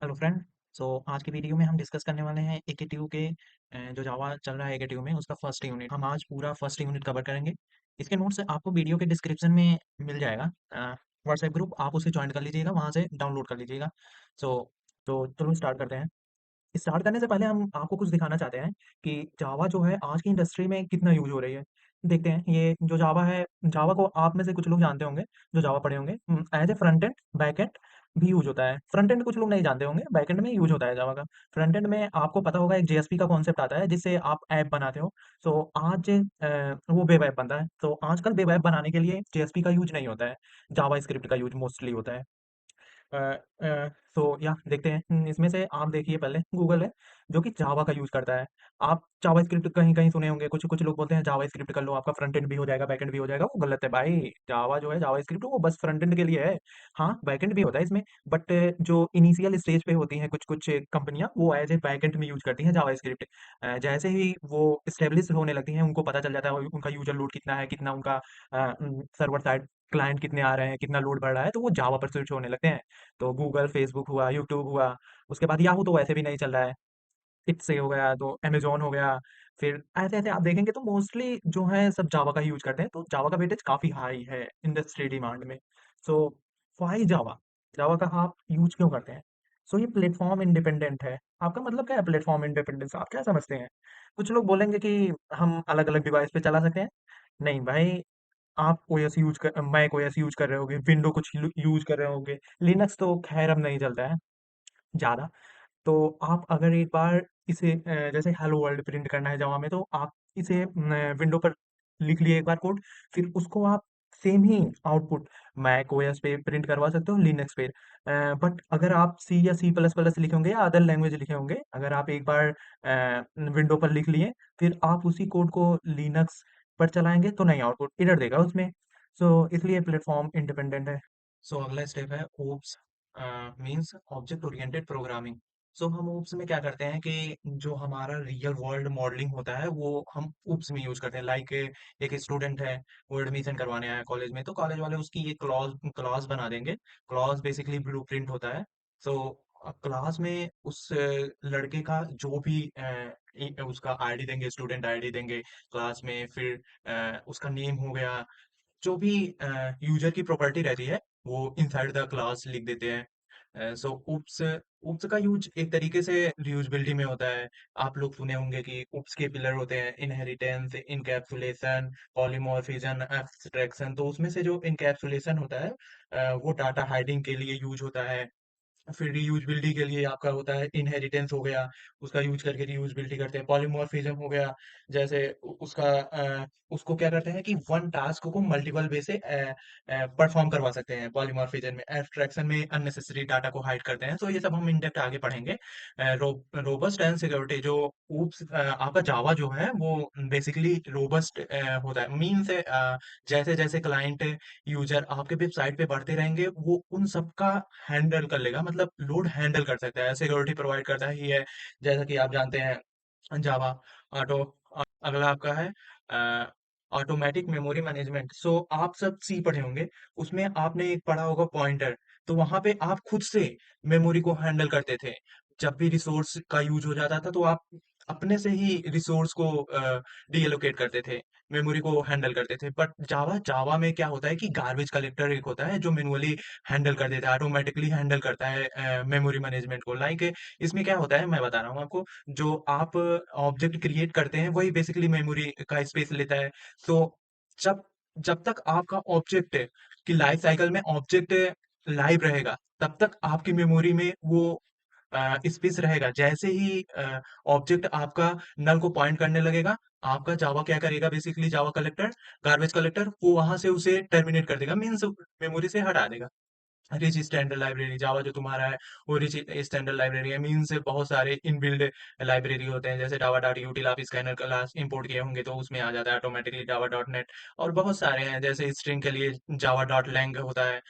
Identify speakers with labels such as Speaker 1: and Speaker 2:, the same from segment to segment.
Speaker 1: Hello friend. आज की video में हम डिस्कस करने वाले हैं AKTU के जो जावा चल रहा है AKTU में उसका फर्स्ट यूनिट। हम आज पूरा फर्स्ट यूनिट कवर करेंगे। इसके नोट्स आपको वीडियो के डिस्क्रिप्शन में मिल जाएगा। व्हाट्सएप ग्रुप आप उसे ज्वाइन कर लीजिएगा, वहाँ से डाउनलोड कर लीजिएगा। सो तो चलो स्टार्ट करते हैं। स्टार्ट करने से पहले हम आपको कुछ दिखाना चाहते हैं कि जावा जो है आज की इंडस्ट्री में कितना यूज हो रही है। देखते हैं ये जो जावा है, जावा को आप में से कुछ लोग जानते होंगे जो जावा पढ़े होंगे। As a front end back end भी यूज होता है। फ्रंट एंड कुछ लोग नहीं जानते होंगे, बैक एंड में यूज होता है जावा का। फ्रंट एंड में आपको पता होगा एक जेएसपी का कॉन्सेप्ट आता है जिससे आप ऐप बनाते हो। सो आज वो वेब ऐप बनता है। तो आजकल वेब ऐप बनाने के लिए जेएसपी का यूज नहीं होता है, जावा स्क्रिप्ट का यूज मोस्टली होता है। या देखते हैं। इसमें से आप देखिए, पहले गूगल है जो कि जावा का यूज़ करता है। आप जावा स्क्रिप्ट कहीं कहीं सुने होंगे, कुछ कुछ लोग बोलते हैं जावा स्क्रिप्ट कर लो, आपका फ्रंट एंड भी हो जाएगा, बैक एंड भी हो जाएगा। वो गलत है भाई। जावा जो है, जावा स्क्रिप्ट वो बस फ्रंट एंड के लिए है। हाँ, बैक एंड भी होता है इसमें, बट जो इनिशियल स्टेज पे होती हैं कुछ कुछ कंपनियां, वो एज ए बैक एंड में यूज करती हैं जावा स्क्रिप्ट। जैसे ही वो स्टेब्लिश होने लगती हैं, उनको पता चल जाता है उनका यूजर लोड कितना है, कितना उनका सर्वर साइड क्लाइंट कितने आ रहे हैं, कितना लोड बढ़ रहा है, तो वो जावा पर स्विच होने लगते हैं। तो गूगल, फेसबुक हुआ, यूट्यूब हुआ, उसके बाद याहू तो वैसे भी नहीं चल रहा है। इट्स हो गया, तो अमेज़न हो गया। फिर ऐसे-ऐसे आप देखेंगे तो मोस्टली जो है सब जावा का ही यूज़ करते हैं, तो जावा का वेटेज काफ़ी हाई है इंडस्ट्री डिमांड में। सो व्हाई जावा? जावा का आप यूज़ क्यों करते हैं? ये प्लेटफ़ॉर्म इंडिपेंडेंट है। आपका मतलब क्या है प्लेटफ़ॉर्म इंडिपेंडेंस? आप क्या समझते हैं? कुछ लोग बोलेंगे कि हम अलग-अलग डिवाइस पे चला सकते हैं। नहीं भाई, आप ओएस मैक ओएस यूज़ कर रहे होगे, विंडो कुछ यूज़ कर रहे होगे, लिनक्स तो ख़ैर अब नहीं चलता है ज़्यादा। तो आप अगर एक बार इसे जैसे हेलो वर्ल्ड प्रिंट करना है जावा में, तो आप इसे विंडो पर लिख लिए एक बार कोड, फिर उसको आप सेम ही आउटपुट मैक ओएस पे प्रिंट करवा सकते हो, लिनक्स पे। बट अगर आप सी या सी प्लस प्लस लिखे होंगे या अदर लैंग्वेज लिखे होंगे, अगर आप एक बार विंडो पर लिख लिए, फिर आप उसी कोड को लिनक्स पर चलाएंगे तो नहीं, आउटपुट एरर देगा उसमें। इसलिए प्लेटफॉर्म इंडिपेंडेंट है। अगला स्टेप है OOPS, means object oriented programming. हम ओप्स में क्या करते हैं कि जो हमारा रियल वर्ल्ड मॉडलिंग होता है वो हम ओप्स में यूज करते हैं। लाइक एक स्टूडेंट है, वो एडमिशन करवाने आया कॉलेज में, तो कॉलेज वाले उसकी ये क्लॉज क्लॉज बना देंगे। क्लॉज बेसिकली ब्लूप्रिंट होता है। सो क्लास में उस लड़के का जो भी उसका आईडी देंगे, स्टूडेंट आईडी देंगे क्लास में। फिर उसका नेम हो गया, जो भी यूजर की प्रॉपर्टी रहती है वो इनसाइड द क्लास लिख देते हैं। उप्स उप्स का यूज एक तरीके से रियूजबिलिटी में होता है। आप लोग सुने होंगे कि उप्स के पिलर होते हैं इनहेरिटेंस, इनकैप्सुलेशन, पॉलीमॉर्फिज्म, एब्स्ट्रैक्शन। तो उसमें से जो इनकैप्सुलेशन होता है वो डाटा हाइडिंग के लिए यूज होता है। फिर रीयूजबिलिटी के लिए आपका होता है इनहेरिटेंस हो गया, उसका यूज करके रीयूजबिलिटी करते हैं। पॉलीमॉर्फिज्म हो गया, जैसे उसको क्या करते हैं कि वन टास्क को मल्टीपल वे से परफॉर्म करवा सकते हैं। पॉलीमॉर्फिज्म में एब्स्ट्रैक्शन में अननेसेसरी डाटा को हाइड करते हैं। तो ये सब हम इन डेप्थ आगे पढ़ेंगे। रोबस्ट एंड सिक्योरिटी, जो ऊप्स आपका जावा जो है वो बेसिकली रोबस्ट होता है। मीन से जैसे जैसे क्लाइंट यूजर आपके वेबसाइट पे बढ़ते रहेंगे, वो उन सबका हैंडल कर लेगा, मतलब लोड हैंडल कर सकता है, सिक्योरिटी प्रोवाइड करता ही है। जैसा कि आप जानते हैं जावा ऑटो। अगला आपका है ऑटोमेटिक मेमोरी मैनेजमेंट। आप सब सी पढ़े होंगे, उसमें आपने एक पढ़ा होगा पॉइंटर। तो वहां पे आप खुद से मेमोरी को हैंडल करते थे। जब भी रिसोर्स का यूज हो जाता था तो आप अपने से ही रिसोर्स को डीएलोकेट करते थे, मेमोरी को हैंडल करते थे। बट जावा जावा में क्या होता है कि गार्बेज कलेक्टर एक होता है जो मैनुअली हैंडल कर देता है, ऑटोमेटिकली हैंडल करता है मेमोरी मैनेजमेंट को। लाइक इसमें क्या होता है मैं बता रहा हूँ आपको। जो आप ऑब्जेक्ट क्रिएट करते हैं वही बेसिकली मेमोरी का स्पेस लेता है। तो जब जब तक आपका ऑब्जेक्ट की लाइफ साइकिल में ऑब्जेक्ट लाइव रहेगा, तब तक आपकी मेमोरी में वो स्पेस रहेगा। जैसे ही ऑब्जेक्ट आपका नल को पॉइंट करने लगेगा, आपका जावा क्या करेगा, basically Java collector, garbage collector, वो वहां से उसे टर्मिनेट कर देगा, मीन्स मेमोरी से हटा देगा। रिच स्टैंडर्ड लाइब्रेरी जावा जो तुम्हारा है वो रिच स्टैंडर्ड लाइब्रेरी है। मीन्स बहुत सारे इनबिल्ड लाइब्रेरी होते हैं, जैसे जावा डॉट यूटिल। आप स्कैनर क्लास इंपोर्ट किए होंगे तो उसमें आ जाता है ऑटोमेटिकली जावा डॉट नेट। और बहुत सारे हैं, जैसे स्ट्रिंग के लिए जावा डॉट लैंग होता है।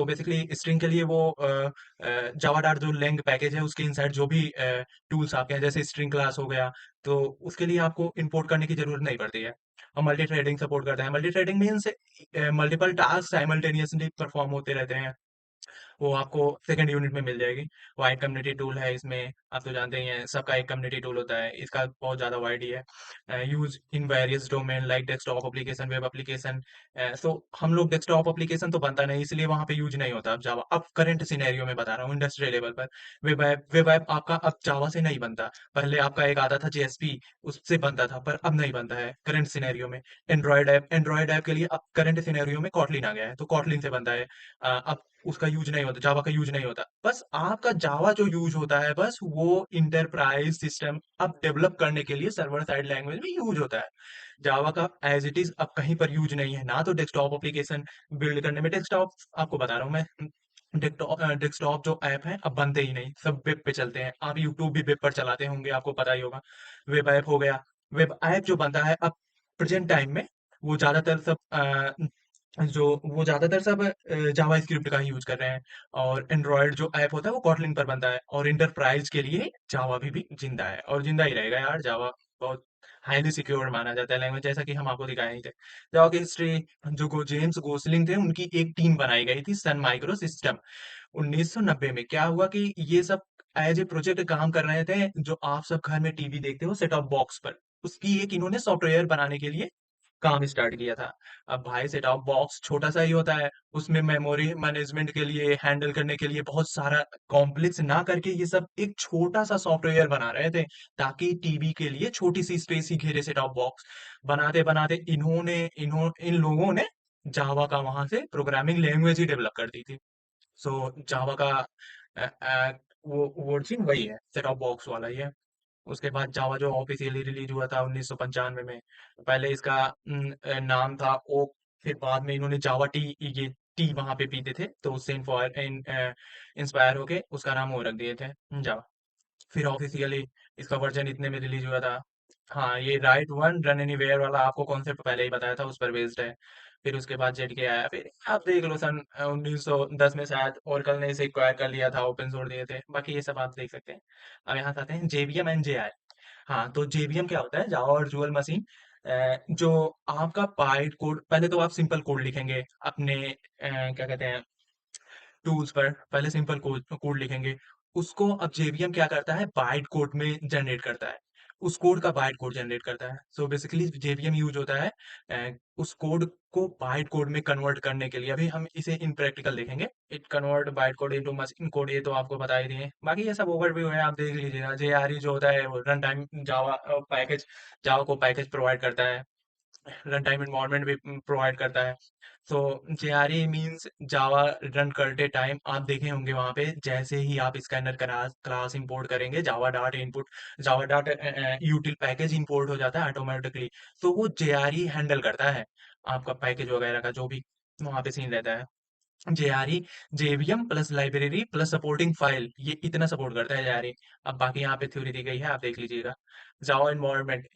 Speaker 1: बेसिकली स्ट्रिंग के लिए वो जावा डॉट जो लैंग पैकेज है उसके इनसाइड जो भी टूल्स आपके हैं, जैसे स्ट्रिंग क्लास हो गया, तो उसके लिए आपको इंपोर्ट करने की जरूरत नहीं पड़ती है। और मल्टी थ्रेडिंग सपोर्ट करता है। Multi threading means multiple task simultaneously perform होते रहते हैं। वो आपको सेकंड यूनिट में मिल जाएगी। वाइड कम्युनिटी टूल है इसमें, आप तो जानते ही हैं सबका एक कम्युनिटी टूल होता है, इसका बहुत ज़्यादा वाइड ही है। Use in various domain like desktop application, web application. So हम लोग डेस्कटॉप एप्लीकेशन तो बनता नहीं, इसलिए वहाँ पे यूज नहीं होता अब जावा। अब करंट सिनेरियो में बता रहा हूँ इंडस्ट्रियल लेवल पर। वेब ऐप आपका अब जावा से नहीं बनता। पहले आपका एक आता था जेएसपी, उससे बनता था, पर अब नहीं बनता है करंट सिनेरियो में। एंड्रॉयड ऐप के लिए अब करंट सिनेरियो में कॉटलिन आ गया है, तो कॉटलिन से बनता है। अब उसका यूज नहीं होता, जावा का यूज नहीं होता। बस आपका जावा जो यूज होता है, बस वो इंटरप्राइज सिस्टम अब डेवलप करने के लिए सर्वर साइड लैंग्वेज में यूज होता है। जावा का एज इट इज अब कहीं पर यूज नहीं है, ना तो डेस्कटॉप एप्लीकेशन बिल्ड करने में। डेस्कटॉप आपको बता रहा हूँ मैं, डेस्कटॉप जो ऐप है अब बनते ही नहीं, सब वेब पे चलते हैं। आप यूट्यूब भी वेब पर चलाते होंगे, आपको पता ही होगा। वेब ऐप हो गया। वेब ऐप जो बनता है अब प्रेजेंट टाइम में, वो ज्यादातर सब वो ज्यादातर सब जावा स्क्रिप्ट का ही यूज कर रहे हैं। और एंड्रॉयड जो ऐप होता है वो कॉटलिन पर बनता है। और इंटरप्राइज के लिए जावा भी जिंदा है, और जिंदा ही रहेगा यार। जावा बहुत हाईली सिक्योर माना जाता है लैंग्वेज, जैसा कि हम आपको दिखाए ही थे। जावा की हिस्ट्री, जो जेम्स गोसलिंग थे, उनकी एक टीम बनाई गई थी, सन माइक्रो सिस्टम। 1990 में क्या हुआ कि ये सब एज ए प्रोजेक्ट काम कर रहे थे, जो आप सब घर में टीवी देखते हो सेट ऑफ बॉक्स पर। उसकी एक इन्होंने सॉफ्टवेयर बनाने के लिए काम स्टार्ट किया था। अब भाई सेट ऑफ बॉक्स छोटा सा ही होता है, उसमें मेमोरी मैनेजमेंट के लिए, हैंडल करने के लिए बहुत सारा कॉम्प्लेक्स ना करके ये सब एक छोटा सा सॉफ्टवेयर बना रहे थे, ताकि टीवी के लिए छोटी सी स्पेस ही घेरे सेट ऑफ बॉक्स। बनाते बनाते इन लोगों ने जावा का वहां से प्रोग्रामिंग लैंग्वेज ही डेवलप कर दी थी। सो जावा का अ, अ, वो वर्जन वही है, सेट ऑफ बॉक्स वाला ही है। उसके बाद जावा जो ऑफिशियली रिलीज हुआ था 1995 में, पहले इसका नाम था ओक। फिर बाद में इन्होंने जावा टी, ये टी वहां पे पीते थे, तो उससे इंस्पायर होके उसका नाम वो रख दिए थे जावा। फिर ऑफिशियली इसका वर्जन इतने में रिलीज हुआ था। हाँ, ये राइट वन रन एनीवेयर वाला आपको कॉन्सेप्ट पहले ही बताया था, उस पर बेस्ड है। फिर उसके बाद जेडके आया। फिर आप देख लो सन 1910 में शायद ओरेकल ने इसे एक्वायर कर लिया था, ओपन सोर्स दिए थे। बाकी ये सब आप देख सकते हैं। अब यहाँ से आते हैं जेवीएम एंड जेआई। हाँ, तो जेवीएम क्या होता है? Java virtual machine. जो आपका बाइट कोड, पहले तो आप सिंपल कोड लिखेंगे अपने क्या कहते हैं टूल्स पर, पहले सिंपल कोड कोड लिखेंगे। उसको अब जेवीएम क्या करता है, बाइट कोड में जनरेट करता है। उस कोड का बाइट कोड जनरेट करता है। सो बेसिकली जेवीएम यूज होता है उस कोड को बाइट कोड में कन्वर्ट करने के लिए। अभी हम इसे इन प्रैक्टिकल देखेंगे। It convert byte code into machine code, ये तो आपको बता ही दिए। बाकी ये सब ओवरव्यू है, आप देख लीजिएगा। जेआरई जो होता है वो रन टाइम जावा पैकेज, जावा को पैकेज प्रोवाइड करता है, रन टाइम इन्वायरमेंट भी प्रोवाइड करता है। सो जेआरई मींस जावा रन करते टाइम आप देखे होंगे वहां पे, जैसे ही आप स्कैनर क्लास क्लास इंपोर्ट करेंगे, Java dot input, Java dot यूटिल package import हो जाता है ऑटोमेटिकली। तो वो जेआरई हैंडल करता है आपका पैकेज वगैरह का, जो भी वहां पे सीन रहता है। JRE JVM plus library plus supporting file, ये इतना सपोर्ट करता है जेआरई। अब बाकी यहाँ पे थ्योरी दी गई है, आप देख लीजिएगा। जावा इन्वायरमेंट,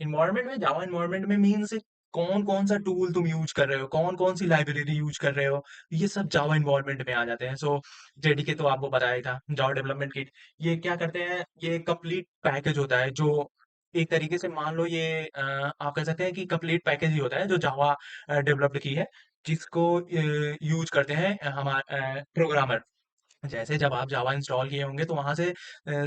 Speaker 1: जावा इन्वायरमेंट में मीन्स कौन कौन सा टूल तुम यूज कर रहे हो, कौन कौन सी लाइब्रेरी यूज कर रहे हो, ये सब जावा इन्वायरमेंट में आ जाते हैं। सो जेडीके तो आपको बताया ही था, जावा डेवलपमेंट किट। ये क्या करते हैं, ये कंप्लीट पैकेज होता है, जो एक तरीके से मान लो ये आप कह सकते हैं कि कंप्लीट पैकेज ही होता है, जो जावा डेवलप्ड की है, जिसको यूज करते हैं हमारे प्रोग्रामर। जैसे जब आप जावा इंस्टॉल किए होंगे, तो वहां से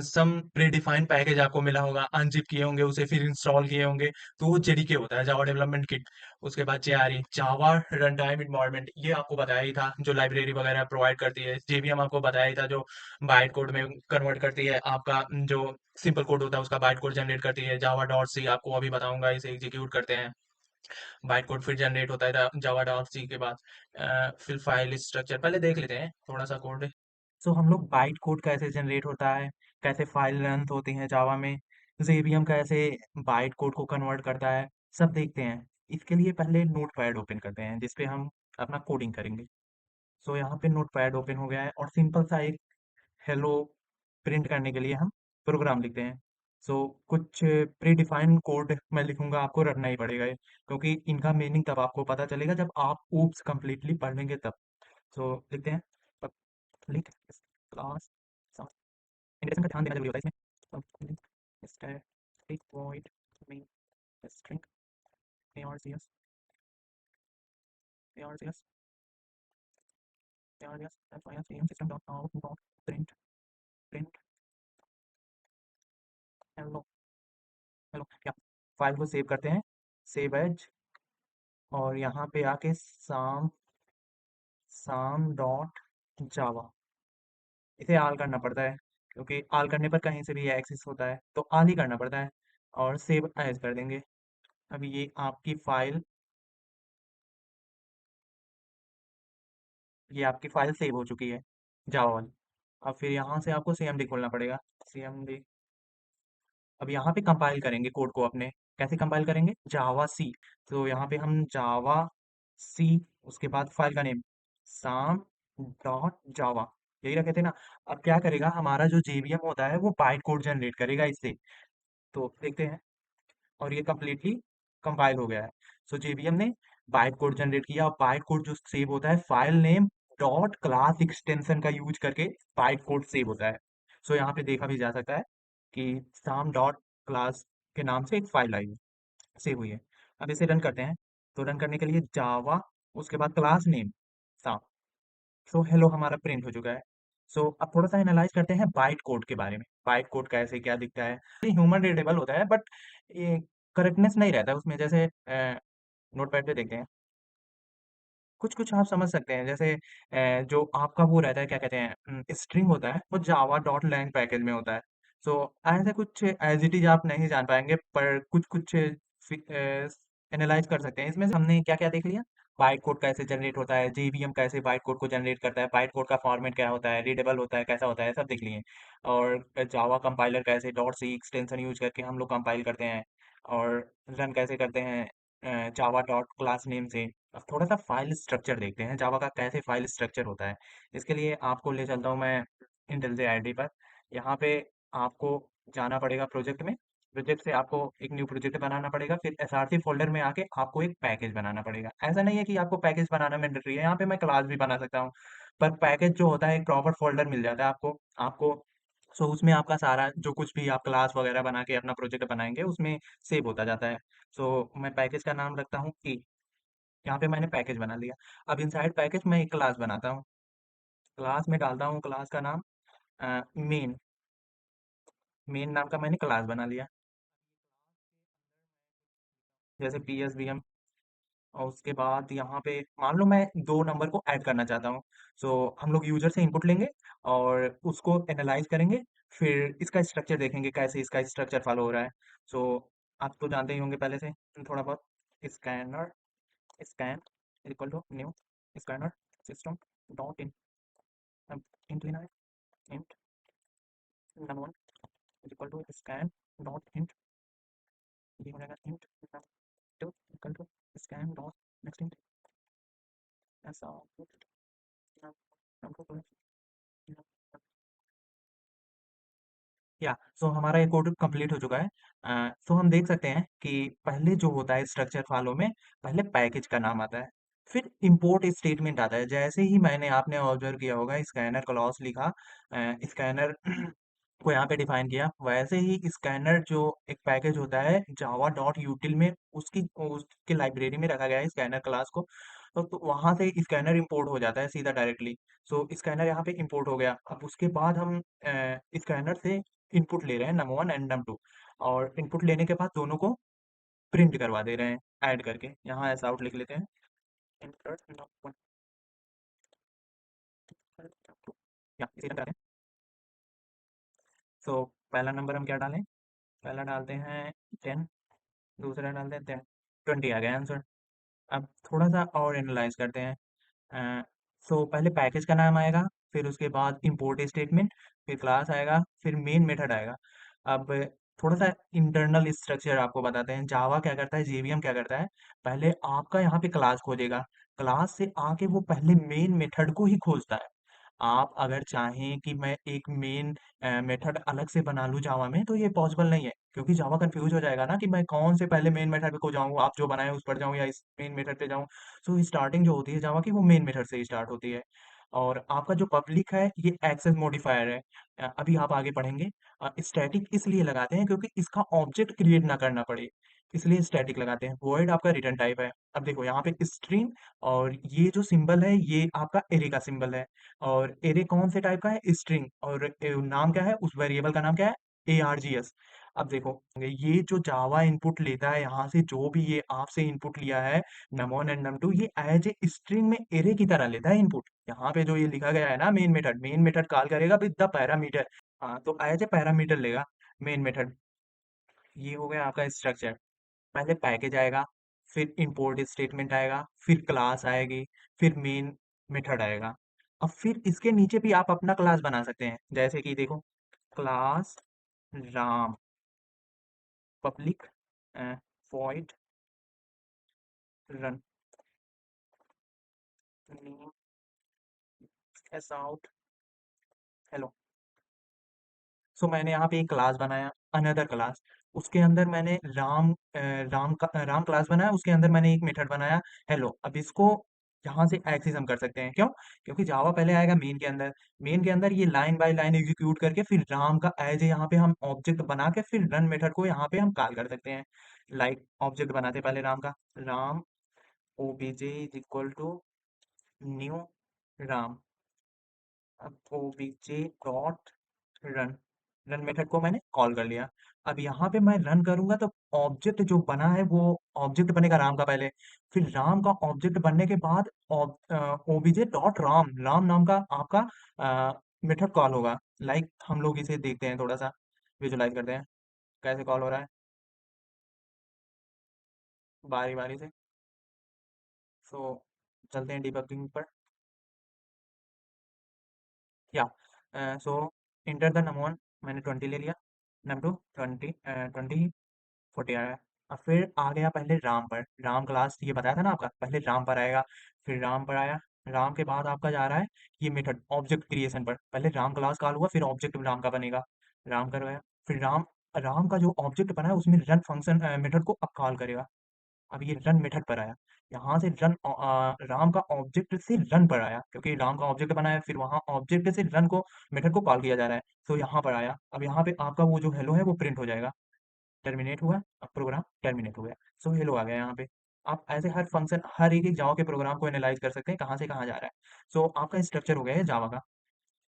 Speaker 1: सम प्री डिफाइंड पैकेज आपको मिला होगा, अनजिप किए होंगे उसे, फिर इंस्टॉल किए होंगे। तो वो जेडीके होता है, जावा डेवलपमेंट किट। उसके बाद जेआरई, जावा रन टाइम इन्वायरमेंट, ये आपको बताया ही था, जो लाइब्रेरी वगैरह प्रोवाइड करती है। जेवीएम आपको बताया ही था, जो बाइट कोड में कन्वर्ट करती है आपका, जो सिंपल कोड होता है उसका बाइट कोड जनरेट करती है। जावा डॉट सी आपको अभी बताऊंगा, इसे एग्जीक्यूट करते हैं। बाइट कोड फिर जनरेट होता है जावा डॉट सी के बाद। फिर फाइल स्ट्रक्चर पहले देख लेते हैं थोड़ा सा कोड। सो हम लोग बाइट कोड कैसे जनरेट होता है, कैसे फाइल लेंथ होती है जावा में, जेवीएम कैसे बाइट कोड को कन्वर्ट करता है, सब देखते हैं। इसके लिए पहले नोटपैड ओपन करते हैं, जिसपे हम अपना कोडिंग करेंगे। सो यहाँ पे नोटपैड ओपन हो गया है, और सिंपल सा एक हेलो प्रिंट करने के लिए हम प्रोग्राम लिखते हैं। सो कुछ प्री डिफाइंड कोड मैं लिखूंगा, आपको रटना ही पड़ेगा ये, क्योंकि इनका मीनिंग तब आपको पता चलेगा जब आप ऊप्स कंप्लीटली पढ़ लेंगे तब। सो लिखते हैं पब्लिक क्लास, इंडेक्सिंग का ध्यान देना जरूरी होता है इसमें। Public static void main string arcs arcs system dot out dot print hello hello क्या फाइल को सेव करते हैं, सेव एज, और यहाँ पे आके साम साम डॉट जावा, इसे आल करना पड़ता है क्योंकि आल करने पर कहीं से भी एक्सेस होता है तो आल ही करना पड़ता है, और सेव एज कर देंगे। अब ये आपकी फाइल सेव हो चुकी है, जावा वाली। अब फिर यहाँ से आपको सीएमडी खोलना पड़ेगा, सीएमडी। अब यहाँ पे कंपाइल करेंगे कोड को अपने, कैसे कंपाइल करेंगे, जावा सी। तो यहाँ पे हम जावा सी, उसके बाद फाइल का नेम साम डॉट जावा, यही रखे थे ना। अब क्या करेगा, हमारा जो जेवीएम होता है वो बाइट कोड जनरेट करेगा इससे। तो देखते हैं, और ये कम्प्लीटली कंपाइल हो गया है। सो जेवीएम ने बाइट कोड जनरेट किया, और बाइट कोड जो सेव होता है file name dot class extension का यूज करके बाइट कोड सेव होता है। सो यहाँ पे देखा भी जा सकता है कि साम डॉट क्लास के नाम से एक फाइल आई है, सेव हुई है। अब इसे रन करते हैं। तो रन करने के लिए जावा, उसके बाद क्लास नेम साम। सो हेलो हमारा प्रिंट हो चुका है। सो अब थोड़ा सा एनालाइज करते हैं बाइट कोड के बारे में, बाइट कोड कैसे क्या दिखता है। ह्यूमन रीडेबल होता है, बट ये करेक्टनेस नहीं रहता है उसमें, जैसे नोटपैड पे देखते हैं, कुछ कुछ आप समझ सकते हैं, जैसे जो आपका वो रहता है क्या कहते हैं, स्ट्रिंग होता है वो जावा डॉट लैंग पैकेज में होता है। सो ऐसे कुछ एज इट इज आप नहीं जान पाएंगे, पर कुछ कुछ एनालाइज कर सकते हैं। इसमें से हमने क्या क्या देख लिया, बाइट कोड कैसे जनरेट होता है, जेवीएम कैसे बाइट कोड को जनरेट करता है, बाइट कोड का फॉर्मेट क्या होता है, रीडेबल होता है कैसा होता है, सब देख लिए। और जावा कंपाइलर कैसे डॉट सी एक्सटेंशन यूज करके हम लोग कंपाइल करते हैं, और रन कैसे करते हैं जावा डॉट क्लास नेम से। अब थोड़ा सा फाइल स्ट्रक्चर देखते हैं, जावा का कैसे फाइल स्ट्रक्चर होता है। इसके लिए आपको ले चलता हूँ मैं इंटेल से आईडी पर। यहाँ पे आपको जाना पड़ेगा प्रोजेक्ट में, प्रोजेक्ट से आपको एक न्यू प्रोजेक्ट बनाना पड़ेगा, फिर एसआरसी फोल्डर में आके आपको एक पैकेज बनाना पड़ेगा। ऐसा नहीं है कि आपको पैकेज बनाना मैंडेटरी है, यहाँ पे मैं क्लास भी बना सकता हूँ, पर पैकेज जो होता है एक प्रॉपर फोल्डर मिल जाता है आपको आपको सो उसमें आपका सारा जो कुछ भी आप क्लास वगैरह बना के अपना प्रोजेक्ट बनाएंगे उसमें सेव होता जाता है। सो मैं पैकेज का नाम रखता हूँ ए, यहाँ पे मैंने पैकेज बना लिया। अब इनसाइड पैकेज मैं एक क्लास बनाता हूँ, क्लास में डालता हूँ क्लास का नाम मेन, मेन नाम का मैंने क्लास बना लिया, जैसे पी एस बी एम। और उसके बाद यहाँ पे मान लो मैं दो नंबर को ऐड करना चाहता हूँ। सो हम लोग यूजर से इनपुट लेंगे और उसको एनालाइज करेंगे, फिर इसका स्ट्रक्चर देखेंगे कैसे इसका स्ट्रक्चर फॉलो हो रहा है। सो आप तो जानते ही होंगे पहले से थोड़ा बहुत, scanner scan equal to new scanner system dot in, अब इंट लेना है, int num1 equal to scan dot int, ये हो जाएगा int num2 equal to scan dot next int, ऐसा या सो हमारा ये कोड कंप्लीट हो चुका है। सो हम देख सकते हैं कि पहले जो होता है स्ट्रक्चर फॉलो में, पहले पैकेज का नाम आता है, फिर इंपोर्ट स्टेटमेंट आता है। जैसे ही मैंने आपने ऑब्जर्व किया होगा स्कैनर क्लॉज लिखा, स्कैनर को यहाँ पे डिफाइन किया, वैसे ही स्कैनर जो एक पैकेज होता है जावा डॉट यूटिल में, उसकी लाइब्रेरी में रखा गया है स्कैनर क्लास को। तो वहां से स्कैनर इंपोर्ट हो जाता है सीधा डायरेक्टली। सो स्कैनर यहाँ पे इंपोर्ट हो गया। अब उसके बाद हम स्कैनर से इनपुट ले रहे हैं num1 एंड num2, और इनपुट लेने के बाद दोनों को प्रिंट करवा दे रहे हैं ऐड करके। यहाँ ऐसा आउट लिख लेते हैं, insert num1 या इसी तरह करें। सो पहला नंबर हम क्या डालें, पहला डालते हैं 10, दूसरा डालते हैं 10, 20 आ गया आंसर। अब थोड़ा सा और एनालाइज करते हैं। सो पहले पैकेज का नाम आएगा, फिर उसके बाद इंपोर्ट स्टेटमेंट, फिर क्लास आएगा, फिर मेन मेथड आएगा। अब थोड़ा सा इंटरनल स्ट्रक्चर आपको बताते हैं, जावा क्या करता है, जेवीएम क्या करता है। पहले आपका यहाँ पे क्लास खोजेगा, क्लास से आके वो पहले मेन मेथड को ही खोजता है। आप अगर चाहें कि मैं एक मेन मेथड अलग से बना लूँ जावा में, तो ये पॉसिबल नहीं है, क्योंकि जावा कंफ्यूज हो जाएगा ना कि मैं कौन से पहले मेन मेथड को जाऊँ, आप जो बनाए उस पर जाऊँ या इस मेन मेथड पे जाऊँ। सो स्टार्टिंग जो होती है जावा की वो मेन मेथड से ही स्टार्ट होती है। और आपका जो पब्लिक है ये एक्सेस मॉडिफायर है। अभी आप आगे पढ़ेंगे। स्टैटिक इसलिए लगाते हैं क्योंकि इसका ऑब्जेक्ट क्रिएट ना करना पड़े, इसलिए स्टैटिक लगाते हैं। वॉइड आपका रिटर्न टाइप है। अब देखो यहाँ पे स्ट्रिंग, और ये जो सिंबल है ये आपका एरे का सिंबल है। और एरे कौन से टाइप का है? स्ट्रिंग। और नाम क्या है उस वेरिएबल का? नाम क्या है? args। अब देखो, ये जो जावा इनपुट लेता है, यहाँ से जो भी ये आपसे इनपुट लिया है num1 एंड num2, ये एज ए स्ट्रिंग में एरे की तरह लेता है इनपुट। यहाँ पे जो ये लिखा गया है ना, मेन मेथड कॉल करेगा विद द पैरामीटर। हाँ, तो एज ए पैरामीटर लेगा मेन मेथड। ये हो गया आपका स्ट्रक्चर। पहले पैकेज आएगा, फिर इंपोर्ट स्टेटमेंट आएगा, फिर क्लास आएगी, फिर मेन मेथड आएगा। अब फिर इसके नीचे भी आप अपना क्लास बना सकते हैं, जैसे कि देखो, class Ram, public void run name as out hello। सो मैंने यहाँ पे एक क्लास बनाया, अनदर क्लास। उसके अंदर मैंने राम क्लास बनाया, उसके अंदर मैंने एक मेथड बनाया हेलो। अब इसको यहाँ से एक्सेस हम कर सकते हैं, क्यों? क्योंकि जावा पहले आएगा मेन के अंदर। मेन के अंदर ये लाइन बाय लाइन एग्जीक्यूट करके फिर राम का एज ए यहाँ पे हम ऑब्जेक्ट बना के फिर रन मेथड को यहाँ पे हम कॉल कर सकते हैं। लाइक ऑब्जेक्ट बनाते पहले राम का, Ram OBJ is equal to new Ram. अब OBJ dot run, run method को मैंने कॉल कर लिया। अब यहाँ पे मैं रन करूंगा तो ऑब्जेक्ट जो बना है वो ऑब्जेक्ट बनेगा राम का पहले। फिर राम का ऑब्जेक्ट बनने के बाद ओबीजे डॉट राम, राम नाम का आपका मेथड कॉल होगा। लाइक हम लोग इसे देखते हैं, थोड़ा सा विजुलाइज करते हैं कैसे कॉल हो रहा है, बारी बारी से। सो चलते हैं डिबगिंग पर। या सो इंटर द नम1, मैंने 20 ले लिया, num2 20, 20 40 आया। अब फिर आ गया पहले राम पर, राम क्लास ये बताया था ना आपका, पहले राम पर आएगा, फिर राम पर आया। राम के बाद आपका जा रहा है ये मेथड ऑब्जेक्ट क्रिएशन पर। पहले राम क्लास कॉल हुआ, फिर ऑब्जेक्ट राम का बनेगा, राम करवाया। फिर राम, राम का जो ऑब्जेक्ट बना है उसमें रन फंक्शन मेथड को अब कॉल करेगा। अब ये रन मेथड पर आया, यहाँ से राम का ऑब्जेक्ट से रन पर आया, क्योंकि राम का ऑब्जेक्ट बनाया, फिर वहाँ ऑब्जेक्ट से रन को मेथड को कॉल किया जा रहा है। तो यहाँ पर आया, अब यहाँ पे आपका वो जो हेलो है वो प्रिंट हो जाएगा। टर्मिनेट हुआ, अब प्रोग्राम टर्मिनेट हो गया। सो हेलो आ गया यहाँ पे। आप ऐसे हर फंक्शन, हर एक जावा के प्रोग्राम को एनालाइज कर सकते हैं कहाँ से कहाँ जा रहा है। सो आपका स्ट्रक्चर हो गया है जावा का,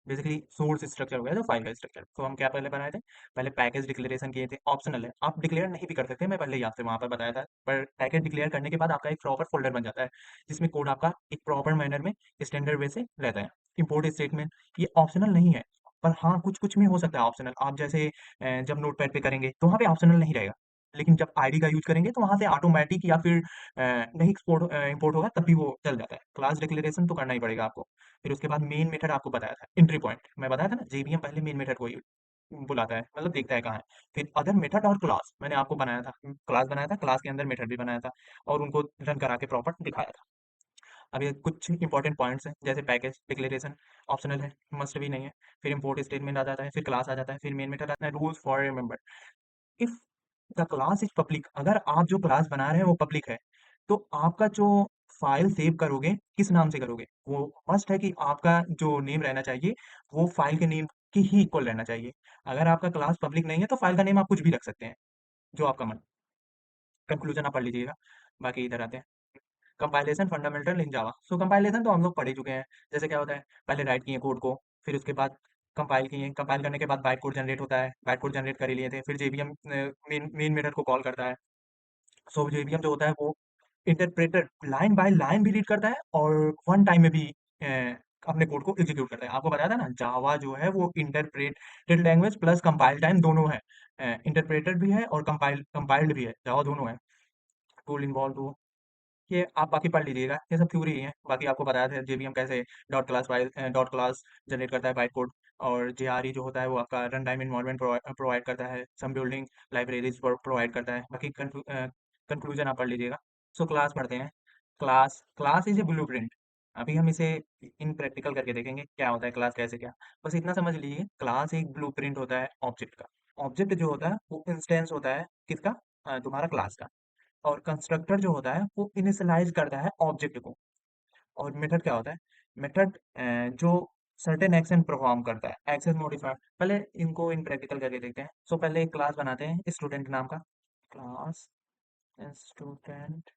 Speaker 1: बेसिकली सोर्स स्ट्रक्चर हो गया, तो फाइल का स्ट्रक्चर। तो हम क्या पहले बनाए थे? पहले पैकेज डिक्लेरेशन किए थे, ऑप्शनल है, आप डिक्लेयर नहीं भी कर सकते, मैं पहले ही आपसे वहां पर बताया था। पर पैकेज डिक्लेयर करने के बाद आपका एक प्रॉपर फोल्डर बन जाता है, जिसमें कोड आपका एक प्रॉपर मैनर में स्टैंडर्ड वे से रहता है। इंपोर्ट स्टेटमेंट ये ऑप्शनल नहीं है, पर हाँ कुछ कुछ में हो सकता है ऑप्शनल। आप जैसे जब नोट पैड पे करेंगे तो वहाँ पे ऑप्शनल नहीं रहेगा, लेकिन जब आईडी का यूज करेंगे तो वहां से ऑटोमेटिक या फिर नहीं एक्सपोर्ट इंपोर्ट होगा, तब भी वो चल जाता है। क्लास डिक्लेरेशन तो करना ही पड़ेगा आपको। फिर उसके बाद मेन मेथड आपको बताया था, एंट्री पॉइंट मैं बताया था ना, जेवीएम पहले मेन मेथड को ही बुलाता है, मतलब देखता है कहाँ है। फिर अदर मेथड और क्लास मैंने आपको बनाया था, क्लास बनाया था, क्लास के अंदर मेथड भी बनाया था, और उनको रन करा के प्रॉपर दिखाया था। अब ये कुछ इंपॉर्टेंट पॉइंट्स हैं, जैसे पैकेज डिक्लेरेशन ऑप्शनल है, मस्ट भी नहीं है। फिर इंपोर्ट स्टेटमेंट आ जाता है, फिर क्लास आ जाता है, फिर मेन मेथड आता है। Rules for remember, if the class is public, अगर आप जो क्लास बना रहे हैं वो पब्लिक है, तो आपका जो फाइल सेव करोगे किस नाम से करोगे? वो मस्ट है कि आपका जो नेम रहना चाहिए वो फाइल के नेम की ही इक्वल रहना चाहिए। अगर आपका क्लास पब्लिक नहीं है तो फाइल का नेम आप कुछ भी रख सकते हैं, जो आपका मन। कंक्लूजन आप पढ़ लीजिएगा। बाकी इधर आते हैं, compilation fundamental in Java. So compilation तो हम लोग पढ़ ही चुके हैं। जैसे क्या होता है, पहले राइट किए कोड को, फिर उसके बाद कंपाइल किए, कंपाइल करने के बाद बाइट कोड जनरेट होता है, बाइट कोड जनरेट कर ही लिए थे, फिर जेवीएम मेन मेन मेथड को कॉल करता है। सो जेवीएम जो होता है वो इंटरप्रेटर लाइन बाय लाइन भी रीड करता है, और वन टाइम में भी अपने कोड को एग्जीक्यूट करता है। आपको बताया था ना, जावा जो है वो interpreted language plus compile time दोनों है। इंटरप्रेटेड भी है और कंपाइल्ड भी है, जावा दोनों है। टूल इन्वॉल्व, ये आप बाकी पढ़ लीजिएगा, ये सब थ्योरी ही है। बाकी आपको बताया था जेवीएम कैसे dot class file dot class generate करता है बाइट कोड, और जेआरई जो होता है वो आपका रन टाइम इन्वायरमेंट प्रोवाइड करता है, सम बिल्डिंग लाइब्रेरीज प्रोवाइड करता है। बाकी कंक्लूजन आप पढ़ लीजिएगा। सो क्लास पढ़ते हैं। Class, class is a blueprint. अभी हम इसे इन प्रैक्टिकल करके देखेंगे क्या होता है क्लास, कैसे क्या। बस इतना समझ लीजिए, क्लास एक ब्लूप्रिंट होता है ऑब्जेक्ट का। ऑब्जेक्ट जो होता है वो इंस्टेंस होता है किसका? तुम्हारा क्लास का। और कंस्ट्रक्टर जो होता है वो इनिशियलाइज करता है ऑब्जेक्ट को। और मेथड क्या होता है? मेथड जो सर्टेन एक्शन परफॉर्म करता है, एक्शन मॉडिफायर। पहले इनको इन प्रैक्टिकल करके देखते हैं। सो पहले एक क्लास बनाते हैं स्टूडेंट नाम का। Class student.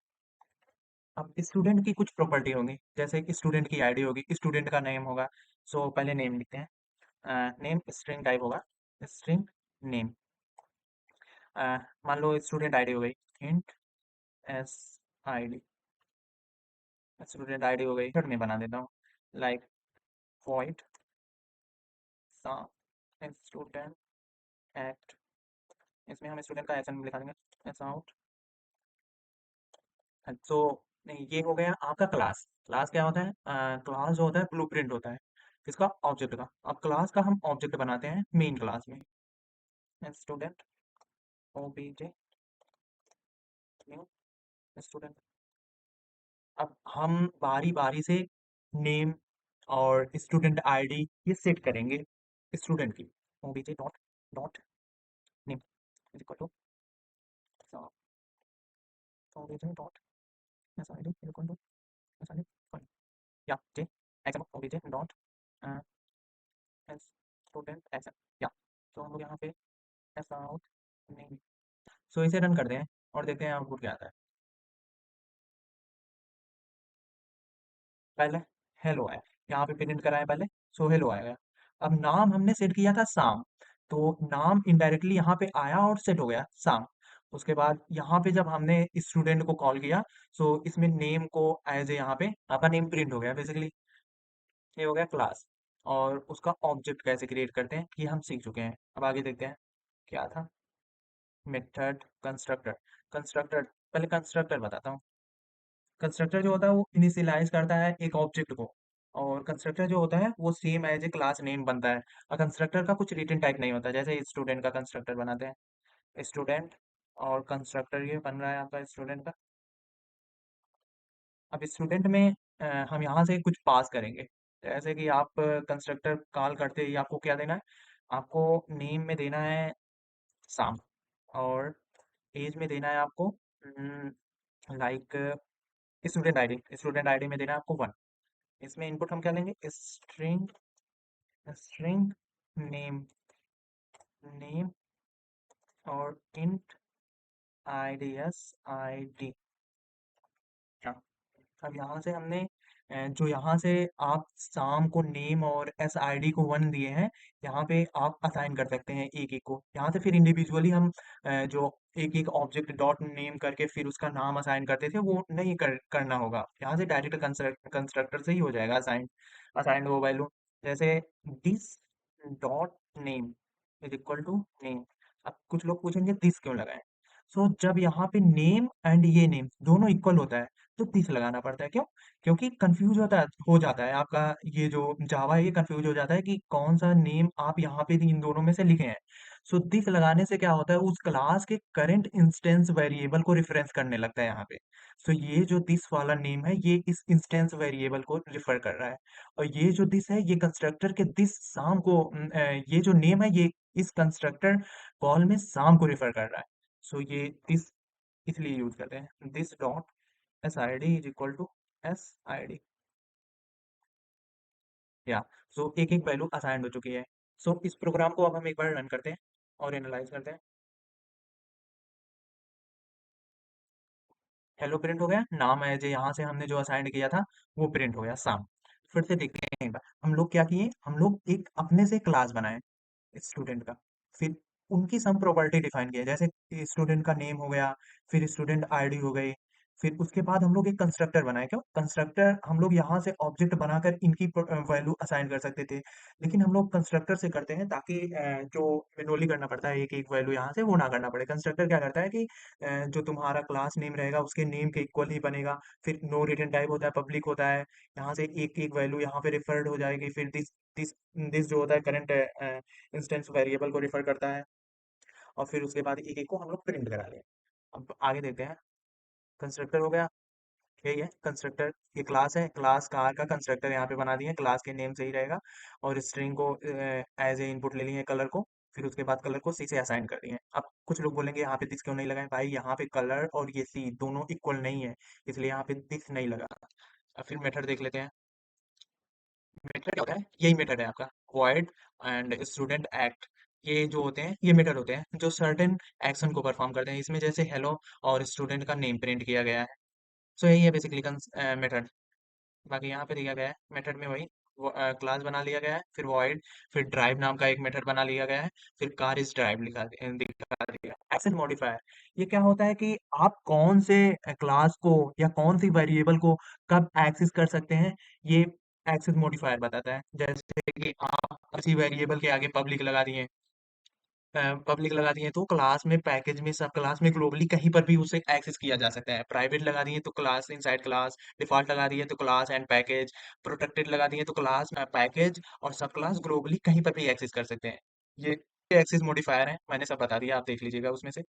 Speaker 1: अब स्टूडेंट की कुछ प्रॉपर्टी होंगी, जैसे कि स्टूडेंट की आईडी होगी, स्टूडेंट का नेम होगा। सो पहले नेम लिखते हैं। नेम स्ट्रिंग टाइप होगा, स्ट्रिंग नेम। मान लो स्टूडेंट आईडी हो गई, int S ID. Student ID हो गई, में बना देता हूँ, लाइक void स्टूडेंट एक्ट। इसमें हम स्टूडेंट का एक्शन लिखा देंगे, एस आउट। तो ये हो गया आपका क्लास। क्लास क्या होता है? क्लास जो होता है ब्लूप्रिंट होता है किसका? ऑब्जेक्ट का। अब क्लास का हम ऑब्जेक्ट बनाते हैं मेन क्लास में, स्टूडेंट ओबीजे न्यू स्टूडेंट। अब हम बारी बारी से नेम और स्टूडेंट आईडी ये सेट करेंगे स्टूडेंट की। OBJ dot dot name is equal to OBJ dot S ID is equal to S ID या J X OBJ dot student X या। तो हम लोग यहाँ पे एस आउट नेम। सो इसे रन करते हैं और देखते हैं आउटपुट क्या आता है। पहले हेलो है, यहाँ पे प्रिंट करा है पहले। सो हेलो आएगा। अब नाम हमने सेट किया था साम, तो नाम इनडायरेक्टली यहाँ पे आया और सेट हो गया साम। उसके बाद यहाँ पे जब हमने स्टूडेंट को कॉल किया, सो इसमें नेम को एज ए यहाँ पे आपका नेम प्रिंट हो गया बेसिकली। ये हो गया क्लास। और उसका ऑब्जेक्ट कैसे क्रिएट करते हैं ये हम सीख चुके हैं। अब आगे देखते हैं क्या था। Method constructor. कंस्ट्रक्टर, पहले कंस्ट्रक्टर बताता हूँ। कंस्ट्रक्टर जो होता है वो इनिशियलाइज करता है एक ऑब्जेक्ट को, और कंस्ट्रक्टर जो होता है वो same as a class name बनता है। और कंस्ट्रक्टर का कुछ रिटन टाइप नहीं होता, जैसे स्टूडेंट का कंस्ट्रक्टर बनाते हैं स्टूडेंट। और कंस्ट्रक्टर ये बन रहा है आपका स्टूडेंट का। अब स्टूडेंट में हम यहाँ से कुछ पास करेंगे, जैसे कि आप कंस्ट्रक्टर कॉल करते ही आपको क्या देना है? आपको नेम में देना है साम, और एज में देना है आपको लाइक स्टूडेंट आईडी में देना है आपको 1। इसमें इनपुट हम क्या लेंगे? स्ट्रिंग स्ट्रिंग नेम नेम और इंट आईडीएस आईडी। अब यहाँ से हमने जो यहाँ से आप शाम को नेम और एस आई डी को 1 दिए हैं, यहाँ पे आप असाइन कर सकते हैं एक एक को। यहाँ से फिर इंडिविजुअली हम जो एक एक ऑब्जेक्ट डॉट नेम करके फिर उसका नाम असाइन करते थे वो नहीं करना होगा। यहाँ से डायरेक्ट कंस्ट्रक्टर से ही हो जाएगा असाइन। असाइन वो वैल्यू, जैसे this dot name is equal to name. अब कुछ लोग पूछेंगे दिस क्यों लगाएं? सो जब यहाँ पे नेम एंड ये नेम दोनों इक्वल होता है तो दिस लगाना पड़ता है। क्यों? क्योंकि कंफ्यूज होता है, हो जाता है आपका ये जो जावा है, ये कंफ्यूज हो जाता है कि कौन सा नेम आप यहाँ पे इन दोनों में से लिखे हैं। सो दिस लगाने से क्या होता है, उस क्लास के करंट इंस्टेंस वेरिएबल को रिफरेंस करने लगता है यहाँ पे। सो ये जो दिस वाला नेम है ये इस इंस्टेंस वेरिएबल को रिफर कर रहा है, और ये जो दिस है ये कंस्ट्रक्टर के दिस शाम को ये जो नेम है ये इस कंस्ट्रक्टर कॉल में शाम को रिफर कर रहा है। सो ये दिस इसलिए यूज करते हैं, this dot S I D is equal to S I D. या सो एक एक वैल्यू असाइंड हो चुकी है। सो इस प्रोग्राम को अब हम एक बार रन करते हैं और एनालाइज करते हैं। हेलो प्रिंट हो गया, नाम है जो यहाँ से हमने जो असाइंड किया था वो प्रिंट हो गया शाम। फिर से देखते हैं एक बार हम लोग क्या किए, हम लोग एक अपने से क्लास बनाए स्टूडेंट का। फिर उनकी सम प्रॉपर्टी डिफाइन किया, जैसे स्टूडेंट का नेम हो गया, फिर स्टूडेंट आईडी हो गई। फिर उसके बाद हम लोग एक कंस्ट्रक्टर बनाए। क्यों कंस्ट्रक्टर? हम लोग यहाँ से ऑब्जेक्ट बनाकर इनकी वैल्यू असाइन कर सकते थे, लेकिन हम लोग कंस्ट्रक्टर से करते हैं ताकि जो मैनुअली करना पड़ता है एक एक वैल्यू यहाँ से वो ना करना पड़े। कंस्ट्रक्टर क्या करता है कि जो तुम्हारा क्लास नेम रहेगा उसके नेम के इक्वल ही बनेगा। फिर नो रिटर्न टाइप होता है, पब्लिक होता है। यहाँ से एक एक वैल्यू यहाँ पे रिफर्ड हो जाएगी। फिर दिस दिस जो होता है करंट इंस्टेंस वेरिएबल को रिफर करता है। और फिर उसके बाद एक एक को हम लोग प्रिंट करा लें। अब आगे देखते हैं। कंस्ट्रक्टर हो गया, यही है कंस्ट्रक्टर। ये क्लास है, क्लास कार का कंस्ट्रक्टर यहाँ पे बना दिए, क्लास के नेम से ही रहेगा। और स्ट्रिंग को एज ए इनपुट ले लिए कलर को। फिर उसके बाद कलर को सी से असाइन कर दिए। अब कुछ लोग बोलेंगे यहाँ पे दिस क्यों नहीं लगाए? भाई यहाँ पे कलर और ये सी दोनों इक्वल नहीं है, इसलिए यहाँ पे दिस नहीं लगा। अब फिर मेथड देख लेते हैं। मेथड क्या होता है, यही मेथड है आपका वॉइड एंड स्टूडेंट एक्ट। ये जो होते हैं ये मेथड होते हैं जो सर्टेन एक्शन को परफॉर्म करते हैं। इसमें जैसे हेलो और स्टूडेंट का नेम प्रिंट किया गया है। सो यही है बेसिकली मेथड। बाकी यहाँ पे दिया गया है मेथड में वही क्लास बना लिया गया है, फिर वॉइड, फिर ड्राइव नाम का एक मेथड बना लिया गया है, फिर कार इज ड्राइव दिखा दिया। एक्सेस मॉडिफायर, ये क्या होता है कि आप कौन से क्लास को या कौन सी वेरिएबल को कब एक्सेस कर सकते हैं, ये एक्सेस मॉडिफायर बताता है। जैसे कि आप किसी वेरिएबल के आगे पब्लिक लगा दिए, पब्लिक लगा दिए तो क्लास में, पैकेज में, सब क्लास में, ग्लोबली कहीं पर भी उसे एक्सेस किया जा सकता है। प्राइवेट लगा दिए तो क्लास इनसाइड क्लास, डिफॉल्ट लगा दिए तो क्लास एंड पैकेज, प्रोटेक्टेड लगा दिए तो क्लास, पैकेज और सब क्लास, ग्लोबली कहीं पर भी एक्सेस कर सकते हैं। ये एक्सेस मॉडिफायर है, मैंने सब बता दिया, आप देख लीजिएगा उसमें से।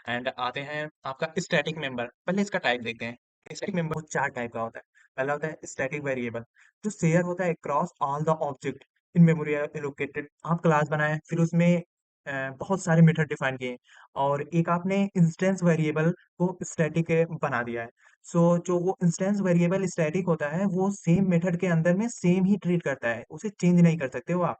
Speaker 1: एंड आते हैं आपका स्टैटिक मेंबर। पहले इसका टाइप देखते हैं। स्टैटिक मेंबर चार टाइप का होता है। पहला होता है स्टैटिक वेरिएबल, जो शेयर होता है across all the object in memory allocated. आप क्लास बनाए, फिर उसमें बहुत सारे मेथड डिफाइन किए, और एक आपने इंस्टेंस वेरिएबल को स्टैटिक बना दिया है। सो जो वो इंस्टेंस वेरिएबल स्टैटिक होता है, वो सेम मेथड के अंदर में सेम ही ट्रीट करता है, उसे चेंज नहीं कर सकते हो आप।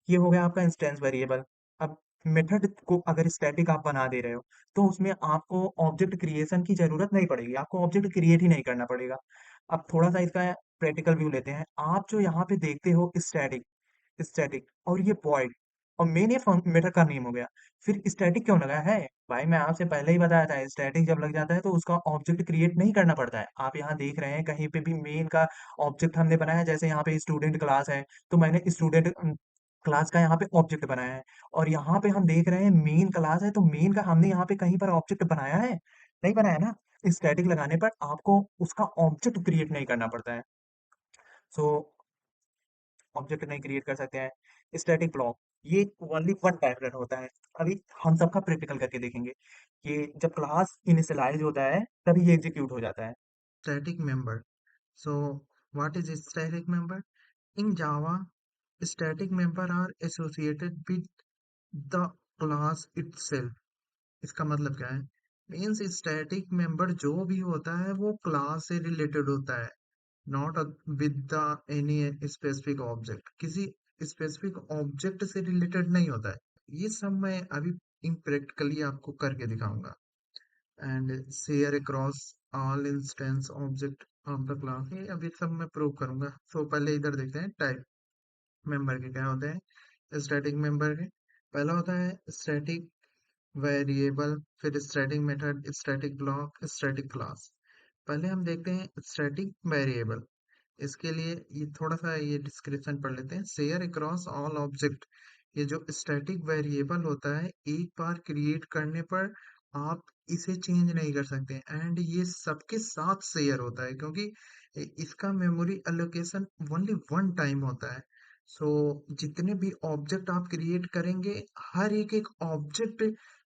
Speaker 1: ये हो गया आपका इंस्टेंस वेरिएबल। अब मेथड को अगर स्टैटिक आप बना दे रहे हो, तो उसमें आपको ऑब्जेक्ट क्रिएशन की जरूरत नहीं पड़ेगी, आपको ऑब्जेक्ट क्रिएट ही नहीं करना पड़ेगा। अब थोड़ा सा इसका प्रैक्टिकल व्यू लेते हैं। आप जो यहाँ पे देखते हो स्टैटिक, स्टैटिक और ये वॉइड और मेन ये मेथड का नेम हो गया, फिर स्टैटिक क्यों लगा है? भाई मैं आपसे पहले ही बताया था, स्टैटिक जब लग जाता है तो उसका ऑब्जेक्ट क्रिएट नहीं करना पड़ता है। आप यहाँ देख रहे हैं कहीं पे भी मेन का ऑब्जेक्ट हमने बनाया, जैसे यहाँ पे स्टूडेंट क्लास है, तो मैंने स्टूडेंट क्लास का यहाँ पे ऑब्जेक्ट बनाया है। और यहाँ पे हम देख रहे हैं मेन क्लास है, तो मेन का हमने यहाँ पे कहीं पर ऑब्जेक्ट बनाया है? नहीं बनाया ना। स्टैटिक लगाने पर आपको उसका ऑब्जेक्ट क्रिएट नहीं करना पड़ता है। सो ऑब्जेक्ट नहीं क्रिएट कर सकते हैं। स्टैटिक ब्लॉक, ये ओनली वन टाइप का होता है। अभी हम सबका प्रैक्टिकल करके देखेंगे कि जब क्लास इनिशियलाइज होता है तभी ये एग्जीक्यूट हो जाता है। Static member. So what is static member? In Java, static member are associated with the class itself। इसका मतलब क्या है? मीन्स स्टैटिक मेंबर जो भी होता है वो क्लास से रिलेटेड होता है, not with the any specific object. किसी स्पेसिफिक ऑब्जेक्ट से रिलेटेड नहीं होता है। ये सब मैं अभी प्रैक्टिकली आपको करके दिखाऊंगा। And share across all instance object of the class, ये अभी सब मैं प्रूव करूंगा। सो पहले इधर देखते हैं टाइप मेंबर के क्या होते हैं। स्टैटिक मेंबर के पहला होता है स्टैटिक वेरिएबल, फिर static method, static block, static class. पहले हम देखते हैं स्टैटिक वेरिएबल। इसके लिए ये थोड़ा सा ये डिस्क्रिप्शन पढ़ लेते हैं। शेयर अक्रॉस ऑल ऑब्जेक्ट, ये जो स्टैटिक वेरिएबल होता है, एक बार क्रिएट करने पर आप इसे चेंज नहीं कर सकते, एंड ये सबके साथ शेयर होता है, क्योंकि इसका memory allocation only one time होता है। सो जितने भी ऑब्जेक्ट आप क्रिएट करेंगे, हर एक एक ऑब्जेक्ट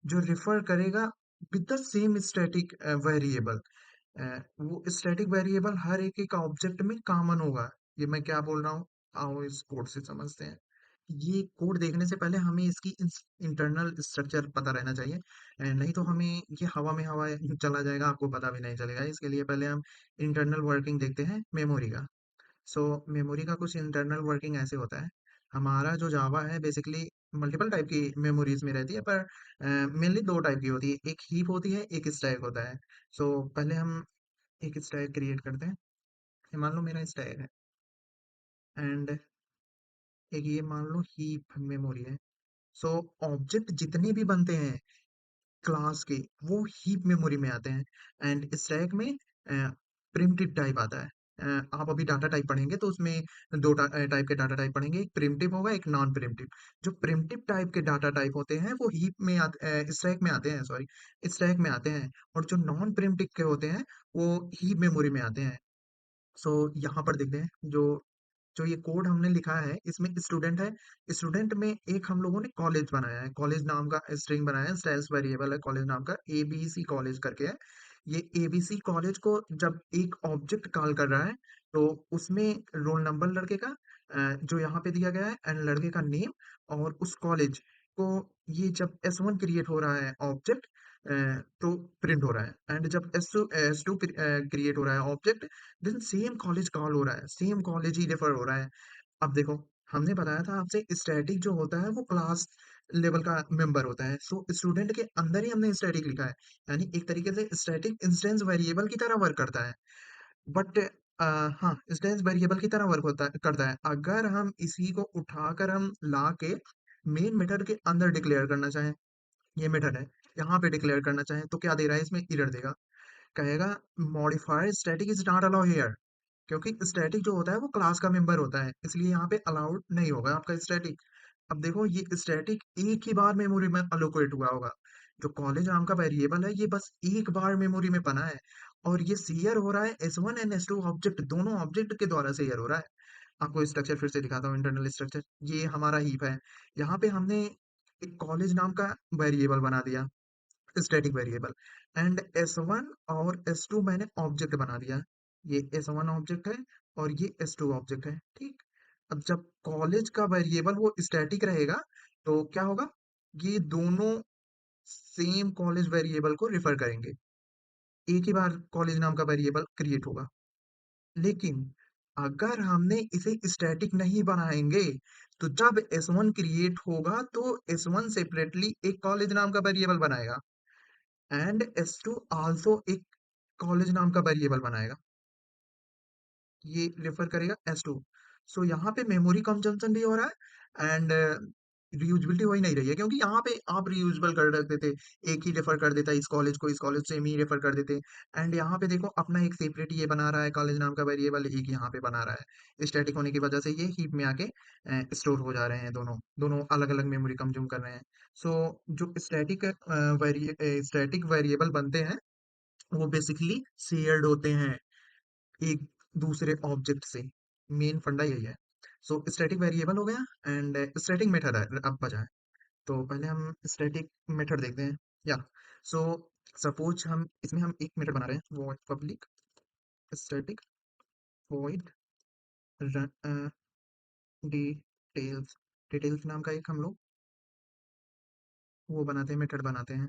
Speaker 1: जो रिफर करेगा with the same static variable, वो स्टैटिक वेरिएबल हर एक एक ऑब्जेक्ट में कॉमन होगा। ये मैं क्या बोल रहा हूँ, आओ इस कोड से समझते हैं। ये कोड देखने से पहले हमें इसकी इंटरनल स्ट्रक्चर पता रहना चाहिए, नहीं तो हमें ये हवा चला जाएगा, आपको पता भी नहीं चलेगा। इसके लिए पहले हम इंटरनल वर्किंग देखते हैं मेमोरी का। सो मेमोरी का कुछ इंटरनल वर्किंग ऐसे होता है। हमारा जो जावा है बेसिकली मल्टीपल टाइप की मेमोरीज में रहती है, पर मेनली दो टाइप की होती है, एक हीप होती है, एक स्टैक होता है। सो पहले हम एक स्टैक क्रिएट करते हैं। मान लो मेरा स्टैक है, एंड एक ये मान लो हीप मेमोरी है। सो ऑब्जेक्ट जितने भी बनते हैं क्लास के, वो हीप मेमोरी में आते हैं। एंड स्टैक में प्रिमिटिव टाइप आता है। आप अभी डाटा टाइप पढ़ेंगे तो उसमें दो टाइप के डाटा टाइप पढ़ेंगे, एक प्रिमिटिव होगा, एक नॉन प्रिमिटिव। जो प्रिमिटिव टाइप के डाटा टाइप होते हैं वो हीप में स्टैक में आते हैं, सॉरी, स्टैक में आते हैं। और जो नॉन प्रिमिटिव के होते हैं वो हीप मेमोरी में आते हैं। सो यहाँ पर देखते हैं, जो जो ये कोड हमने लिखा है इसमें स्टूडेंट है। स्टूडेंट में एक हम लोगों ने कॉलेज बनाया है, कॉलेज नाम का स्ट्रिंग बनाया है, स्टाइल्स वेरिएबल है कॉलेज नाम का, एबीसी कॉलेज करके है। ये एबीसी कॉलेज को जब एक ऑब्जेक्ट कॉल कर रहा है, तो उसमें रोल नंबर लड़के का जो यहाँ पे दिया गया है, एंड लड़के का नेम, और उस कॉलेज को, ये जब S1 क्रिएट हो रहा है ऑब्जेक्ट, तो प्रिंट हो रहा है। एंड जब S2 क्रिएट हो रहा है object, then same college call हो रहा है, सेम कॉलेज ही रेफर हो रहा है।
Speaker 2: अब देखो, हमने बताया था आपसे स्टैटिक जो होता है वो क्लास लेवल का मेंबर होता है। सो स्टूडेंट के अंदर ही हमने स्टैटिक लिखा है, यानी एक तरीके से स्टैटिक इंस्टेंस वेरिएबल की तरह वर्क करता है। बट हाँ, इंस्टेंस वेरिएबल की तरह वर्क होता करता है। अगर हम इसी को उठाकर हम ला के मेन मेथड के अंदर डिक्लेयर करना चाहें, ये मेथड है, यहाँ पे डिक्लेयर करना चाहें, तो क्या दे रहा है, इसमें एरर देगा। कहेगा modifier static is not allow here, क्योंकि स्टैटिक जो होता है वो क्लास का मेंबर होता है, इसलिए यहाँ पे अलाउड नहीं होगा आपका स्टैटिक। अब देखो, ये स्टैटिक एक ही बार मेमोरी में अलोकेट हुआ होगा। जो कॉलेज नाम का वेरिएबल है, ये बस एक बार मेमोरी में बना है, और ये शेयर हो रहा है S1 एंड S2 ऑब्जेक्ट, दोनों ऑब्जेक्ट के द्वारा शेयर हो रहा है। आपको स्ट्रक्चर फिर से दिखाता हूँ, इंटरनल स्ट्रक्चर। ये हमारा हीप है। यहाँ पे हमने एक कॉलेज नाम का वेरिएबल बना दिया, स्टैटिक वेरिएबल, एंड S1 और S2 मैंने ऑब्जेक्ट बना दिया। ये S1 ऑब्जेक्ट है और ये S2 ऑब्जेक्ट है, ठीक। अब जब कॉलेज का वेरिएबल वो स्टैटिक रहेगा, तो क्या होगा, ये दोनों सेम कॉलेज वेरिएबल को रिफर करेंगे। एक ही बार कॉलेज नाम का वेरिएबल क्रिएट होगा। लेकिन अगर हमने इसे स्टैटिक नहीं बनाएंगे, तो जब S1 क्रिएट होगा तो S1 सेपरेटली एक कॉलेज नाम का वेरिएबल बनाएगा, एंड S2 आल्सो एक कॉलेज नाम का वेरिएबल बनाएगा। ये रेफर करेगा S2। सो यहाँ पे मेमोरी कंजम्पशन भी हो रहा है, एंड रियूजेबिलिटी हो ही नहीं रही है, क्योंकि यहाँ पे आप रियूजेबल कर देते थे, एक ही रेफर कर देता है इस कॉलेज को, इस कॉलेज से ही रेफर कर देते। एंड यहाँ पे देखो, अपना एक सेपरेट ये बना रहा है कॉलेज नाम का वेरिएबल, एक यहाँ पे बना रहा है। स्टैटिक होने की वजह से ये हीप में आके स्टोर हो जा रहे हैं, दोनों दोनों अलग अलग मेमोरी कंज्यूम कर रहे हैं। सो जो स्टैटिक वेरिएबल बनते हैं, वो बेसिकली शेयर्ड होते हैं एक दूसरे ऑब्जेक्ट से। मेन फंडा यही है। सो स्टैटिक वेरिएबल हो गया, एंड स्टैटिक मेथड है अब बचा है। तो पहले हम स्टैटिक मेथड देखते हैं। या सो सपोज हम इसमें हम एक मेथड बना रहे हैं, वो public static void details. Details नाम का एक हम लोग वो बनाते हैं, मेथड बनाते हैं,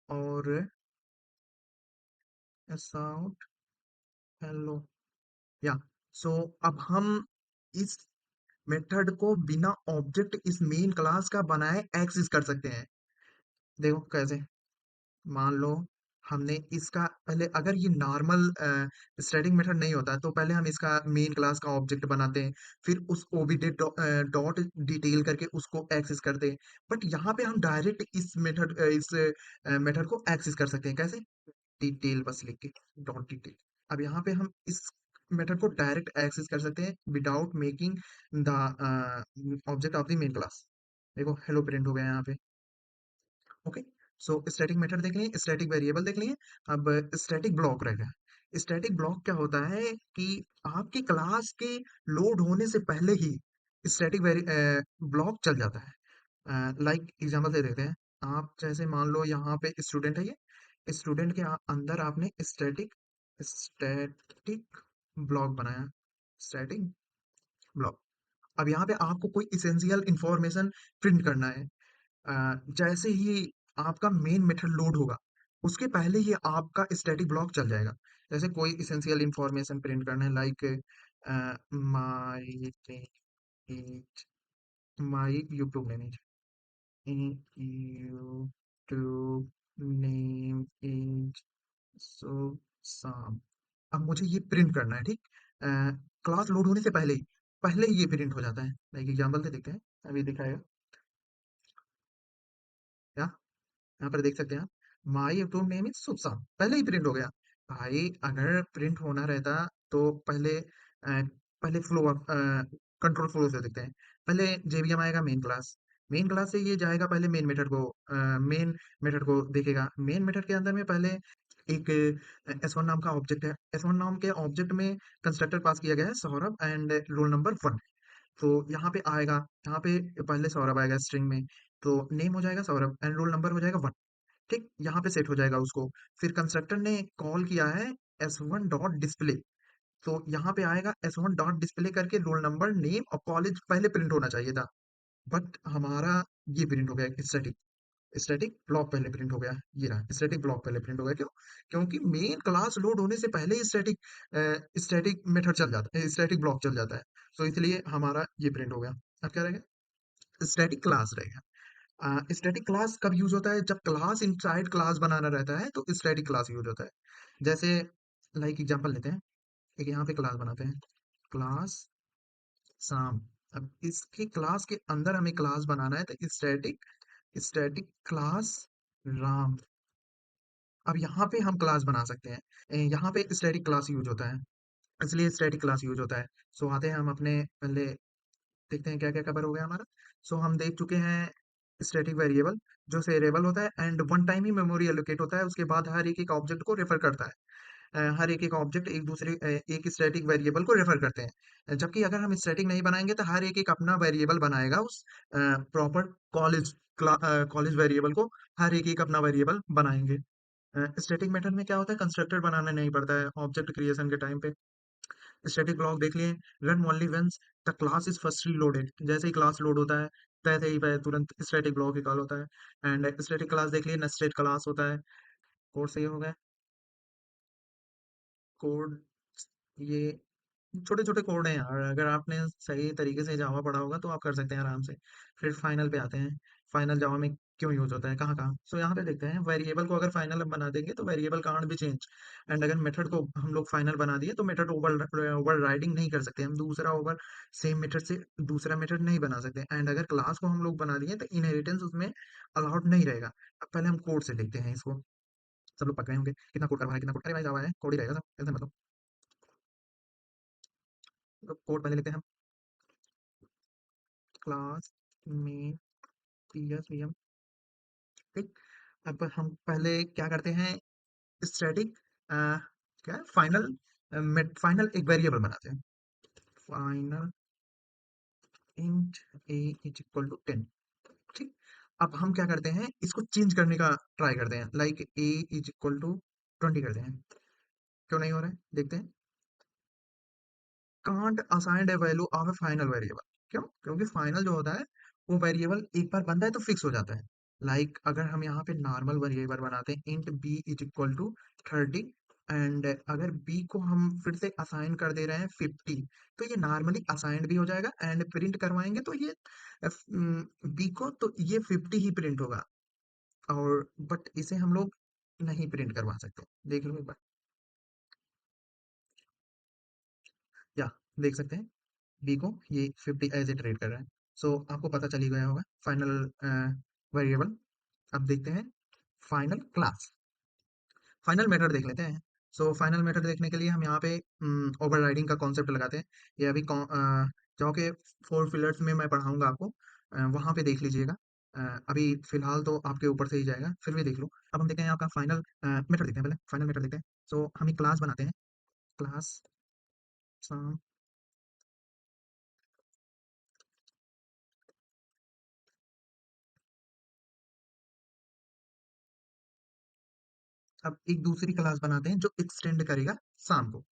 Speaker 2: और आउट हेलो। या सो अब हम इस मेथड को बिना ऑब्जेक्ट इस मेन क्लास का बनाए एक्सेस कर सकते हैं। देखो कैसे, मान लो हमने इसका पहले, अगर ये नॉर्मल स्टैटिक मेथड नहीं होता, तो पहले हम इसका मेन क्लास का ऑब्जेक्ट बनाते हैं, फिर उस ओबीजे डॉट डिटेल करके उसको एक्सेस करते हैं। बट यहाँ पे हम डायरेक्ट इस मेथड को एक्सेस कर सकते हैं। कैसे, डिटेल बस लिख के, डॉट डिटेल। अब यहाँ पे हम इस मेथड को डायरेक्ट एक्सेस कर सकते हैं without making the object of the main class. देखो हेलो प्रिंट हो गया यहाँ पे। ओके, सो स्टैटिक मेथड देख लिए, स्टैटिक वेरिएबल देख लिए। अब स्टैटिक ब्लॉक रह गया। स्टैटिक ब्लॉक क्या होता है कि आपकी क्लास के लोड होने से पहले ही स्टैटिक ब्लॉक चल जाता है। लाइक एग्जांपल से देखते हैं। आप जैसे मान लो यहाँ पे स्टूडेंट है, ये स्टूडेंट के अंदर आपने स्टैटिक स्टैटिक ब्लॉक बनाया, स्टैटिक ब्लॉक। अब यहाँ पे आपको कोई इसेंशियल इंफॉर्मेशन प्रिंट करना है। जैसे ही आपका मेन मेथड लोड होगा, उसके पहले ही आपका स्टैटिक ब्लॉक चल जाएगा। जैसे कोई इसेंशियल इंफॉर्मेशन प्रिंट करना है, like my my YouTube name is, YouTube name is Sushant. अब मुझे ये प्रिंट करना है, ठीक। क्लास लोड होने से पहले ही ये प्रिंट हो जाता है। लाइक एग्जांपल से देखते हैं, अभी दिखाएगा क्या। यहाँ पर देख सकते हैं आप, माई यूट्यूब नेम इज सुबसाब, पहले ही प्रिंट हो गया। भाई अगर प्रिंट होना रहता, तो पहले फ्लो कंट्रोल फ्लो से देखते हैं। पहले जेवीएम आएगा मेन क्लास से ये जाएगा, पहले मेन मेथड को देखेगा। मेन मेथड के अंदर में पहले एक S1 नाम का ऑब्जेक्ट है। S1 नाम के ऑब्जेक्ट में कंस्ट्रक्टर पास किया गया है सौरभ, एंड रोल नंबर 1। तो यहाँ पे आएगा, यहाँ पे पहले सौरभ आएगा स्ट्रिंग में, तो नेम हो जाएगा सौरभ एंड रोल नंबर हो जाएगा 1। ठीक, यहाँ पे सेट हो जाएगा उसको। फिर कंस्ट्रक्टर ने कॉल किया है S1 डॉट डिस्प्ले, तो यहाँ पे आएगा S1 डॉट डिस्प्ले करके रोल नंबर, नेम और कॉलेज पहले प्रिंट होना चाहिए था, बट हमारा ये प्रिंट हो गया स्टैटिक। स्टैटिक ब्लॉक पहले प्रिंट हो गया, ये रहा स्टैटिक ब्लॉक पहले प्रिंट हो गया। क्यों? क्योंकि मेन क्लास लोड होने से पहले ही स्टैटिक मेथड चल जाता है, स्टैटिक ब्लॉक चल जाता है। तो इसलिए हमारा ये प्रिंट हो गया। अब क्या रहेगा? स्टैटिक क्लास रहेगा। स्टैटिक क्लास कब यूज होता है? जब क्लास इनसाइड क्लास बनाना रहता है तो स्टैटिक क्लास यूज होता है। जैसे लाइक एग्जांपल लेते हैं, एक यहाँ पे क्लास बनाते हैं, क्लास साम। अब इसके क्लास के अंदर हमें क्लास बनाना है तो स्टैटिक स्टैटिक क्लास राम। अब यहाँ पे हम क्लास बना सकते हैं। यहाँ पे स्टैटिक क्लास यूज होता है, इसलिए स्टैटिक क्लास यूज होता है। सो आते हैं हम अपने पहले देखते हैं क्या क्या कवर हो गया हमारा। सो हम देख चुके हैं स्टैटिक वेरिएबल जो वेरिएबल होता है and one time he memory allocate होता है, उसके बाद हर एक एक ऑब्जेक्ट को रेफर करता है। हर एक एक ऑब्जेक्ट एक स्टैटिक वेरिएबल को रेफर करते हैं। जबकि अगर हम स्टैटिक नहीं बनाएंगे तो हर एक एक अपना वेरिएबल बनाएगा उस प्रॉपर कॉलेज कॉलेज वेरिएबल को, हर एक एक अपना वेरिएबल बनाएंगे। स्टैटिक मेथड में क्या होता है? कंस्ट्रक्टर बनाना नहीं पड़ता है ऑब्जेक्ट क्रिएशन के टाइम पे। स्टैटिक ब्लॉक देख लिए, run only when the class is firstly loaded. जैसे ही क्लास लोड होता है तैसे ही वह तुरंत स्टैटिक ब्लॉक ही कॉल होता है। एंड स्टैटिक क्लास देख लिए, नेस्टेड क्लास होता है। कोड सही हो गया? कोड ये छोटे छोटे कोड हैं यार, अगर आपने सही तरीके से जावा पढ़ा होगा तो आप कर सकते हैं आराम से। फिर फाइनल पे आते हैं, फाइनल जावा में क्यों यूज होता है, कहाँ कहाँ। सो यहाँ पे देखते हैं, वेरिएबल को अगर फाइनल हम बना देंगे तो variable can't be change. And अगर मेथड को हम लोग फाइनल बना दिए तो मेथड ओवर राइडिंग नहीं कर सकते हम, दूसरा ओवर सेम मेथड से दूसरा मेथड नहीं बना सकते। एंड अगर क्लास को हम लोग बना दिए तो इनहेरिटेंस उसमें अलाउड नहीं रहेगा। अब पहले हम कोड से देखते हैं इसको। सब लोग पक गए होंगे कितना कोड करवा है, कितना कोड, अरे भाई जावा है कोड ही रहेगा सब, टेंशन मत लो। तो कोड पहले लिखते हैं हम, क्लास में पीएसवीएम। ठीक। अब हम पहले क्या करते हैं? स्टैटिक क्या फाइनल फाइनल एक वेरिएबल बनाते हैं, final int A is equal to 10। ठीक। अब हम क्या करते हैं, इसको चेंज करने का ट्राई करते हैं, like A is equal to 20 करते हैं। क्यों नहीं हो रहा है देखते हैं। Can't assigned A value of A final variable. क्यों? क्योंकि फाइनल जो होता है वो वेरिएबल एक बार बनता है तो फिक्स हो जाता है। लाइक अगर हम यहाँ पे नॉर्मल वेरिएबल बनाते हैं int B is equal to 30, and अगर बी को हम फिर से असाइन कर दे रहे हैं 50, तो ये नॉर्मली असाइंड भी हो जाएगा एंड प्रिंट करवाएंगे तो ये बी को तो ये 50 ही प्रिंट होगा। और बट इसे हम लोग नहीं प्रिंट करवा सकते, देख लो एक बार, या देख सकते हैं बी को ये 50 एज इट रेट कर रहा है। सो आपको पता चली गया होगा फाइनल वेरिएबल। अब देखते हैं फाइनल क्लास, फाइनल मेथड देख लेते हैं। सो फाइनल मेथड देखने के लिए हम यहाँ पे ओवरराइडिंग का कॉन्सेप्ट लगाते हैं। ये अभी जो कि 4 पिलर्स में मैं पढ़ाऊंगा आपको, वहाँ पे देख लीजिएगा। अभी फिलहाल तो आपके ऊपर से ही जाएगा, फिर भी देख लो। अब हम देखते हैं आपका फाइनल मेथड देखते हैं, पहले फाइनल मेथड देखते हैं। सो हम एक क्लास बनाते हैं, क्लास। अब एक दूसरी क्लास बनाते हैं जो एक्सटेंड करेगा शाम को।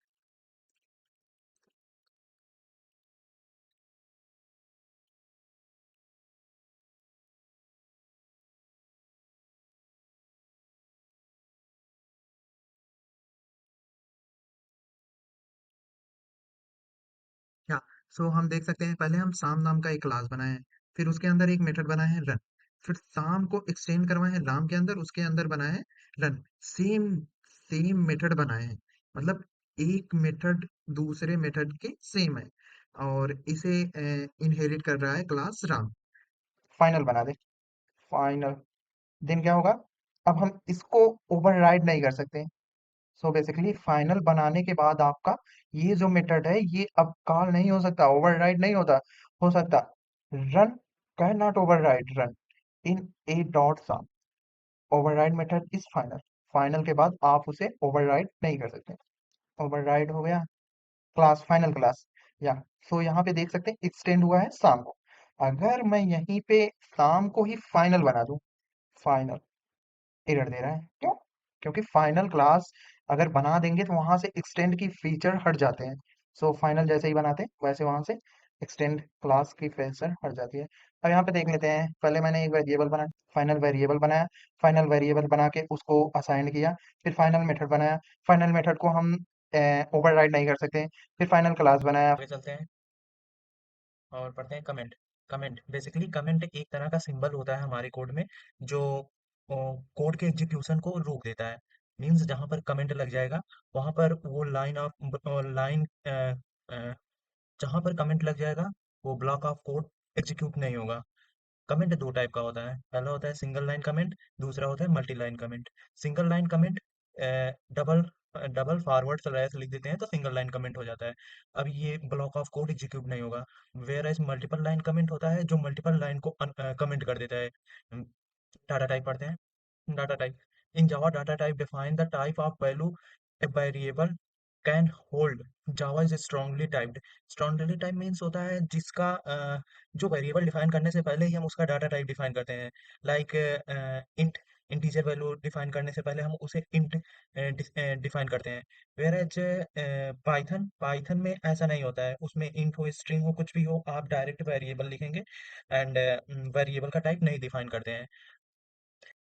Speaker 2: क्या? सो हम देख सकते हैं, पहले हम शाम नाम का एक क्लास बनाए हैं, फिर उसके अंदर एक मेथड बनाए हैं रन, फिर शाम को एक्सटेंड करवाए हैं राम के अंदर, उसके अंदर बनाए हैं रन। सेम सेम मेथड बनाए हैं, मतलब एक मेथड दूसरे मेथड के सेम है, और इसे इनहेरिट कर रहा है क्लास राम। फाइनल बना दे, फाइनल। देन क्या होगा? अब हम इसको ओवरराइड नहीं कर सकते। सो बेसिकली फाइनल बनाने के बाद आपका ये जो मेथड है ये अब कॉल नहीं हो सकता, ओवरराइड नहीं होता हो सकता। Run can not override run in A dot sum. Override method is final, final के बाद आप उसे ओवरराइड नहीं कर सकते। ओवरराइड हो गया क्लास, फाइनल क्लास। या सो यहाँ पे देख सकते हैं एक्सटेंड हुआ है शाम को। अगर मैं यहीं पे शाम को ही फाइनल बना दूं, फाइनल एरर दे रहा है। क्यों? क्योंकि फाइनल क्लास अगर बना देंगे तो वहां से एक्सटेंड की फीचर हट जाते हैं। सो फाइनल जैसे ही बनाते हैं वैसे वहां से एक्सटेंड क्लास की फीचर हट जाती है। अब यहाँ पे देख लेते हैं, पहले मैंने एक वेरिएबल बनाया, फाइनल वेरिएबल बनाया, फाइनल वेरिएबल बना के उसको असाइन किया, फिर फाइनल मेथड बनाया, फाइनल मेथड को हम ओवरराइड नहीं कर सकते, फिर फाइनल क्लास बनाया।
Speaker 1: आगे चलते हैं और पढ़ते हैं कमेंट। कमेंट बेसिकली कमेंट एक तरह का सिंबल होता है हमारे कोड में, जो कोड के एग्जीक्यूशन को रोक देता है। मीन्स जहाँ पर कमेंट लग जाएगा वहाँ पर वो लाइन जहाँ पर कमेंट लग जाएगा वो ब्लॉक ऑफ कोड एग्जीक्यूट नहीं होगा। कमेंट दो टाइप का होता है, पहला होता है सिंगल लाइन कमेंट, दूसरा होता है multi line comment. Single line comment double double forward slash लिख देते हैं तो सिंगल लाइन कमेंट हो जाता है। अब ये ब्लॉक ऑफ कोड एग्जीक्यूट नहीं होगा। Whereas multiple line comment होता है जो मल्टीपल लाइन को कमेंट कर देता है। डाटा टाइप पढ़ते हैं। Data type in Java, data type define the type of value a variable can hold. Java is strongly typed. Strongly type means होता है जिसका जो वेरिएबल डिफाइन करने से पहले ही हम उसका डाटा टाइप डिफाइन करते हैं। Like int, integer value define करने से पहले हम उसे इंट डिफाइन करते हैं। वेयर एज पाइथन, पाइथन में ऐसा नहीं होता है, उसमें इंट हो स्ट्रिंग हो कुछ भी हो आप डायरेक्ट वेरिएबल लिखेंगे एंड वेरिएबल का टाइप नहीं डिफाइन करते हैं।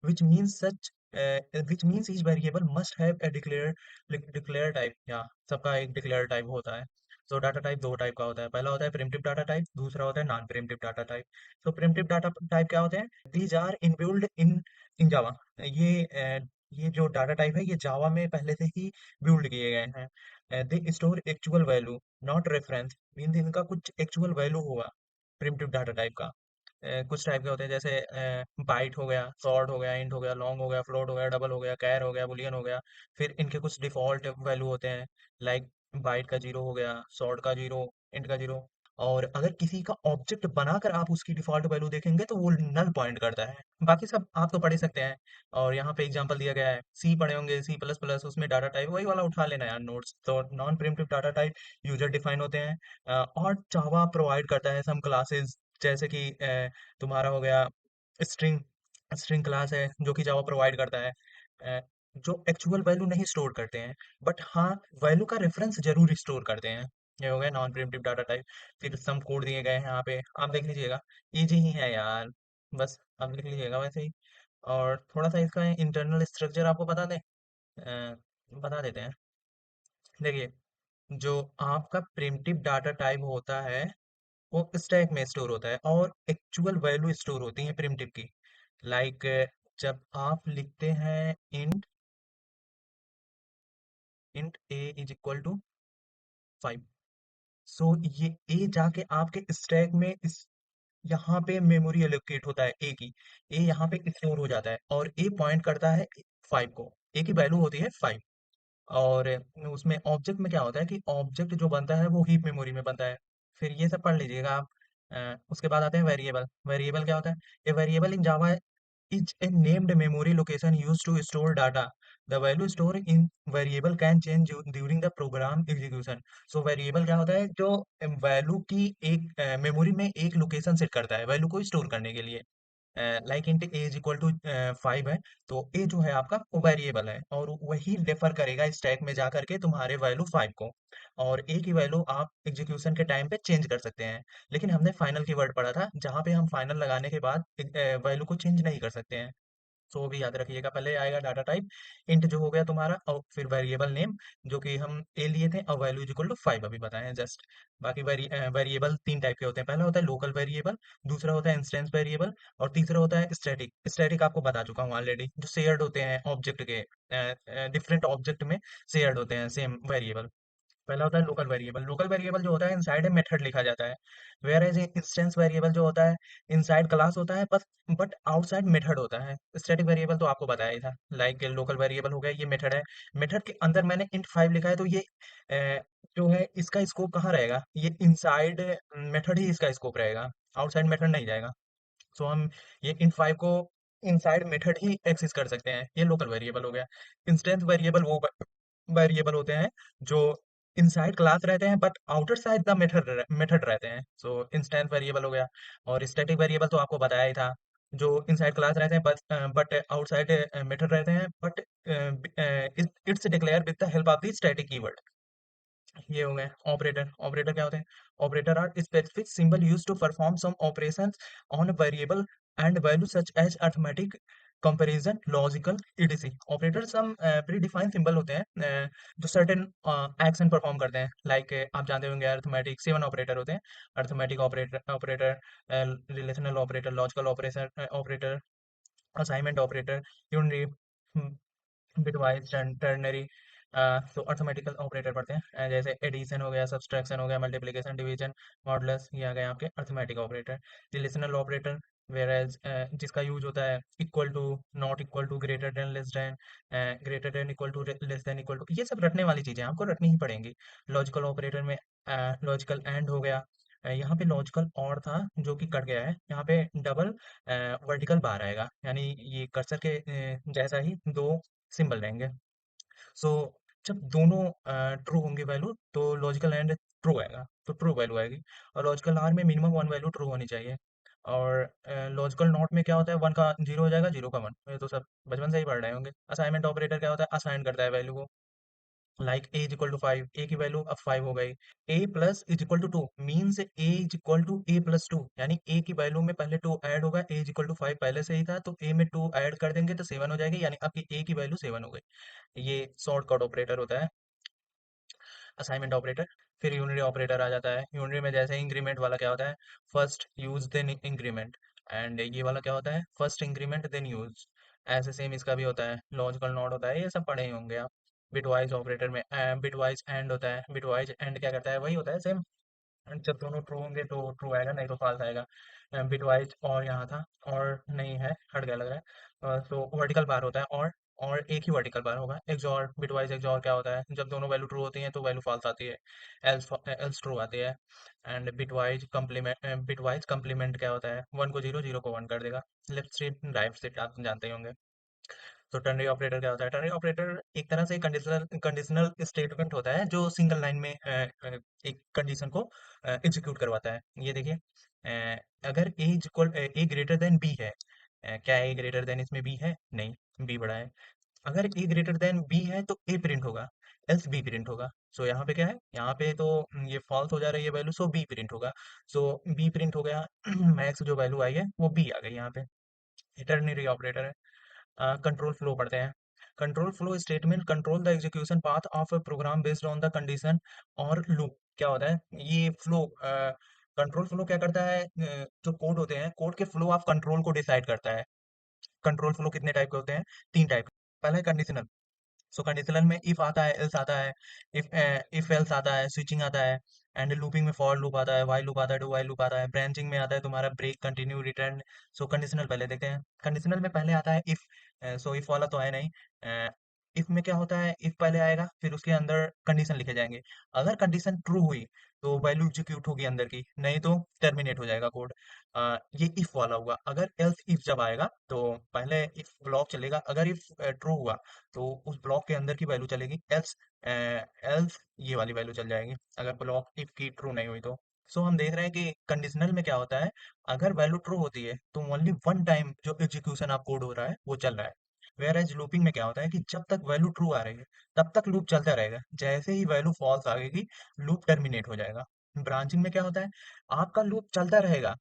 Speaker 1: which means such which means each variable must have a declare type। या सबका एक declare type होता है। तो डाटा टाइप दो टाइप का होता है, पहला होता है प्रिमिटिव डाटा टाइप, दूसरा होता है नॉन प्रिमिटिव डाटा टाइप। तो प्रिमिटिव डाटा टाइप क्या होते हैं? दीज आर इनबिल्ड इन इन जावा। ये ये जो डाटा टाइप है ये जावा में पहले से ही बिल्ड किए गए हैं। They store actual value not reference, mean इनका कुछ एक्चुअल वैल्यू होगा प्रिमिटिव डाटा टाइप का। कुछ टाइप के होते हैं जैसे बाइट हो गया, सॉर्ट हो गया, इंट हो गया, लॉन्ग हो गया, फ्लोट हो गया, डबल हो गया, कैर हो गया, बुलियन हो गया। फिर इनके कुछ डिफॉल्ट वैल्यू होते हैं, लाइक बाइट का जीरो हो गया, सॉर्ट का जीरो, इंट का जीरो। और अगर किसी का ऑब्जेक्ट बनाकर आप उसकी डिफॉल्ट वैल्यू देखेंगे तो वो नल पॉइंट करता है। बाकी सब आप तो पढ़ ही सकते हैं। और यहाँ पे एग्जांपल दिया गया है, सी पढ़े होंगे, सी प्लस प्लस, उसमें डाटा टाइप वही वाला उठा लेना यार नोट्स। तो non primitive data type user define होते हैं। और जावा प्रोवाइड करता है सम क्लासेस, जैसे कि तुम्हारा हो गया स्ट्रिंग, स्ट्रिंग क्लास है जो कि जावा प्रोवाइड करता है। अ, जो एक्चुअल वैल्यू नहीं स्टोर करते हैं, बट हाँ वैल्यू का रेफरेंस जरूर स्टोर करते हैं। ये हो गया नॉन प्रिमिटिव डाटा टाइप। फिर सम कोड दिए गए हैं यहाँ पे, आप देख लीजिएगा। इजी ही है यार, बस आप लिख लीजिएगा वैसे ही। और थोड़ा सा इसका इंटरनल स्ट्रक्चर आपको बता दें, बता देते हैं। देखिए, जो आपका प्रिमिटिव डाटा टाइप होता है वो स्टैक में स्टोर होता है और एक्चुअल वैल्यू स्टोर होती है प्रिमिटिव की। लाइक जब आप लिखते हैं int, int A is equal to 5, so ये ए जाके आपके स्टैक में इस यहाँ पे मेमोरी एलोकेट होता है ए की, ए यहाँ पे स्टोर हो जाता है और ए पॉइंट करता है 5 को। ए की वैल्यू होती है 5। और उसमें ऑब्जेक्ट में क्या होता है कि ऑब्जेक्ट जो बनता है वो हीप मेमोरी में बनता है। फिर ये सब पढ़ लीजिएगा आप। उसके बाद आते हैं वेरिएबल। वेरिएबल क्या होता है? A variable in Java is a named memory location use to store data. The value store in variable can change during the program execution. So variable क्या होता है? जो वैल्यू की एक मेमोरी में एक लोकेशन सेट करता है वैल्यू को स्टोर करने के लिए। Like int A is equal to 5 है, तो ए जो है आपका वो वेरिएबल है और वही रेफर करेगा स्टैक में जा करके तुम्हारे वैल्यू 5 को। और ए की वैल्यू आप एग्जीक्यूशन के टाइम पे चेंज कर सकते हैं। लेकिन हमने फाइनल की वर्ड पढ़ा था जहाँ पे हम फाइनल लगाने के बाद वैल्यू को चेंज नहीं कर सकते हैं। सो वो भी याद रखिएगा। पहले आएगा डाटा टाइप इंट जो हो गया तुम्हारा, और फिर वेरिएबल नेम जो कि हम ए लिए थे, और वैल्यू इज इक्वल टू 5 अभी बताए हैं जस्ट। बाकी वेरिएबल तीन टाइप के होते हैं, पहला होता है लोकल वेरिएबल, दूसरा होता है इंस्टेंस वेरिएबल, और तीसरा होता है स्टैटिक। स्टैटिक आपको बता चुका हूँ ऑलरेडी, जो शेयर्ड होते हैं ऑब्जेक्ट के, डिफरेंट ऑब्जेक्ट में शेयर्ड होते हैं सेम वेरिएबल। पहला होता है लोकल वेरिएबल। लोकल वेरिएबल जो होता है इनसाइड ए मेथड लिखा जाता है। वेयर एज इंस्टेंस वेरिएबल जो होता है इनसाइड क्लास होता है, बस बट आउटसाइड मेथड होता है। स्टैटिक वेरिएबल तो आपको बताया ही था, लाइक लोकल वेरिएबल हो गया, ये मेथड है। मेथड के अंदर मैंने इंट 5 लिखा है तो ये जो है इसका स्कोप कहाँ रहेगा? ये इनसाइड मेथड ही इसका स्कोप रहेगा, आउटसाइड मेथड नहीं जाएगा। सो हम ये इन 5 को इनसाइड मेथड ही एक्सेस कर सकते हैं। ये लोकल वेरिएबल हो गया। इंस्टेंस वेरिएबल वो वेरिएबल होते हैं जो इनसाइड क्लास रहते हैं but outer side the method method रहते हैं। सो इंस्टेंस वेरिएबल हो गया। और स्टैटिक वेरिएबल तो आपको बताया ही था, जो इनसाइड क्लास रहते हैं बट आउटसाइड मेथड रहते हैं, but it's declare with the help of the static keyword. ये हो गए ऑपरेटर। ऑपरेटर क्या होते हैं? Operator are specific symbol use to perform some operations on variable and value such as arithmetic, comparison, logical, etc. Operator some predefined symbol होते हैं जो certain action perform करते हैं, लाइक आप जानते होंगे अरिथमेटिक 7 ऑपरेटर होते हैं। Arithmetic operator operator relational operator, logical operation operator, assignment operator, unary, bitwise, ternary. तो अर्थमेटिकल ऑपरेटर पढ़ते हैं जैसे एडिशन हो गया, सब्सट्रैक्शन हो गया, मल्टीप्लिकेशन, डिवीजन, मॉडुलस, ये आ गए आपके arithmetic operator. Relational operator whereas जिसका यूज होता है equal to, not equal to, greater than, less than, greater than, equal to, less than, equal to, ये सब रटने वाली चीजें आपको रटनी ही पड़ेंगी। लॉजिकल ऑपरेटर में लॉजिकल एंड हो गया। यहाँ पे लॉजिकल और था जो कि कट गया है, यहाँ पे डबल वर्टिकल बार आएगा, यानी ये कर्सर के जैसा ही दो सिंबल रहेंगे। सो जब दोनों ट्रू होंगे वैल्यू तो लॉजिकल एंड ट्रू आएगा, तो ट्रू वैल्यू आएगी। और लॉजिकल आर में मिनिमम वन वैल्यू ट्रू होनी चाहिए। और लॉजिकल नॉट में क्या होता है, वन का जीरो हो जाएगा, जीरो का वन, ये तो सब बचपन से ही पढ़ रहे होंगे। असाइनमेंट ऑपरेटर क्या होता है, असाइन करता है वैल्यू को, like A is equal to five, A की वैल्यू अब फाइव हो गई। A plus is equal to two means A is equal to A plus two, यानी ए की वैल्यू में पहले टू ऐड होगा, A is equal to five पहले से ही था तो ए में टू ऐड कर देंगे तो सेवन हो जाएगी, यानी आपकी ए की वैल्यू सेवन हो गई। ये शॉर्टकट ऑपरेटर होता है, असाइनमेंट ऑपरेटर। फिर यूनरी ऑपरेटर आ जाता है। यूनरी में जैसे इंक्रीमेंट वाला क्या होता है, first use then increment, and ये वाला क्या होता है, फर्स्ट इंक्रीमेंट देन यूज। ऐसे सेम इसका भी होता है, लॉजिकल नॉट होता है, ये सब पढ़े ही होंगे आप। बिटवाइज ऑपरेटर में बिटवाइज एंड होता है। बिटवाइज एंड क्या करता है, वही होता है सेम, जब दोनों ट्रू होंगे तो ट्रू आएगा, नहीं तो फॉल्स आएगा। बिटवाइज और यहाँ था, और नहीं है, हट गया लग रहा है। तो वर्टिकल बार होता है, और एक ही वर्टिकल बार होगा। एक्सॉर, बिटवाइज एक्सॉर क्या होता है, जब दोनों वैल्यू ट्रू होती हैं तो वैल्यू फॉल्स आती है, एल्स एल्स ट्रू आती है। And bitwise complement, bitwise complement क्या होता है, वन को जीरो, जीरो को वन कर देगा। लेफ्ट से राइट से आप जानते ही होंगे। तो टर्नरी ऑपरेटर क्या होता है, टर्नरी ऑपरेटर एक तरह से कंडीशनल कंडीशनल स्टेटमेंट होता है जो सिंगल लाइन में एक कंडीशन को एग्जीक्यूट करवाता है। ये देखिए, अगर ए इक्वल, ए ग्रेटर देन बी है, क्या ए ग्रेटर देन इसमें बी है, नहीं, बी बड़ा है। अगर ए ग्रेटर देन बी है तो ए प्रिंट होगा, एल्स बी प्रिंट होगा। सो यहाँ पे क्या है, यहाँ पे तो ये फॉल्स हो जा रही है वैल्यू, सो बी प्रिंट होगा। सो बी प्रिंट हो गया, मैक्स जो वैल्यू आई है वो बी आ गई यहाँ पे। टर्नरी ऑपरेटर है। कंट्रोल फ्लो पढ़ते हैं। Control flow statement control the execution path of a program based on the condition और लूप। क्या होता है ये फ्लो, कंट्रोल फ्लो क्या करता है, जो कोड होते हैं, कोड के फ्लो ऑफ कंट्रोल को डिसाइड करता है। कंट्रोल फ्लो कितने टाइप के होते हैं, तीन टाइप। पहला है कंडीशनल। सो कंडीशनल में इफ आता है, एल्स आता है, इफ एल्स आता है, स्विचिंग आता है, एंड लूपिंग में फॉर लूप आता है, व्हाइल लूप आता है, डू व्हाइल लूप आता है, ब्रांचिंग में आता है तुम्हारा ब्रेक, कंटिन्यू, रिटर्न। सो कंडीशनल पहले देखते हैं। कंडीशनल में पहले आता है इफ। सो इफ वाला तो है नहीं। इफ में क्या होता है, इफ पहले आएगा फिर उसके अंदर कंडीशन लिखे जाएंगे। अगर कंडीशन ट्रू हुई तो वैल्यू एग्जीक्यूट होगी अंदर की, नहीं तो टर्मिनेट हो जाएगा कोड। ये इफ वाला हुआ। अगर एल्स इफ जब आएगा तो पहले इफ ब्लॉक चलेगा, अगर इफ ट्रू हुआ तो उस ब्लॉक के अंदर की वैल्यू चलेगी, एल्स एल्स ये वाली वैल्यू चल जाएगी, अगर ब्लॉक इफ की ट्रू नहीं हुई तो। सो हम देख रहे हैं कि कंडीशनल में क्या होता है, अगर वैल्यू ट्रू होती है तो ओनली वन टाइम जो एग्जीक्यूशन आप कोड हो रहा है वो चल रहा है। वेयर एज लूपिंग में क्या होता है कि जब तक वैल्यू ट्रू आ रही है तब तक लूप चलता रहेगा, जैसे ही वैल्यू फॉल्स आ गई लूप टर्मिनेट हो जाएगा। ब्रांचिंग में क्या होता है, आपका लूप चलता रहेगा,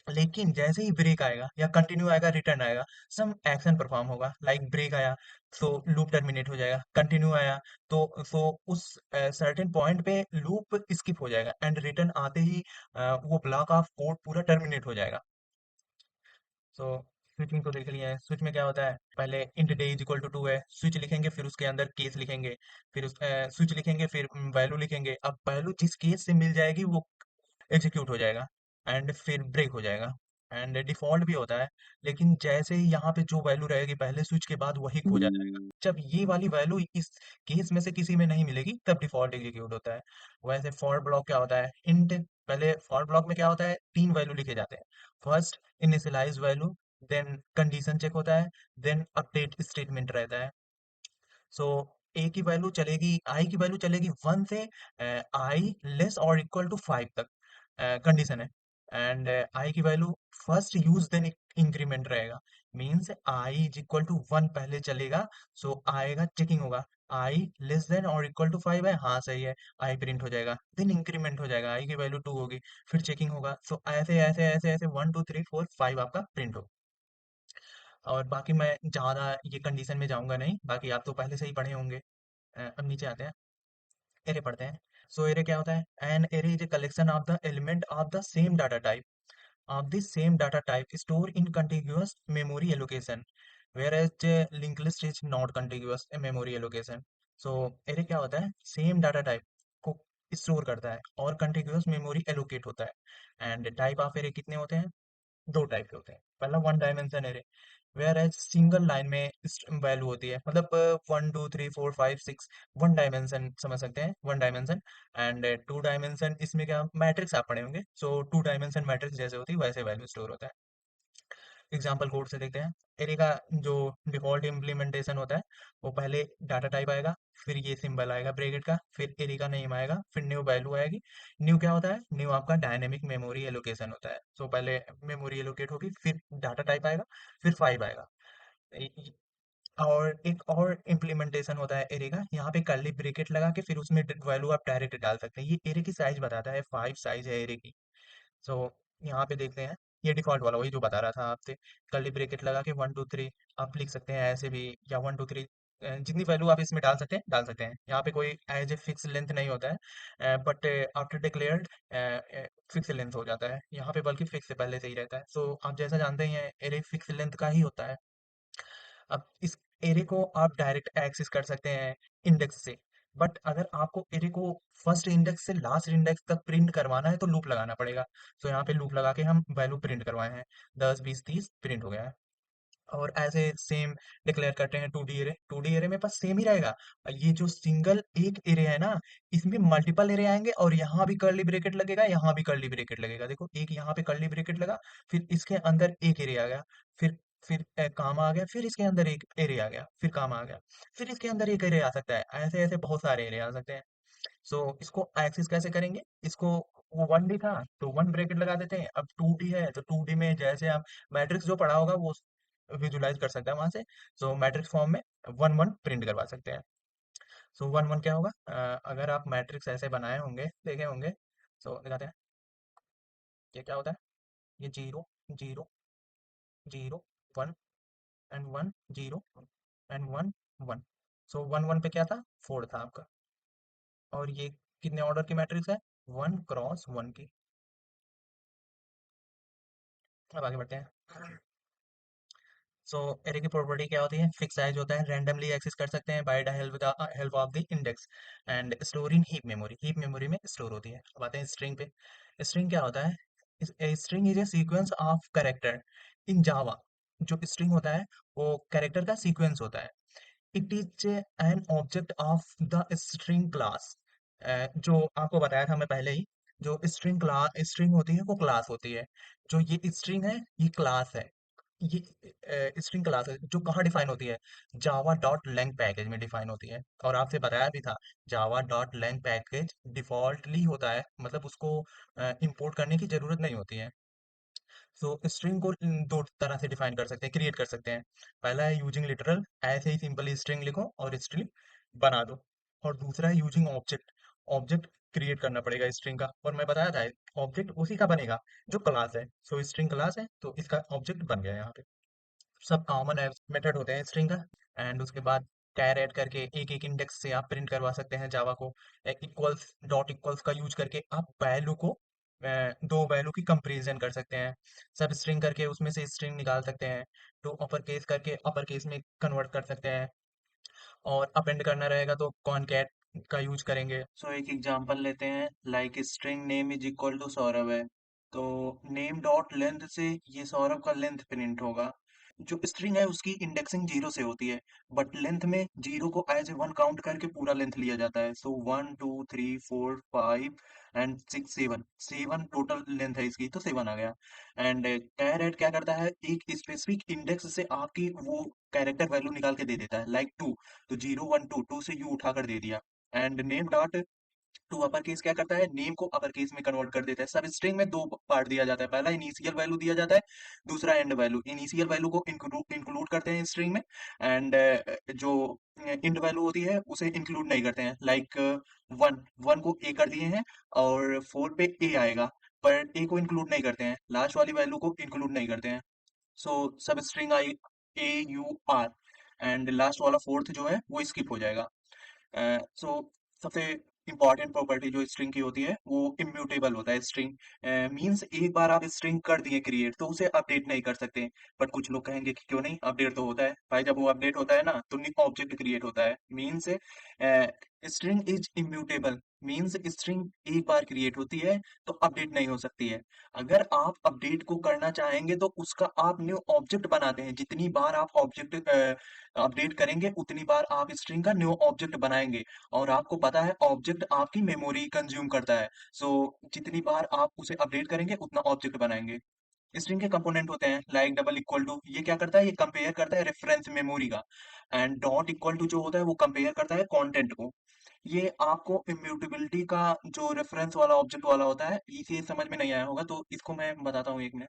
Speaker 1: लेकिन जैसे ही ब्रेक आएगा या कंटिन्यू आएगा, रिटर्न आएगा, सम एक्शन परफॉर्म होगा, लाइक ब्रेक आया तो लूप टर्मिनेट हो जाएगा, कंटिन्यू आया तो उस सर्टेन पॉइंट पे लूप स्किप हो जाएगा, एंड रिटर्न आते ही वो ब्लॉक ऑफ कोड पूरा टर्मिनेट हो जाएगा। सो स्विचिंग तो देख लिया है। स्विच में क्या होता है, पहले int day is equal to two है, स्विच लिखेंगे, फिर उसके अंदर केस लिखेंगे, फिर उस स्विच लिखेंगे, फिर वैल्यू लिखेंगे। अब वैल्यू जिस केस से मिल जाएगी वो एग्जीक्यूट हो जाएगा, एंड फिर ब्रेक हो जाएगा। एंड डिफॉल्ट भी होता है, लेकिन जैसे ही यहाँ पे जो वैल्यू रहेगी पहले स्विच के बाद वही खो जाएगा। जब ये वाली वैल्यू इस केस में से किसी में नहीं मिलेगी तब डिफॉल्ट एग्जीक्यूट होता है। वैसे फॉर ब्लॉक क्या होता है, इंट, पहले फॉर ब्लॉक में क्या होता है, तीन वैल्यू लिखे जाते हैं। First initialise value, then condition check होता है, देन अपडेट स्टेटमेंट रहता है। सो ए की वैल्यू चलेगी, आई की वैल्यू चलेगी वन से आई लेस और इक्वल टू फाइव तक, कंडीशन है। एंड आई की value first use then increment रहेगा, means I is equal to 1 पहले चलेगा, सो आएगा चेकिंग होगा, आई लेस देन और इक्वल टू 5 है, हाँ सही है, आई प्रिंट हो जाएगा, देन इंक्रीमेंट हो जाएगा, आई की वैल्यू 2 होगी, फिर चेकिंग होगा, सो ऐसे ऐसे ऐसे ऐसे 1 2 3 4 5 आपका प्रिंट हो। और बाकी मैं ज़्यादा ये कंडीशन में जाऊंगा नहीं, बाकी आप तो पहले से ही पढ़े होंगे। अब नीचे आते हैं, एरे पढ़ते हैं। सो एरे क्या होता है? An array is a collection of the element of the same data type of the same data type stored in contiguous memory allocation, whereas linked list is not contiguous memory allocation. So array क्या होता है? Same data type को store करता है और contiguous memory allocate होता है। And type of array कितने होते हैं? दो टाइप के होते हैं। पहला one dimension array, whereas single line में वैल्यू होती है, मतलब 1 2 3 4 5 6 वन डायमेंशन समझ सकते हैं, one dimension. And two dimension, इसमें क्या मैट्रिक्स आप पढ़े होंगे, सो टू डायमेंशन मैट्रिक्स जैसे होती है वैसे वैल्यू स्टोर होता है। एग्जाम्पल कोड से देखते हैं। एरे का जो डिफॉल्ट इम्प्लीमेंटेशन होता है, वो पहले डाटा टाइप आएगा, फिर ये सिंबल आएगा ब्रैकेट का, फिर एरे का नेम आएगा, फिर न्यू वैल्यू आएगी। न्यू क्या होता है? न्यू आपका डायनेमिक मेमोरी एलोकेशन होता है। सो पहले मेमोरी एलोकेट होगी, फिर डाटा टाइप आएगा, फिर 5 आएगा। ए- और एक और इम्प्लीमेंटेशन होता है एरे का, यहाँ पे कर्ली ब्रैकेट लगा के फिर उसमें वैल्यू आप डायरेक्ट डाल सकते हैं। ये एरे की साइज बताता है, 5 साइज है एरे की। सो यहाँ पे देखते हैं, ये डिफॉल्ट वाला वही जो बता रहा था आपसे, कर्ली ब्रैकेट लगा के 1 2 3 आप लिख सकते हैं ऐसे भी, या 1 2 3 जितनी वैल्यू आप इसमें डाल सकते हैं डाल सकते हैं। यहाँ पे कोई एज ए फिक्स लेंथ नहीं होता है, but after declared fix length हो जाता है यहाँ पे, बल्कि फिक्स से पहले से ही रहता है। सो आप जैसा जानते ही हैं, एरे फिक्स लेंथ का ही होता है। अब इस एरे को आप डायरेक्ट एक्सेस कर सकते हैं इंडेक्स से, बट अगर आपको एरे को फर्स्ट इंडेक्स से लास्ट इंडेक्स तक प्रिंट करवाना है तो लूप लगाना पड़ेगा। तो यहाँ पे लूप लगा के हम वैल्यू प्रिंट करवाए हैं, 10 20 30 प्रिंट हो गया है। और ऐसे सेम डिक्लेयर करते हैं 2D एरे, 2D एरे में पास सेम ही रहेगा। ये जो सिंगल एक एरे है ना, इसमें मल्टीपल एरे आएंगे, और यहाँ भी कर्ली ब्रैकेट लगेगा, यहाँ भी कर्ली ब्रैकेट लगेगा। देखो, एक यहाँ पे कर्ली ब्रैकेट लगा, फिर इसके अंदर एक एरे आ गया, फिर कामा आ गया, फिर इसके अंदर एक एरे आ गया, फिर कामा आ गया, फिर इसके अंदर एक एरे आ सकता है, ऐसे ऐसे बहुत सारे एरे आ सकते हैं। सो इसको एक्सेस कैसे करेंगे इसको? वो 1D था तो 1 ब्रैकेट लगा देते हैं, अब 2D है तो 2D में जैसे आप मैट्रिक्स जो पढ़ा होगा वो विजुलाइज कर सकते हैं वहां से। सो मैट्रिक्स फॉर्म में 1 1 प्रिंट करवा सकते हैं। सो 1 1 क्या होगा? अगर आप मैट्रिक्स ऐसे बनाए होंगे, देखे होंगे, सो दिखाते हैं। ये क्या होता है? ये 0 0 0 1 एंड 1 0 एंड 1 1। सो 1 1 पे क्या था? 4 था आपका। और ये कितने ऑर्डर की मैट्रिक्स है? 1 क्रॉस 1 की। अब आगे बढ़ते हैं। सो एरे की प्रॉपर्टी क्या होती है? फिक्स साइज होता है, रैंडमली एक्सेस कर सकते हैं by the help of the index, and store in heap memory, heap memory में स्टोर होती है। अब आते हैं स्ट्रिंग पे। स्ट्रिंग क्या होता है? String is a sequence of character in Java. जो स्ट्रिंग होता है वो कैरेक्टर का सीक्वेंस होता है। It is an object of the string class. जो आपको बताया था मैं पहले ही, जो स्ट्रिंग होती है वो क्लास होती है। जो ये स्ट्रिंग है ये क्लास है। ये स्ट्रिंग क्लास है जो कहाँ डिफाइन होती है? जावा डॉट लैंग पैकेज में डिफाइन होती है। और आपसे बताया भी था, Java dot lang package defaultly होता है, मतलब उसको इंपोर्ट करने की जरूरत नहीं होती है। सो स्ट्रिंग को दो तरह से डिफाइन कर सकते हैं, क्रिएट कर सकते हैं। पहला है यूजिंग लिटरल, ऐसे ही सिंपली स्ट्रिंग लिखो और स्ट्रिंग बना दो। और दूसरा है यूजिंग ऑब्जेक्ट, ऑब्जेक्ट क्रिएट करना पड़ेगा स्ट्रिंग का। और मैं बताया था ऑब्जेक्ट उसी का बनेगा जो क्लास है। सो स्ट्रिंग क्लास है तो इसका ऑब्जेक्ट बन गया यहाँ पे। सब कॉमन मेथड होते हैं स्ट्रिंग का। एंड उसके बाद कैर ऐड करके एक एक इंडेक्स से आप प्रिंट करवा सकते हैं जावा को। इक्वल्स डॉट इक्वल्स का यूज करके आप वैल्यू को दो वैल्यू की कंपैरिजन कर सकते हैं। सब स्ट्रिंग करके उसमें से स्ट्रिंग निकाल सकते हैं। टू अपर केस करके अपर केस में कन्वर्ट कर सकते हैं। और अपेंड करना रहेगा तो कॉनकैट का यूज करेंगे। सो एक एग्जांपल लेते हैं, like string name is equal to Saurabh है, तो नेम डॉट लेंथ से ये सौरभ का लेंथ प्रिंट होगा। जो स्ट्रिंग है उसकी इंडेक्सिंग 0 से होती है, बट लेंथ में 0 को एज ए 1 काउंट करके पूरा लेंथ लिया जाता है। सो 1 2 3 4 5 एंड 6 7, 7 टोटल लेंथ है इसकी, तो 7 आ गया। एंड कैर एड क्या करता है? एक स्पेसिफिक इंडेक्स से आपकी वो कैरेक्टर वैल्यू निकाल के दे देता है, लाइक 2, तो 0 1 2 2 से यू उठा कर दे दिया। And name dot to upper case क्या करता है, नेम को अपर केस में कन्वर्ट कर देता है। सब स्ट्रिंग में दो पार्ट दिया जाता है, पहला इनिशियल वैल्यू दिया जाता है, दूसरा एंड वैल्यू। इनिशियल वैल्यू को इंक्लूड करते हैं स्ट्रिंग में, एंड जो एंड वैल्यू होती है उसे इंक्लूड नहीं करते हैं। लाइक वन, वन को ए कर दिए हैं और फोर पे ए आएगा, पर ए को इंक्लूड नहीं करते हैं, लास्ट वाली वैल्यू को इंक्लूड नहीं करते हैं। So substring I A U R, and last वाला फोर्थ जो है वो स्किप हो जाएगा। सो सबसे इंपॉर्टेंट प्रॉपर्टी जो स्ट्रिंग की होती है वो इम्यूटेबल होता है। स्ट्रिंग मींस एक बार आप स्ट्रिंग कर दिए क्रिएट तो उसे अपडेट नहीं कर सकते। बट कुछ लोग कहेंगे कि क्यों नहीं, अपडेट तो होता है भाई। जब वो अपडेट होता है ना तो न्यू ऑब्जेक्ट क्रिएट होता है। Means string is immutable, means string एक बार क्रिएट होती है तो अपडेट नहीं हो सकती है। अगर आप अपडेट को करना चाहेंगे तो उसका आप न्यू ऑब्जेक्ट बनाते हैं। जितनी बार आप ऑब्जेक्ट अपडेट करेंगे उतनी बार आप स्ट्रिंग का न्यू ऑब्जेक्ट बनाएंगे। और आपको पता है ऑब्जेक्ट आपकी मेमोरी कंज्यूम करता है। सो जितनी बार आप उसे अपडेट करेंगे उतना ऑब्जेक्ट बनाएंगे। स्ट्रिंग के कंपोनेंट होते हैं लाइक डबल इक्वल टू, ये क्या करता है, ये कंपेयर करता है रेफरेंस मेमोरी का। एंड डॉट इक्वल टू जो होता है वो कंपेयर करता है कंटेंट को। ये आपको इम्यूटेबिलिटी का जो रेफरेंस वाला ऑब्जेक्ट वाला होता है, इसे समझ में नहीं आया होगा तो इसको मैं बताता हूँ एक मिनट।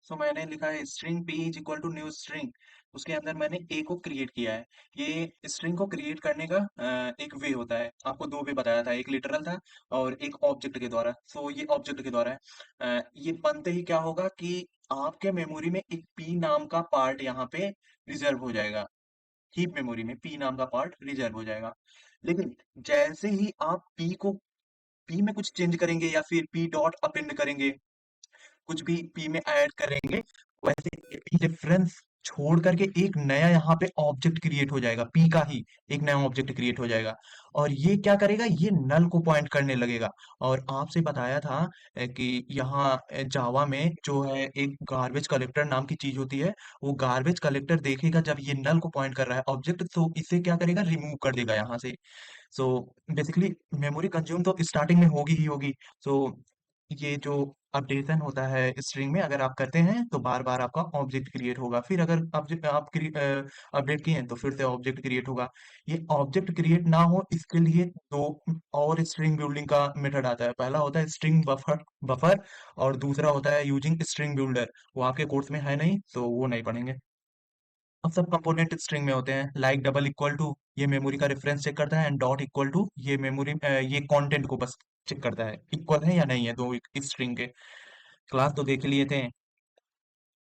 Speaker 1: सो मैंने लिखा है string p is equal to new string. उसके अंदर मैंने a को क्रिएट किया है। ये स्ट्रिंग को क्रिएट करने का एक वे होता है। आपको दो वे बताया था, एक लिटरल था और एक ऑब्जेक्ट के द्वारा। सो ये ऑब्जेक्ट के द्वारा है। ये बनते ही क्या होगा कि आपके मेमोरी में एक p नाम का पार्ट यहाँ पे रिजर्व हो जाएगा। हीप मेमोरी में p नाम का पार्ट रिजर्व हो जाएगा। लेकिन जैसे ही आप p में कुछ चेंज करेंगे या फिर p डॉट अपेंड करेंगे, कुछ भी p में ऐड करेंगे, वैसे p रेफरेंस छोड़ करके एक नया यहाँ पे ऑब्जेक्ट क्रिएट हो जाएगा। p का ही एक नया ऑब्जेक्ट क्रिएट हो जाएगा और ये क्या करेगा, ये नल को पॉइंट करने लगेगा। और आपसे बताया था कि यहाँ जावा में जो है एक गार्बेज कलेक्टर नाम की चीज होती है। वो गार्बेज कलेक्टर देखेगा जब ये नल को पॉइंट कर रहा है ऑब्जेक्ट, तो इसे क्या करेगा, रिमूव कर देगा यहाँ से। सो बेसिकली मेमोरी कंज्यूम तो स्टार्टिंग में होगी ही होगी। सो ये जो अपडेशन होता है स्ट्रिंग में, अगर आप करते हैं तो बार बार आपका ऑब्जेक्ट क्रिएट होगा। फिर अगर आप अपडेट किए हैं तो फिर से ऑब्जेक्ट क्रिएट होगा। ये ऑब्जेक्ट क्रिएट ना हो इसके लिए दो और स्ट्रिंग बिल्डिंग का मेथड आता है। पहला होता है स्ट्रिंग बफर बफर और दूसरा होता है यूजिंग स्ट्रिंग बिल्डर। वो आपके कोर्स में है नहीं तो वो नहीं पढ़ेंगे। अब सब कंपोनेंट स्ट्रिंग में होते हैं लाइक डबल इक्वल टू, ये मेमोरी का रेफरेंस चेक करता है, एंड डॉट इक्वल टू ये मेमोरी ये कंटेंट को बस चेक करता है इक्वल है या नहीं है दो स्ट्रिंग के। क्लास तो देख लिए थे।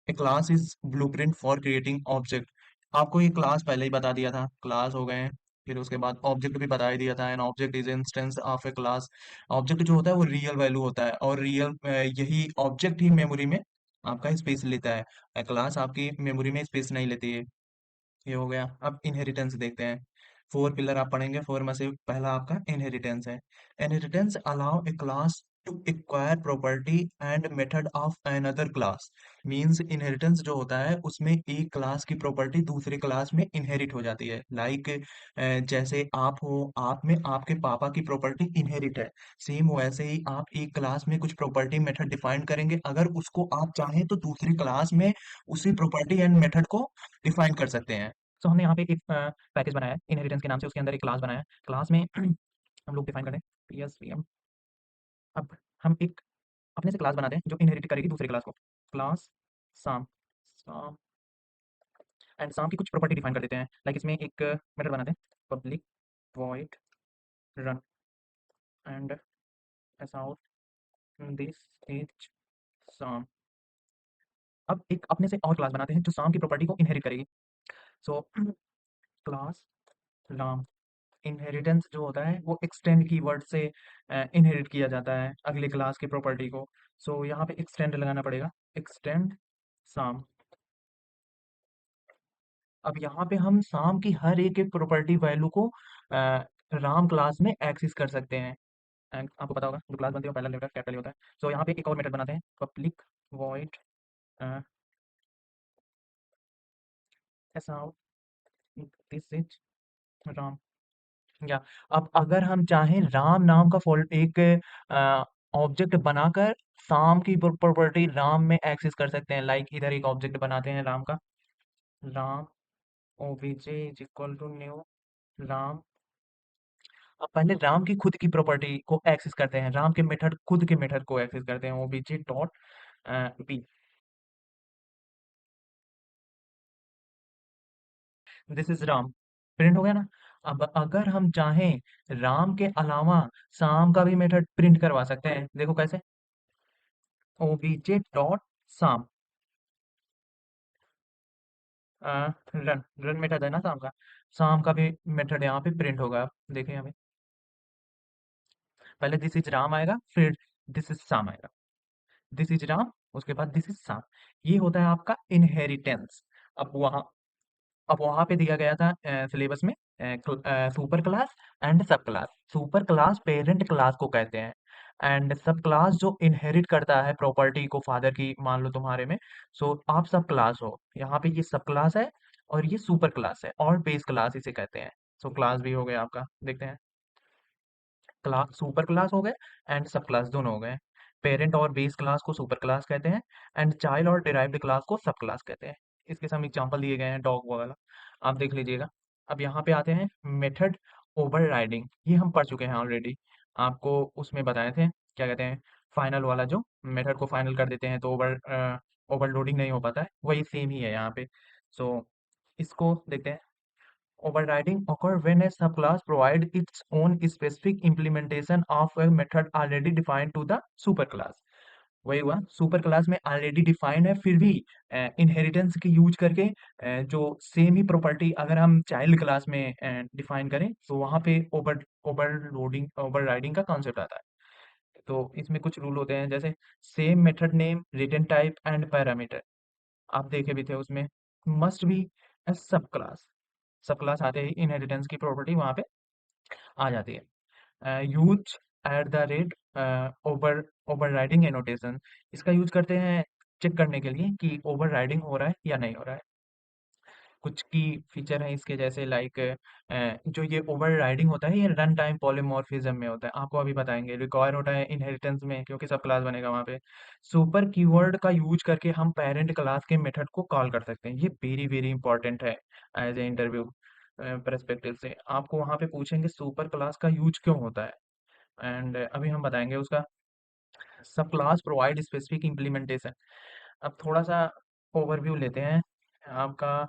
Speaker 1: A class is blueprint for creating object. आपको ये क्लास पहले ही बता दिया था, क्लास हो गए। फिर उसके बाद ऑब्जेक्ट भी बता ही दिया था, an object is instance of A class. Object जो होता है वो रियल वैल्यू होता है और रियल यही ऑब्जेक्ट ही मेमोरी में आपका स्पेस लेता है। क्लास आपकी मेमोरी में स्पेस नहीं लेती है। ये हो गया। अब इनहेरिटेंस देखते हैं। फोर पिलर आप पढ़ेंगे, फोर में से पहला आपका इनहेरिटेंस है। Inheritance allow a class to acquire property and method of another class. Means inheritance जो होता है उसमें एक क्लास की प्रॉपर्टी दूसरे क्लास में इनहेरिट हो जाती है। लाइक जैसे आप हो, आप में आपके पापा की प्रॉपर्टी इनहेरिट है। सेम वैसे ही आप एक क्लास में कुछ प्रॉपर्टी मेथड डिफाइन करेंगे, अगर उसको आप चाहें तो दूसरी क्लास में उसी प्रॉपर्टी एंड मेथड को डिफाइन कर सकते हैं। सो हमने यहाँ पे एक पैकेज बनाया है इनहेरिटेंस के नाम से, उसके अंदर एक क्लास बनाया है। क्लास में हम लोग डिफाइन करें पी एस पी एम। अब हम एक अपने से क्लास बनाते हैं जो इनहेरिट करेगी दूसरी क्लास को। क्लास साम, साम एंड साम की कुछ प्रॉपर्टी डिफाइन कर देते हैं। लाइक इसमें एक मेथड बनाते हैं, public void run and S out this is साम। अब एक अपने से और क्लास बनाते हैं जो साम की प्रॉपर्टी को इनहेरिट करेगी। सो क्लास लाम। इनहेरिटेंस जो होता है वो एक्सटेंड कीवर्ड से इनहेरिट किया जाता है अगले क्लास की प्रॉपर्टी को। सो यहाँ पे एक्सटेंड लगाना पड़ेगा, एक्सटेंड साम। अब यहाँ पे हम साम की हर एक एक प्रॉपर्टी वैल्यू को राम क्लास में एक्सेस कर सकते हैं। एंड आपको पता होगा जो क्लास बनती है वो पहला लेटर कैपिटल होता है। सो यहाँ पे एक और मेथड बनाते हैं, पब्लिक वॉइड ऐसा दिस इज राम। या अब अगर हम चाहें राम नाम का फॉल एक ऑब्जेक्ट बनाकर शाम की प्रॉपर्टी राम में एक्सेस कर सकते हैं। लाइक इधर एक ऑब्जेक्ट बनाते हैं राम का, Ram OBJ is equal to new Ram. अब पहले राम की खुद की प्रॉपर्टी को एक्सेस करते हैं, राम के मेथड खुद के मेथड को एक्सेस करते हैं, OBJ dot B, this is Ram, print हो गया ना। अब अगर हम चाहें राम के अलावा शाम का भी मेथड प्रिंट करवा सकते हैं, देखो कैसे, ओबीजे डॉट शाम, रन रन मेथड है ना शाम का, शाम का भी मेथड यहाँ पे प्रिंट होगा। आप देखें हमें, पहले दिस इज राम आएगा, फिर दिस इज शाम आएगा, दिस इज राम, उसके बाद दिस इज शाम। ये होता है आपका इनहेरिटेंस। अब वहाँ अब वहाँ पे दिया गया था सिलेबस में सुपर क्लास एंड सब class. Super class parent class को कहते हैं, एंड सब क्लास जो इनहेरिट करता है प्रॉपर्टी को फादर की, मान लो तुम्हारे में। सो आप सब क्लास हो, यहाँ पे ये सब क्लास है और ये सुपर क्लास है और बेस क्लास इसे कहते हैं। सो क्लास भी हो गया आपका, देखते हैं, क्लास सुपर क्लास हो गए एंड सब क्लास दोनों हो गए। पेरेंट और बेस क्लास को सुपर क्लास कहते हैं एंड चाइल्ड और डिराइव्ड क्लास को सब क्लास कहते हैं। इसके सामने एग्जांपल दिए गए हैं डॉग वाला, आप देख लीजिएगा। अब यहाँ पे आते हैं मेथड ओवरराइडिंग, ये हम पढ़ चुके हैं ऑलरेडी, आपको उसमें बताए थे क्या कहते हैं, फाइनल वाला जो मेथड को फाइनल कर देते हैं तो ओवरलोडिंग नहीं हो पाता है, वही सेम ही है यहाँ पे। सो इसको देखते हैं। Overriding occur when a subclass provides its own specific implementation of a method already defined to the superclass। वही हुआ, सुपर क्लास में ऑलरेडी डिफाइंड है, फिर भी इनहेरिटेंस की यूज करके जो सेम ही प्रॉपर्टी अगर हम चाइल्ड क्लास में डिफाइन करें तो वहाँ पे ओवरलोडिंग ओवरराइडिंग का कॉन्सेप्ट आता है। तो इसमें कुछ रूल होते हैं, जैसे same method name, return type and parameter, आप देखे भी थे उसमें, मस्ट बी ए सब क्लास। सब क्लास आते ही इनहेरिटेंस की प्रॉपर्टी वहाँ पे आ जाती है। Use at the rate overriding annotation, इसका यूज करते हैं चेक करने के लिए कि ओवरराइडिंग हो रहा है या नहीं हो रहा है। कुछ की फीचर है इसके, जैसे लाइक जो ये ओवरराइडिंग होता है ये रन टाइम पॉलीमॉर्फिज्म में होता है, आपको अभी बताएंगे। रिक्वायर होता है इनहेरिटेंस में क्योंकि सब क्लास बनेगा वहाँ पे। सुपर कीवर्ड का यूज करके हम पेरेंट क्लास के मेथड को कॉल कर सकते हैं, ये वेरी वेरी इंपॉर्टेंट है एज ए इंटरव्यू परस्पेक्टिव से। आपको वहाँ पे पूछेंगे सुपर क्लास का यूज क्यों होता है, एंड अभी हम बताएंगे उसका। सब क्लास प्रोवाइड स्पेसिफिक इम्प्लीमेंटेशन, अब थोड़ा सा ओवरव्यू लेते हैं आपका।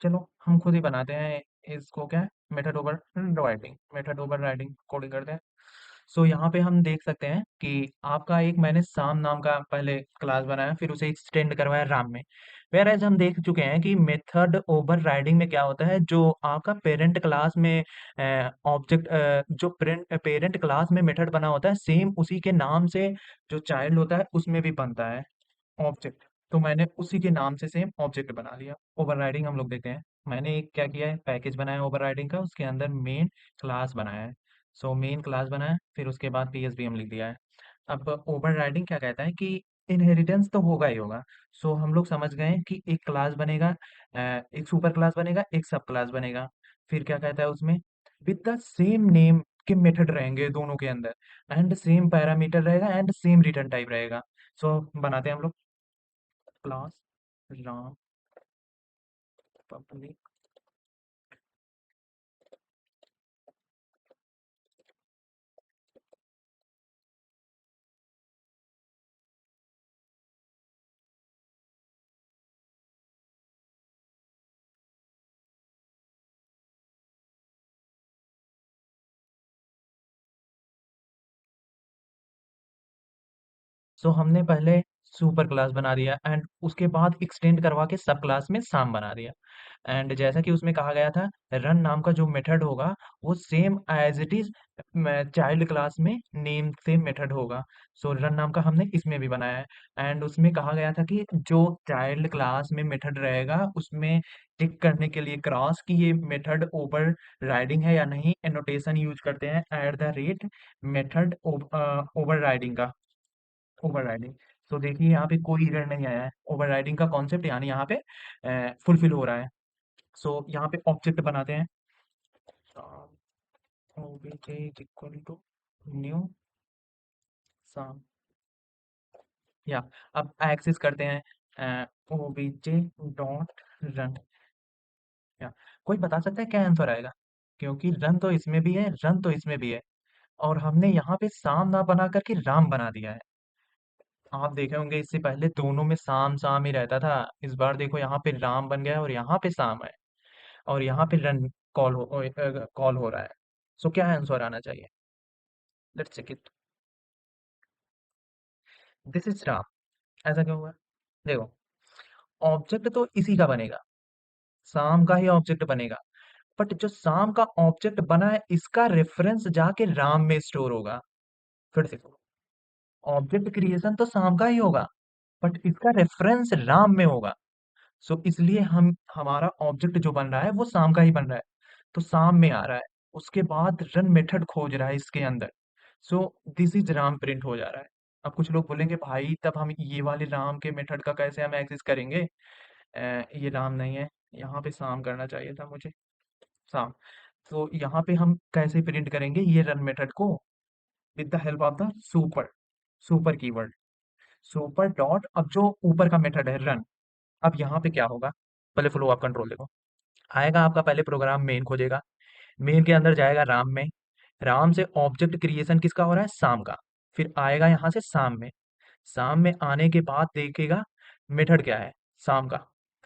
Speaker 1: चलो हम खुद ही बनाते हैं इसको, क्या है, मेथड ओवर राइडिंग कोडिंग करते हैं। सो यहाँ पे हम देख सकते हैं कि आपका एक मैंने साम नाम का पहले क्लास बनाया, फिर उसे एक्सटेंड करवाया राम में। वेयर एज हम देख चुके हैं कि मेथड ओवर राइडिंग में क्या होता है, जो आपका पेरेंट क्लास में ऑब्जेक्ट, जो पेरेंट क्लास में मेथड बना होता है सेम उसी के नाम से जो चाइल्ड होता है उसमें भी बनता है ऑब्जेक्ट। तो मैंने उसी के नाम से सेम ऑब्जेक्ट बना लिया। ओवरराइडिंग हम लोग देखते हैं, मैंने एक क्या किया है, पैकेज बनाया ओवरराइडिंग का, उसके अंदर मेन क्लास बनाया है। सो मेन क्लास बनाया, फिर उसके बाद पीएसबीएम लिख दिया है। अब ओवरराइडिंग क्या कहता है कि इनहेरिटेंस तो होगा ही होगा। सो हम लोग समझ गए कि एक क्लास बनेगा, एक सुपर क्लास बनेगा, एक सब क्लास बनेगा। फिर क्या कहता है उसमें, विद द सेम नेम के मेथड रहेंगे दोनों के अंदर, एंड सेम पैरामीटर रहेगा एंड सेम रिटर्न टाइप रहेगा। सो बनाते हैं हम लोग क्लास राम पब्लिक। सो हमने पहले सुपर क्लास बना दिया एंड उसके बाद एक्सटेंड करवा के सब क्लास में साम बना दिया। एंड जैसा कि उसमें कहा गया था, रन नाम का जो मेथड होगा वो same as it is child class में नेम सेम मेथड होगा। सो रन नाम का हमने इसमें भी बनाया है, एंड उसमें कहा गया था कि जो चाइल्ड क्लास में मेथड रहेगा उसमें टिक करने के लिए क्रॉस की ये मेथड ओवर राइडिंग है या नहीं, एनोटेशन यूज करते हैं at the rate method over riding का, ओवरराइडिंग। तो देखिए यहाँ पे कोई एरर नहीं आया है, ओवरराइडिंग का कॉन्सेप्ट यानी यहाँ पे फुलफिल हो रहा है। सो यहाँ पे ऑब्जेक्ट बनाते हैं, obj is equal to new sum, या अब एक्सेस करते हैं obj डॉट रन, या कोई बता सकता है क्या आंसर आएगा? क्योंकि रन तो इसमें भी है, रन तो इसमें भी है, और हमने यहाँ पे साम ना बना करके राम बना दिया है। आप देखे होंगे इससे पहले दोनों में साम साम ही रहता था, इस बार देखो यहाँ पे राम बन गया है और यहाँ पे साम है, और यहाँ पे रन कॉल हो रहा है। सो क्या आंसर आना चाहिए? Let's check it. This is Ram. ऐसा क्यों हुआ? देखो, ऑब्जेक्ट तो इसी का बनेगा, साम का ही ऑब्जेक्ट बनेगा, बट जो साम का ऑब्जेक्ट बना है इसका रेफरेंस जाके राम में स्टोर होगा। फिर से ऑब्जेक्ट क्रिएशन तो साम का ही होगा, बट इसका रेफरेंस राम में होगा। सो इसलिए हम हमारा ऑब्जेक्ट जो बन रहा है वो साम का ही बन रहा है, तो साम में आ रहा है। उसके बाद रन मेथड खोज रहा है इसके अंदर, so this is Ram print हो जा रहा है। अब कुछ लोग बोलेंगे भाई तब हम ये वाले राम के मेथड का कैसे हम एक्सेस करेंगे? ये राम नहीं है, यहाँ पे साम करना चाहिए था मुझे, साम। तो यहाँ पे हम कैसे प्रिंट करेंगे ये रन मेथड को? With the help of the super, super keyword, super dot, अब जो ऊपर का मेथड है रन, अब यहाँ पे क्या होगा? पहले फ्लो ऑफ कंट्रोल देखो, आएगा आपका पहले प्रोग्राम मेन खोजेगा, मेन के अंदर जाएगा राम में, राम से ऑब्जेक्ट क्रिएशन किसका हो रहा है? साम का। फिर आएगा यहाँ से साम में, साम में आने के बाद देखेगा मेथड क्या है? साम का।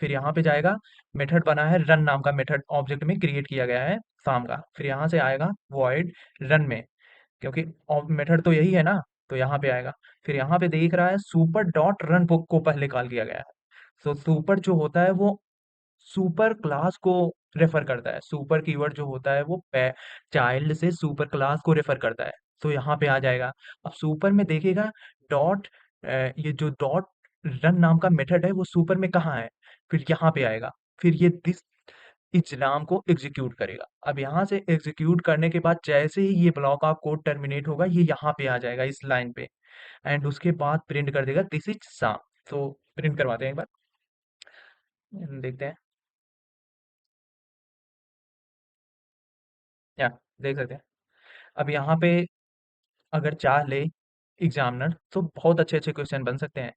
Speaker 1: फिर यहाँ पे जाएगा, मेथड बना है रन नाम का, मेथड ऑब्जेक्ट में क्रिएट किया गया है साम का। फिर यहाँ से आएगा वॉइड रन में, क्योंकि मेथड तो यही है ना, तो यहाँ पे आएगा। फिर यहाँ पे देख रहा है सुपर डॉट रन बुक को पहले कॉल किया गया है। सो सुपर जो होता है वो सुपर क्लास को रेफर करता है, सुपर कीवर्ड जो होता है वो चाइल्ड से सुपर क्लास को रेफर करता है। तो यहाँ पे आ जाएगा, अब सुपर में देखेगा डॉट, ये जो डॉट रन नाम का मेथड है वो सुपर में कहाँ है? फिर यहाँ पे आएगा, फिर ये दिस इस नाम को एग्जीक्यूट करेगा। अब यहाँ से एग्जीक्यूट करने के बाद जैसे ही ये ब्लॉक ऑफ कोड टर्मिनेट होगा ये यहाँ पे आ जाएगा इस लाइन पे, एंड उसके बाद प्रिंट कर देगा दिस इज साम। तो प्रिंट करवाते हैं एक बार, देखते हैं। या देख सकते हैं, अब यहाँ पे अगर चाह ले एग्जामिनर तो बहुत अच्छे अच्छे क्वेश्चन बन सकते हैं।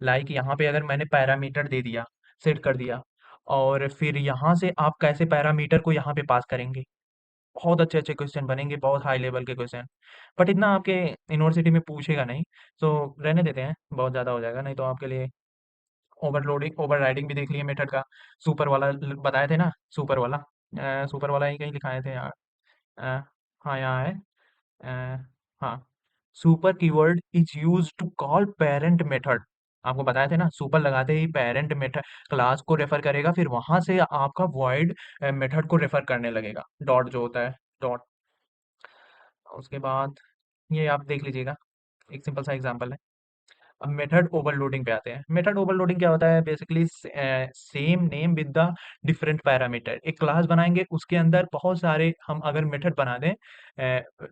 Speaker 1: लाइक यहाँ पे अगर मैंने पैरामीटर दे दिया, सेट कर दिया, और फिर यहाँ से आप कैसे पैरामीटर को यहाँ पे पास करेंगे, बहुत अच्छे अच्छे क्वेश्चन बनेंगे, बहुत हाई लेवल के क्वेश्चन। बट इतना आपके यूनिवर्सिटी में पूछेगा नहीं, तो रहने देते हैं, बहुत ज़्यादा हो जाएगा नहीं तो आपके लिए। ओवरलोडिंग ओवरराइडिंग भी देख लिए मेथड का, सुपर वाला बताए थे ना, सुपर वाला, सुपर वाला ही कहीं लिखाए थे यार। अ, हाँ यहाँ है, अ, हाँ, super keyword is use to call parent method. आपको बताए थे ना, सुपर लगाते ही पेरेंट मेथड क्लास को रेफर करेगा, फिर वहां से आपका वॉइड मेथड को रेफर करने लगेगा, डॉट जो होता है, डॉट। उसके बाद ये आप देख लीजिएगा, एक सिंपल सा एग्जांपल है। अब मेथड ओवरलोडिंग पे आते हैं। मेथड ओवरलोडिंग क्या होता है? Basically same name with the different parameter. एक क्लास बनाएंगे उसके अंदर बहुत सारे हम अगर मेथड बना दें,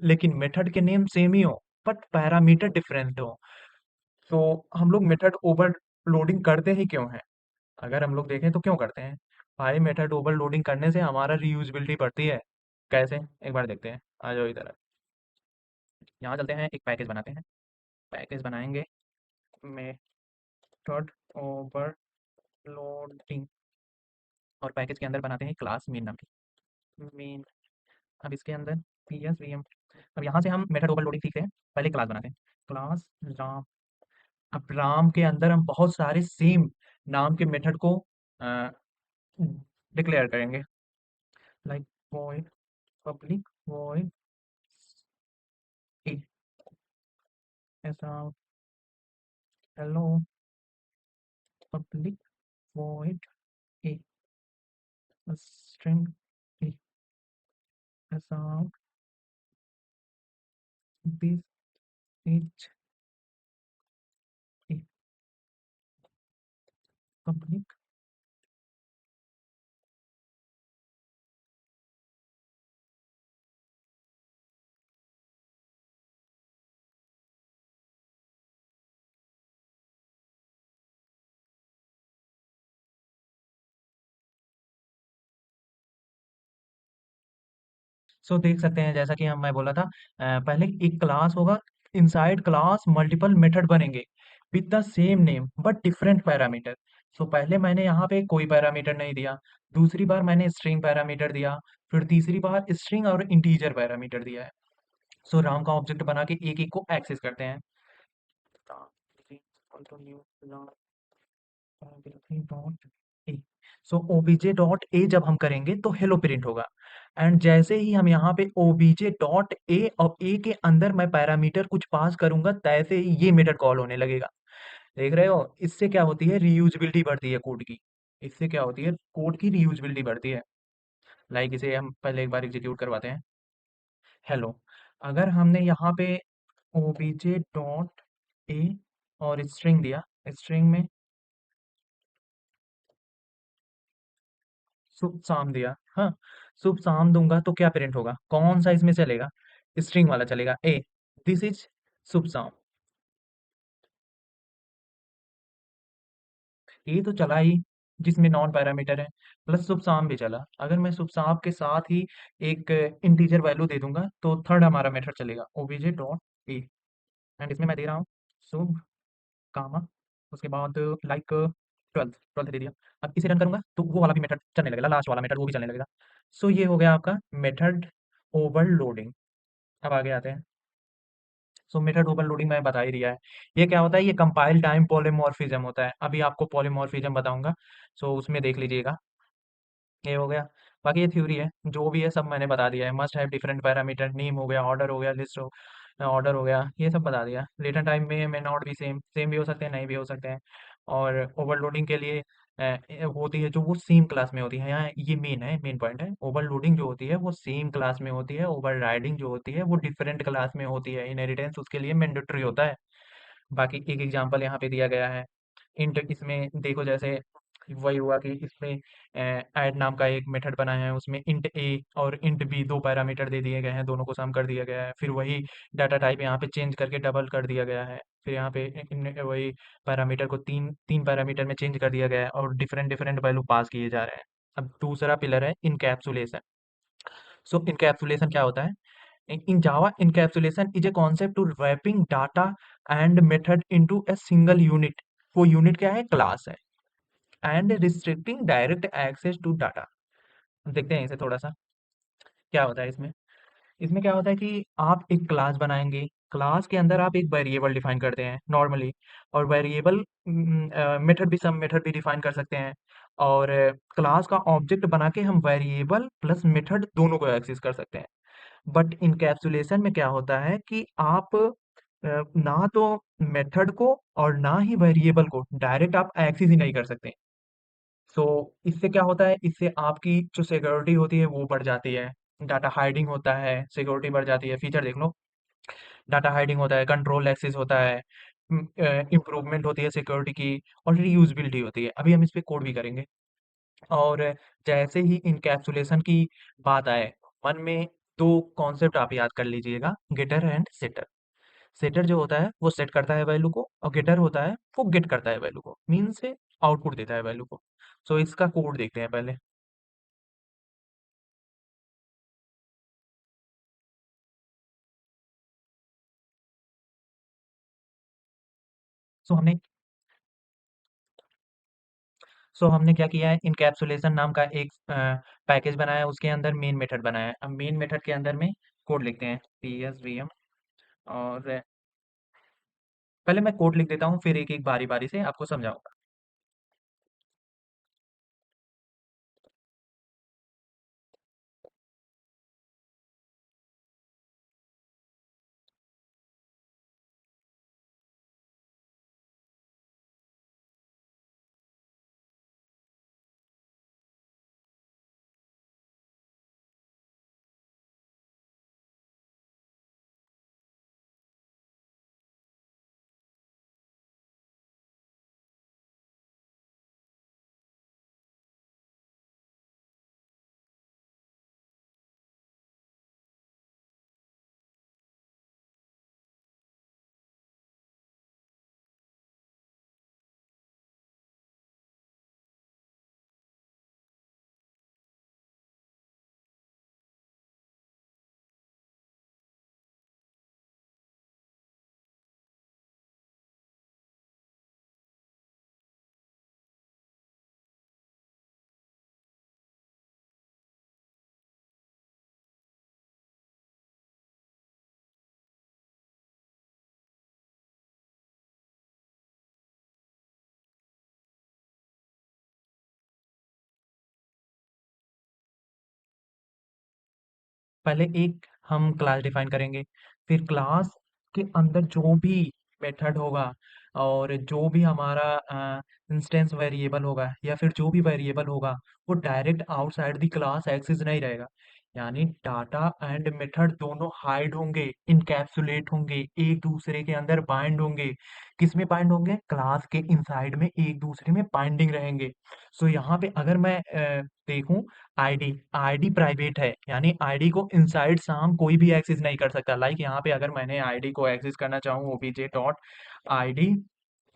Speaker 1: लेकिन मेथड के नेम सेम ही हो बट पैरामीटर डिफरेंट हो, तो हम लोग मेथड ओवरलोडिंग करते ही क्यों हैं? अगर हम लोग देखें तो क्यों करते हैं? भाई मेथड ओवरलोडिंग करने से हमारा रीयूजेबिलिटी बढ़ती है। कैसे? एक बार देखते हैं, आ जाओ इधर। यहाँ चलते हैं, एक पैकेज बनाते हैं, पैकेज बनाएंगे मेथड ओवरलोडिंग, और पैकेज के अंदर बनाते हैं क्लास मेन नाम की, मेन। अब इसके अंदर पी एस वी एम, अब यहाँ से हम मेथड ओवरलोडिंग सीखते हैं, पहले क्लास बनाते हैं, क्लास राम। अब राम के अंदर हम बहुत सारे सेम नाम के मेथड को डिक्लेयर करेंगे, like void public void A, ऐसा, hello public void A, string A, ऐसा, दिस इज ए पब्लिक सो देख सकते हैं जैसा कि हम मैं बोला था, पहले एक क्लास होगा, इनसाइड क्लास मल्टीपल मेथड बनेंगे with the same name but different parameter. So पहले मैंने यहाँ पे कोई पैरामीटर नहीं दिया, दूसरी बार मैंने स्ट्रिंग पैरामीटर दिया, फिर तीसरी बार स्ट्रिंग और इंटीजर पैरामीटर दिया है। सो राम का ऑब्जेक्ट बना के एक एक को एक्सेस करते हैं। Dot A, so OBJ dot A जब हम करेंगे तो हेलो प्रिंट होगा। एंड जैसे ही हम यहाँ पे ओबीजे डॉट ए और ए के अंदर मैं पैरामीटर कुछ पास करूंगा, तैसे ही ये मेथड कॉल होने लगेगा। देख रहे हो, इससे क्या होती है, रीयूजेबिलिटी बढ़ती है कोड की। इससे क्या होती है, कोड की रीयूजेबिलिटी बढ़ती है। लाइक इसे हम पहले एक बार एग्जीक्यूट करवाते हैं। हेलो, अगर हमने यहाँ पे ओबीजे डॉट ए और स्ट्रिंग दिया, स्ट्रिंग में शुभ शाम दिया, हाँ, शुभ शाम दूंगा तो क्या प्रिंट होगा, कौन सा इसमें चलेगा, स्ट्रिंग वाला चलेगा, ए, दिस इज शुभ शाम। ये तो चला ही, जिसमें नॉन पैरामीटर है, प्लस शुभ शाम भी चला। अगर मैं शुभ शाम के साथ ही एक इंटीजर वैल्यू दे दूंगा तो थर्ड हमारा मेथड चलेगा, ओबीजे डॉट ए। एंड इसमें मैं दे रहा हूँ शुभ कामा, उसके बाद लाइक ट्वेल्थ, ट्वेल्थ दे दिया। अब इसे रन करूंगा तो वो वाला भी मेथड चलने लगेगा, लास्ट वाला मेथड वो भी चलने लगेगा। सो ये हो गया आपका मेथड ओवरलोडिंग। अब आगे आते हैं। सो मेथड ओवरलोडिंग मैंने बता ही दिया है। ये क्या होता है, ये कंपाइल टाइम पॉलीमॉर्फिज्म होता है। अभी आपको पॉलीमॉर्फिज्म बताऊंगा, सो उसमें देख लीजिएगा। ये हो गया। बाकी ये थ्योरी है, जो भी है सब मैंने बता दिया है। Must have different parameter, name हो गया, ऑर्डर हो गया, लिस्ट हो, ऑर्डर हो गया, ये सब बता दिया। लेटर टाइम में नॉट भी सेम, सेम भी हो सकते हैं, नहीं भी हो सकते हैं। और ओवरलोडिंग के लिए होती है जो वो सेम क्लास में होती है। यहाँ ये मेन है, मेन पॉइंट है। ओवरलोडिंग जो होती है वो सेम क्लास में होती है, ओवरराइडिंग जो होती है वो डिफरेंट क्लास में होती है। इनहेरिटेंस उसके लिए मैंडेटरी होता है। बाकी एक एग्जांपल यहाँ पे दिया गया है। इंट, इसमें देखो जैसे वही हुआ कि इसमें ऐड नाम का एक मेथड बना है, उसमें इंट ए और इंट बी दो पैरामीटर दे दिए गए हैं, दोनों को सम कर दिया गया है। फिर वही डाटा टाइप यहाँ पे चेंज करके डबल कर दिया गया है। फिर यहाँ पे वही पैरामीटर को तीन तीन पैरामीटर में चेंज कर दिया गया है और डिफरेंट डिफरेंट वैल्यू पास किए जा रहे हैं। अब दूसरा पिलर है इनकैप्सुलेशन। सो इनकैप्सुलेशन क्या होता है, in Java, encapsulation is a concept to wrapping data and method into a single unit। वो यूनिट क्या है, क्लास है। And restricting direct access to data. देखते हैं इसे थोड़ा सा, क्या होता है इसमें। इसमें क्या होता है कि आप एक क्लास बनाएंगे, क्लास के अंदर आप एक वेरिएबल डिफाइन करते हैं नॉर्मली, और वेरिएबल मेथड भी, सब मेथड भी डिफाइन कर सकते हैं। और क्लास का ऑब्जेक्ट बना के हम वेरिएबल प्लस मेथड दोनों को एक्सेस कर सकते हैं। बट इनकैप्सुलेशन में क्या होता है कि आप ना तो मेथड को और ना ही वेरिएबल को डायरेक्ट आप एक्सेस ही नहीं कर सकते। सो इससे क्या होता है, इससे आपकी जो सिक्योरिटी होती है वो बढ़ जाती है। डाटा हाइडिंग होता है, सिक्योरिटी बढ़ जाती है। फीचर देख लो, डाटा हाइडिंग होता है, कंट्रोल एक्सेस होता है, इम्प्रूवमेंट होती है सिक्योरिटी की, और रीयूजेबिलिटी होती है। अभी हम इस पे कोड भी करेंगे। और जैसे ही इनकैप्सुलेशन की बात आए, मन में दो कॉन्सेप्ट आप याद कर लीजिएगा, गेटर एंड सेटर। सेटर जो होता है वो सेट करता है वैल्यू को, और गेटर होता है वो गेट करता है वैल्यू को, मीन से आउटपुट देता है वैल्यू को। सो इसका कोड देखते हैं पहले। सो हमने सो हमने क्या किया है, इनकैप्सुलेशन नाम का एक पैकेज बनाया है, उसके अंदर मेन मेथड बनाया है। अब मेन मेथड के अंदर में कोड लिखते हैं, psvm। और पहले मैं कोड लिख देता हूँ, फिर एक एक बारी बारी से आपको समझाऊंगा। पहले एक हम क्लास डिफाइन करेंगे, फिर क्लास के अंदर जो भी मेथड होगा और जो भी हमारा इंस्टेंस वेरिएबल होगा या फिर जो भी वेरिएबल होगा वो direct outside the class access नहीं रहेगा। यानी डाटा एंड मेथड दोनों हाइड होंगे, इनकैप्सुलेट होंगे, एक दूसरे के अंदर बाइंड होंगे। किस में बाइंड होंगे? क्लास के इनसाइड में एक दूसरे में बाइंडिंग रहेंगे। सो यहाँ पे अगर मैं देखूं, आईडी आईडी प्राइवेट है, यानी आईडी को इनसाइड साम कोई भी एक्सेस नहीं कर सकता। लाइक यहाँ पे अगर मैंने आईडी को एक्सेस करना चाहूँ ओबीजे डॉट आईडी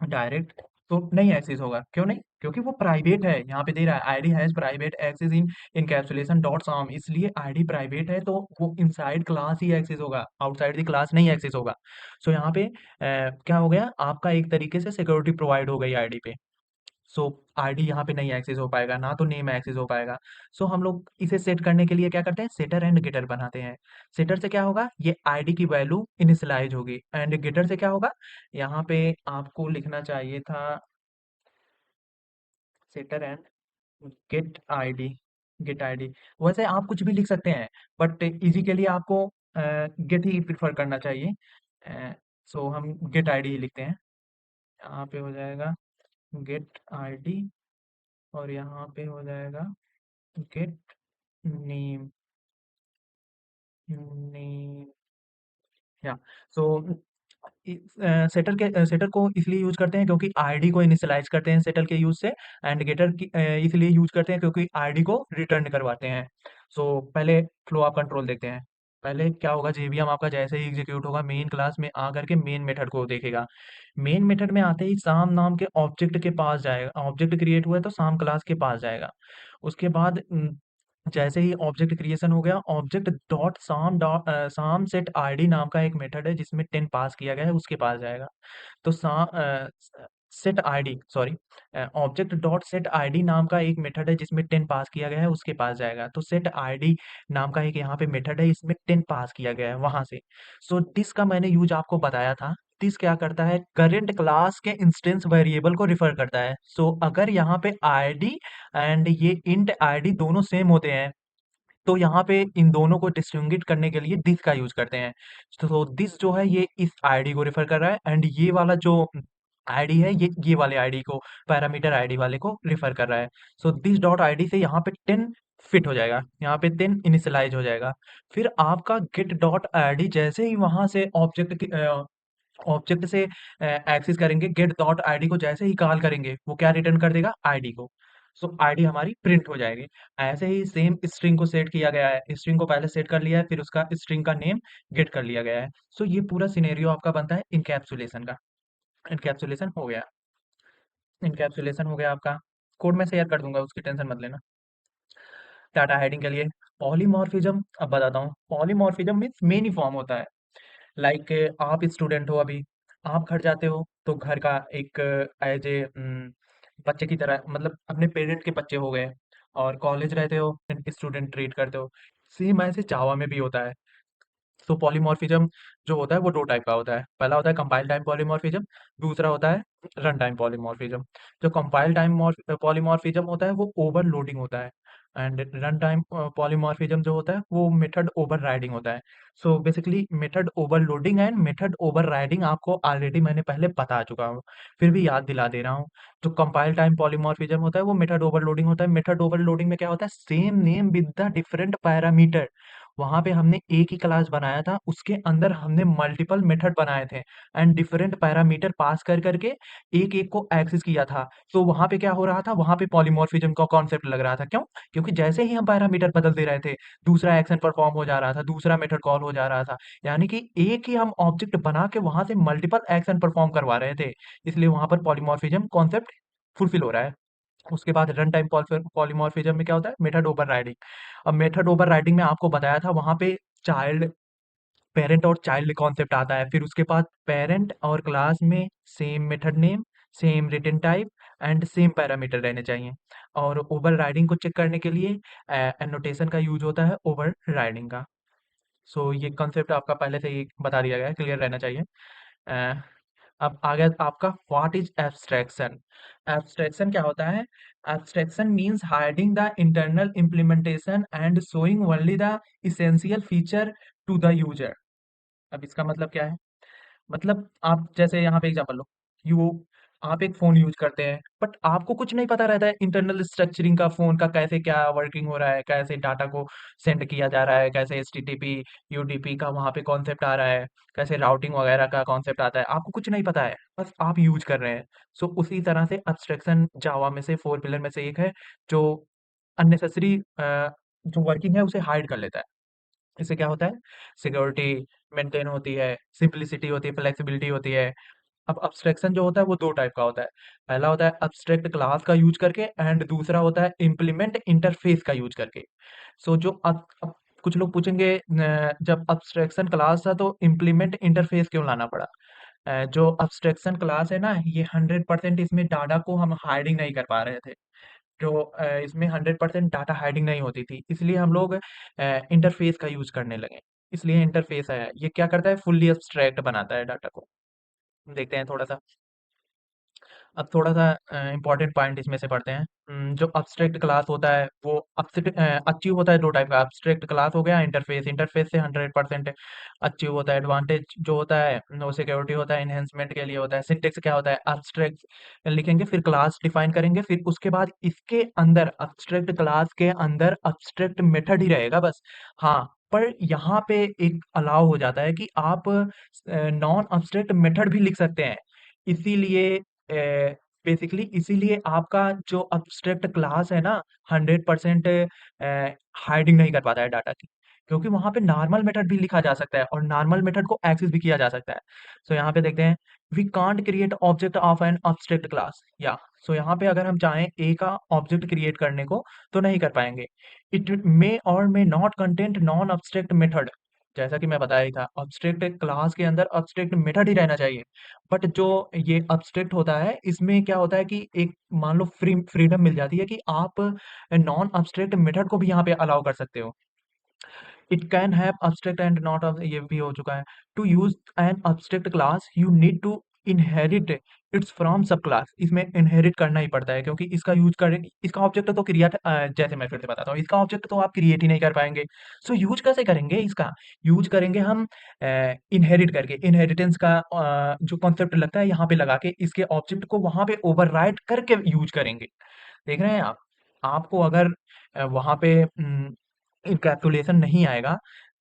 Speaker 1: डायरेक्ट, तो नहीं एक्सेस होगा। क्यों नहीं? क्योंकि वो प्राइवेट है। यहाँ पे दे रहा है ID has private access in encapsulation dot sum, इसलिए आईडी प्राइवेट है तो वो इनसाइड क्लास ही एक्सेस होगा, आउटसाइड द क्लास नहीं एक्सेस होगा। सो यहाँ पे क्या हो गया, आपका एक तरीके से सिक्योरिटी प्रोवाइड हो गई आईडी पे। सो आईडी यहाँ पे नहीं एक्सेस हो पाएगा, ना तो नेम एक्सेस हो पाएगा। सो हम लोग इसे सेट करने के लिए क्या करते हैं, सेटर एंड गेटर बनाते हैं। सेटर से क्या होगा, ये आईडी की वैल्यू इनिशियलाइज होगी, एंड गेटर से क्या होगा, यहाँ पे आपको लिखना चाहिए था setter and get ID. Get ID वैसे आप कुछ भी लिख सकते हैं, बट इजी के लिए आपको गेट ही प्रिफर करना चाहिए। सो हम गेट आईडी ही लिखते हैं। यहाँ पे हो जाएगा गेट आईडी और यहाँ पे हो जाएगा गेट नेम। नेम या सो सेटर को इसलिए यूज करते हैं क्योंकि आईडी को इनिशियलाइज करते हैं सेटल के यूज से, एंड गेटर की इसलिए यूज करते हैं क्योंकि आईडी को रिटर्न करवाते हैं। सो पहले फ्लो ऑफ कंट्रोल देखते हैं। पहले क्या होगा, जेवीएम आपका जैसे ही एग्जीक्यूट होगा मेन क्लास में आ करके मेन मेथड को देखेगा। मेन मेथड में आते ही साम नाम के ऑब्जेक्ट के पास जाएगा, ऑब्जेक्ट क्रिएट हुआ है तो साम क्लास के पास जाएगा। उसके बाद जैसे ही ऑब्जेक्ट क्रिएशन हो गया, ऑब्जेक्ट डॉट साम सेट आईडी नाम का एक मेथड है जिसमें 10 पास किया गया है, उसके पास जाएगा। तो set ID sorry object dot set ID नाम का एक मेथड है जिसमें 10 पास किया गया है, उसके पास जाएगा। तो सेट आईडी नाम का एक यहाँ पे मेथड है, इसमें 10 पास किया गया है, वहां से। सो दिस का मैंने यूज आपको बताया था। दिस क्या करता है, करेंट क्लास के इंस्टेंस वेरिएबल को रिफर करता है। सो अगर यहाँ पे आईडी एंड ये इंट आईडी दोनों सेम होते हैं, तो यहाँ पे इन दोनों को डिस्टिंग्विश करने के लिए दिस का यूज करते हैं। तो दिस जो है ये इस आईडी को रेफर कर रहा है, एंड ये वाला जो आईडी है ये वाले आईडी को, पैरामीटर आईडी वाले को रेफर कर रहा है। सो दिस डॉट आईडी से यहाँ पे 10 फिट हो जाएगा, यहाँ पे 10 इनिशियलाइज हो जाएगा। फिर आपका गेट डॉट आईडी जैसे ही वहां से ऑब्जेक्ट से एक्सेस करेंगे, गेट डॉट आईडी को जैसे ही कॉल करेंगे वो क्या रिटर्न कर देगा, आईडी को। सो आईडी हमारी प्रिंट हो जाएगी। ऐसे ही सेम स्ट्रिंग को सेट किया गया है, स्ट्रिंग को पहले सेट कर लिया है, फिर उसका स्ट्रिंग का नेम गेट कर लिया गया है। सो ये पूरा सिनेरियो आपका बनता है इनकैप्सुलेशन का। इनकैप्सुलेशन हो गया, इनकैप्सुलेशन हो गया आपका। कोड में शेयर कर दूंगा, उसकी टेंशन मत लेना। डाटा हाइडिंग के लिए पॉलीमॉर्फिज्म अब बताता हूँ। पॉलीमॉर्फिज्म मीन्स मेनी फॉर्म होता है। लाइक आप स्टूडेंट हो, अभी आप घर जाते हो तो घर का एक एज ए बच्चे की तरह, मतलब अपने पेरेंट के बच्चे हो गए, और कॉलेज रहते हो स्टूडेंट ट्रीट करते हो। सेम ऐसे जावा में भी होता है। तो पॉलीमॉर्फिज्म जो होता है वो दो टाइप का होता है। पहला होता है कंपाइल टाइम पॉलीमॉर्फिज्म, दूसरा होता है रन टाइम पॉलीमॉर्फिज्म। जो कंपाइल टाइम पॉलीमॉर्फिज्म होता है वो ओवरलोडिंग होता है, एंड रन टाइम पॉलीमॉर्फिज्म जो होता है वो मेथड ओवरराइडिंग होता है। So basically method overloading and method overriding आपको ऑलरेडी मैंने पहले बता चुका हूँ, फिर भी याद दिला दे रहा हूँ। जो कंपाइल टाइम पॉलीमॉर्फिज्म होता है वो मेथड ओवरलोडिंग होता है। मेथड ओवरलोडिंग में क्या होता है, same name with the different parameter. वहां पे हमने एक ही क्लास बनाया था, उसके अंदर हमने मल्टीपल मेथड बनाए थे, एंड डिफरेंट पैरामीटर पास कर करके एक एक को एक्सेस किया था। तो वहां पे क्या हो रहा था, वहां पे पॉलीमॉर्फिज्म का कॉन्सेप्ट लग रहा था। क्यों? क्योंकि जैसे ही हम पैरामीटर बदल दे रहे थे, दूसरा एक्शन परफॉर्म हो जा रहा था, दूसरा मेथड कॉल हो जा रहा था। यानी कि एक ही हम ऑब्जेक्ट बना के वहां से मल्टीपल एक्शन परफॉर्म करवा रहे थे, इसलिए वहां पर पॉलीमॉर्फिज्म कॉन्सेप्ट फुलफिल हो रहा है। उसके बाद रन टाइम पॉलीमॉर्फिज्म में क्या होता है, मेथड ओवरराइडिंग। अब मेथड ओवरराइडिंग में आपको बताया था, वहां पे चाइल्ड, पेरेंट और चाइल्ड कॉन्सेप्ट आता है। फिर उसके बाद पेरेंट और क्लास में same method name, same return type and same parameter रहने चाहिए। और ओवरराइडिंग को चेक करने के लिए एनोटेशन का यूज होता है ओवरराइडिंग का। सो ये कॉन्सेप्ट आपका पहले से ही बता दिया गया है, क्लियर रहना चाहिए। अब आ गया आपका व्हाट इज एब्स्ट्रैक्शन। एब्स्ट्रैक्शन क्या होता है? Abstraction means hiding the internal implementation and showing only the essential feature to the user. अब इसका मतलब क्या है? मतलब आप जैसे यहाँ पे एग्जांपल लो, यू आप एक फ़ोन यूज़ करते हैं, बट आपको कुछ नहीं पता रहता है इंटरनल स्ट्रक्चरिंग का फ़ोन का, कैसे क्या वर्किंग हो रहा है, कैसे डाटा को सेंड किया जा रहा है, कैसे एचटीटीपी, यूडीपी का वहाँ पे कॉन्सेप्ट आ रहा है, कैसे राउटिंग वगैरह का कॉन्सेप्ट आता है, आपको कुछ नहीं पता है, बस आप यूज़ कर रहे हैं। सो उसी तरह से एब्स्ट्रैक्शन जावा में से 4 पिलर में से एक है, जो अननेसेसरी जो वर्किंग है उसे हाइड कर लेता है। इससे क्या होता है? सिक्योरिटी मेंटेन होती है, सिंपलिसिटी होती है, फ्लेक्सिबिलिटी होती है। अब अब्स्ट्रैक्शन जो होता है वो 2 टाइप का होता है। पहला होता है अब्स्ट्रैक्ट क्लास का यूज़ करके, एंड दूसरा होता है इम्प्लीमेंट इंटरफ़ेस का यूज़ करके। सो जो अब कुछ लोग पूछेंगे, जब अब्स्ट्रैक्शन क्लास था तो इम्प्लीमेंट इंटरफ़ेस क्यों लाना पड़ा? जो अब्स्ट्रैक्शन क्लास है ना, ये 100% इसमें डाटा को हम हाइडिंग नहीं कर पा रहे थे। जो इसमें 100% डाटा हाइडिंग नहीं होती थी, इसलिए हम लोग इंटरफ़ेस का यूज़ करने लगे। इसलिए इंटरफ़ेस है, ये क्या करता है? फुल्ली अब्स्ट्रैक्ट बनाता है डाटा को। देखते हैं थोड़ा-सा। अब थोड़ा-सा इम्पोर्टेंट पॉइंट इसमें से पढ़ते हैं। जो एब्स्ट्रैक्ट क्लास होता है वो अचीव होता है 2 टाइप का, एब्स्ट्रैक्ट क्लास हो गया, इंटरफ़ेस। इंटरफ़ेस से 100% अचीव होता है। एडवांटेज जो होता है वो सिक्योरिटी होता है, एनहांसमेंट के लिए होता है। सिंटैक्स क्या होता है? एब्स्ट्रैक्ट लिखेंगे, फिर क्लास डिफाइन करेंगे, फिर उसके बाद इसके अंदर एब्स्ट्रैक्ट क्लास के अंदर एब्स्ट्रैक्ट मेथड ही रहेगा बस। हाँ, पर यहाँ पे एक अलाउ हो जाता है कि आप नॉन एब्स्ट्रैक्ट मेथड भी लिख सकते हैं। इसीलिए बेसिकली इसीलिए आपका जो अब्स्ट्रैक्ट क्लास है ना, 100% हाइडिंग नहीं कर पाता है डाटा की, क्योंकि वहाँ पे नॉर्मल मेथड भी लिखा जा सकता है और नॉर्मल मेथड को एक्सेस भी किया जा सकता है। सो यहाँ पे देखते हैं, we can't create object of an abstract class, या सो यहाँ पे अगर हम चाहें ए का ऑब्जेक्ट क्रिएट करने को तो नहीं कर पाएंगे। इट मे और may not content non abstract method. जैसा कि मैं बताया ही था, अब्स्ट्रैक्ट क्लास के अंदर अब्स्ट्रैक्ट मेथड ही रहना चाहिए। बट जो ये अब्स्ट्रैक्ट होता है, इसमें क्या होता है कि एक मान लो फ्रीडम मिल जाती है कि आप नॉन अब्स्ट्रैक्ट मेथड को भी यहाँ पे अलाउ कर सकते हो। It can have abstract and not, ये भी हो चुका है। To use an abstract class you need to inherit its from sub class. इसमें इनहेरिट करना ही पड़ता है, क्योंकि इसका यूज करें, इसका ऑब्जेक्ट तो क्रिएट, जैसे मैं फिर से बताता हूँ, इसका ऑब्जेक्ट तो आप क्रिएट ही नहीं कर पाएंगे। सो यूज कैसे करेंगे? इसका यूज करेंगे हम इनहेरिट करके। इनहेरिटेंस का जो कॉन्सेप्ट लगता है यहाँ पे लगा के, इसके ऑब्जेक्ट को वहां पे ओवरराइड करके यूज करेंगे। देख रहे हैं आप? आपको अगर वहां पे इनकैप्सुलेशन नहीं आएगा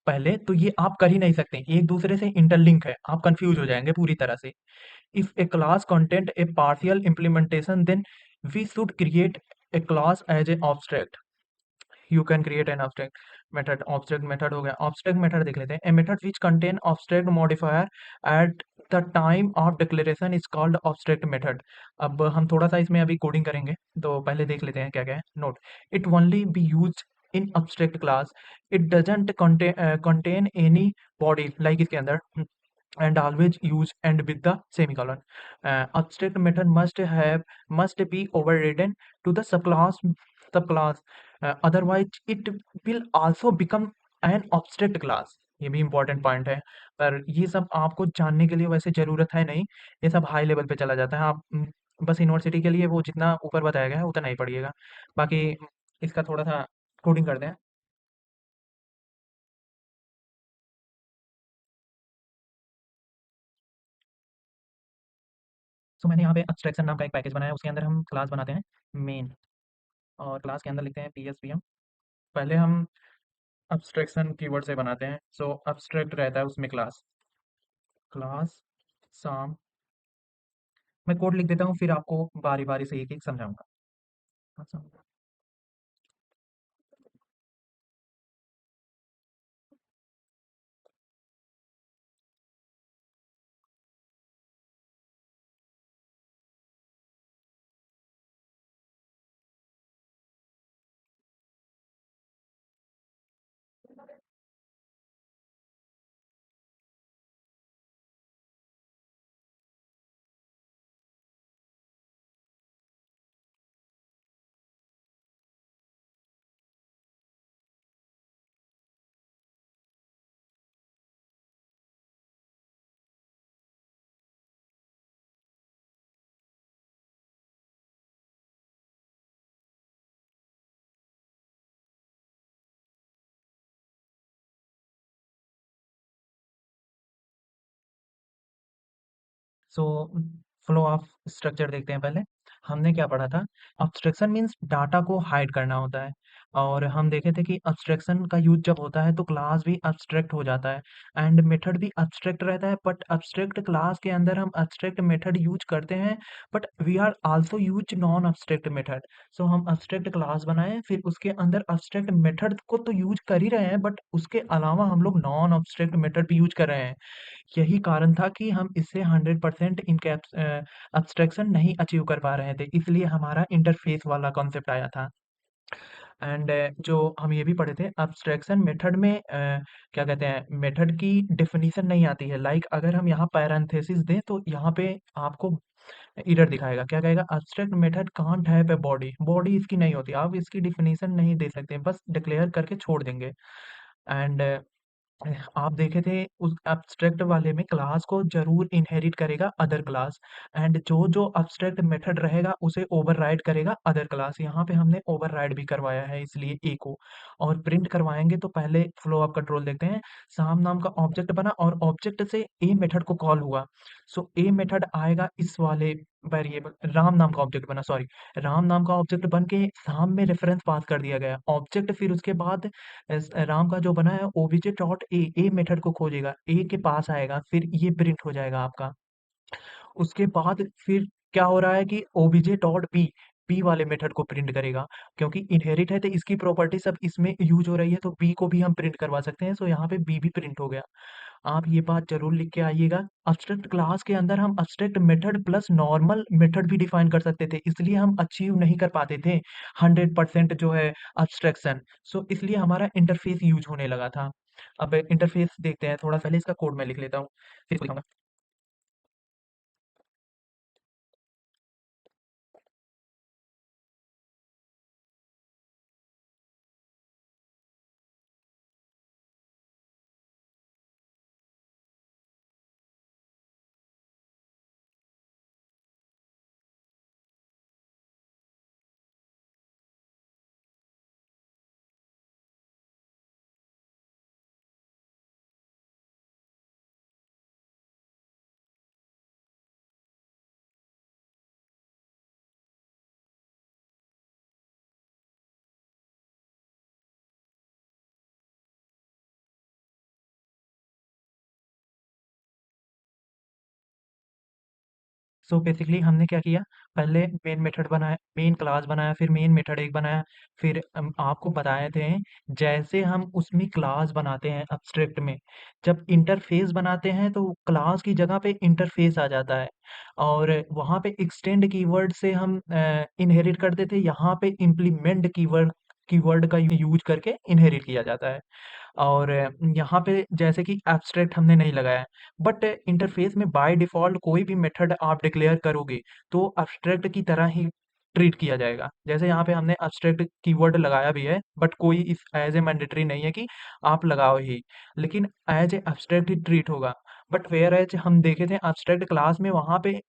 Speaker 1: पहले, तो ये आप कर ही नहीं सकते। एक दूसरे से इंटरलिंक है, आप कंफ्यूज हो जाएंगे पूरी तरह से। If a class content a partial implementation, then we should create a class as a abstract. You can create an abstract method. Abstract method हो गया। ऑब्स्ट्रैक्ट मेथड देख लेते हैं। A method which contain abstract modifier at the time of declaration is called abstract method. अब हम थोड़ा सा इसमें अभी कोडिंग करेंगे, तो पहले देख लेते हैं क्या क्या है। Note, it only B use in abstract class, it doesn't contain any body like इसके अंदर, and always use end with the semicolon. Abstract method must be overridden to the subclass, otherwise it will also become an abstract class. ये भी important point है, पर ये सब आपको जानने के लिए वैसे ज़रूरत है नहीं, ये सब हाई लेवल पे चला जाता है। आप बस यूनिवर्सिटी के लिए वो जितना ऊपर बताया गया है उतना ही पढ़िएगा। बाकी इसका थोड़ा सा कोडिंग करते हैं। सो मैंने यहाँ पे abstraction नाम का एक पैकेज बनाया है, उसके अंदर हम क्लास बनाते हैं मेन, और क्लास के अंदर लिखते हैं pspm। पहले हम abstraction कीवर्ड से बनाते हैं। सो abstract रहता है उसमें क्लास, क्लास साम। मैं कोड लिख देता हूँ, फिर आपको बारी बारी से एक एक समझाऊंगा। अच्छा। सो फ्लो ऑफ स्ट्रक्चर देखते हैं पहले। हमने क्या पढ़ा था? अब्स्ट्रैक्शन मीन्स डाटा को हाइड करना होता है। और हम देखे थे कि अब्स्ट्रैक्शन का यूज जब होता है तो क्लास भी अब्स्ट्रैक्ट हो जाता है एंड मेथड भी अब्स्ट्रैक्ट रहता है, बट अब्स्ट्रैक्ट क्लास के अंदर हम अब्स्ट्रैक्ट मेथड यूज करते हैं, but we are also use non abstract method. So हम अब्स्ट्रैक्ट क्लास बनाए, फिर उसके अंदर अब्स्ट्रैक्ट मेथड को तो यूज कर ही रहे हैं, बट उसके अलावा हम लोग नॉन अब्स्ट्रैक्ट मेथड भी यूज कर रहे हैं। यही कारण था कि हम इससे 100% एब्स्ट्रैक्शन नहीं अचीव कर पा रहे थे, इसलिए हमारा इंटरफ़ेस वाला कॉन्सेप्ट आया था। एंड जो हम ये भी पढ़े थे एब्स्ट्रैक्शन मेथड में क्या कहते हैं, मेथड की डेफिनीशन नहीं आती है। लाइक अगर हम यहाँ पैरेंथेसिस दें तो यहाँ पे आपको एरर दिखाएगा, क्या कहेगा? Abstract method can't have a body, body इसकी नहीं होती, आप इसकी डेफिनीशन नहीं दे सकते, बस डिक्लेयर करके छोड़ देंगे। एंड आप देखे थे उस एब्स्ट्रैक्ट वाले में क्लास को ज़रूर इनहेरिट करेगा अदर क्लास, एंड जो एब्स्ट्रैक्ट मेथड रहेगा उसे ओवरराइड करेगा अदर क्लास। यहाँ पे हमने ओवरराइड भी करवाया है इसलिए ए को। और प्रिंट करवाएंगे तो पहले फ्लो ऑफ कंट्रोल देखते हैं। साम नाम का ऑब्जेक्ट बना और ऑब्जेक्ट से ए मेथड को कॉल हुआ। सो ए मेथड आएगा इस वाले वेरिएबल, राम नाम का ऑब्जेक्ट बना, सॉरी, राम नाम का ऑब्जेक्ट बन के साम में रेफरेंस पास कर दिया गया ऑब्जेक्ट। फिर उसके बाद राम का जो बना है OBJ dot A, a method को खोजेगा, ए के पास आएगा, फिर ये प्रिंट हो जाएगा आपका। उसके बाद फिर क्या हो रहा है कि ओबीजे डॉट बी, बी वाले मेथड को प्रिंट करेगा, क्योंकि इनहेरिट है तो इसकी प्रॉपर्टी सब इसमें यूज हो रही है, तो बी को भी हम प्रिंट करवा सकते हैं। सो यहाँ पे बी भी प्रिंट हो गया। आप ये बात जरूर लिख के आइएगा, अब्स्ट्रैक्ट क्लास के अंदर हम abstract method plus normal method भी डिफाइन कर सकते थे, इसलिए हम अचीव नहीं कर पाते थे 100% जो है अब्स्ट्रैक्शन। सो इसलिए हमारा इंटरफेस यूज होने लगा था। अब इंटरफेस देखते हैं, थोड़ा पहले इसका कोड मैं लिख लेता हूँ, फिर इसको दिखाऊंगा। सो बेसिकली हमने क्या किया, पहले मेन मेथड बनाया, मेन क्लास बनाया, फिर मेन मेथड एक बनाया, फिर आपको बताए थे जैसे हम उसमें क्लास बनाते हैं अब्स्ट्रैक्ट में, जब इंटरफेस बनाते हैं तो क्लास की जगह पे इंटरफेस आ जाता है, और वहाँ पे एक्सटेंड कीवर्ड से हम इनहेरिट करते थे, यहाँ पे इम्प्लीमेंट कीवर्ड कीवर्ड का यूज करके इनहेरिट किया जाता है। और यहाँ पे जैसे कि एब्स्ट्रैक्ट हमने नहीं लगाया है, बट इंटरफेस में बाय डिफ़ॉल्ट कोई भी मेथड आप डिक्लेयर करोगे, तो एब्स्ट्रैक्ट की तरह ही ट्रीट किया जाएगा। जैसे यहाँ पे हमने एब्स्ट्रैक्ट कीवर्ड लगाया भी है, बट कोई इस एज़ ए मैंडेटरी नहीं है कि आप लगाओ ही, लेकिन as a abstract he treat होगा। बट व्हेयर एज़ हम देखे थे एब्स्ट्रैक्ट क्लास में, वहाँ पे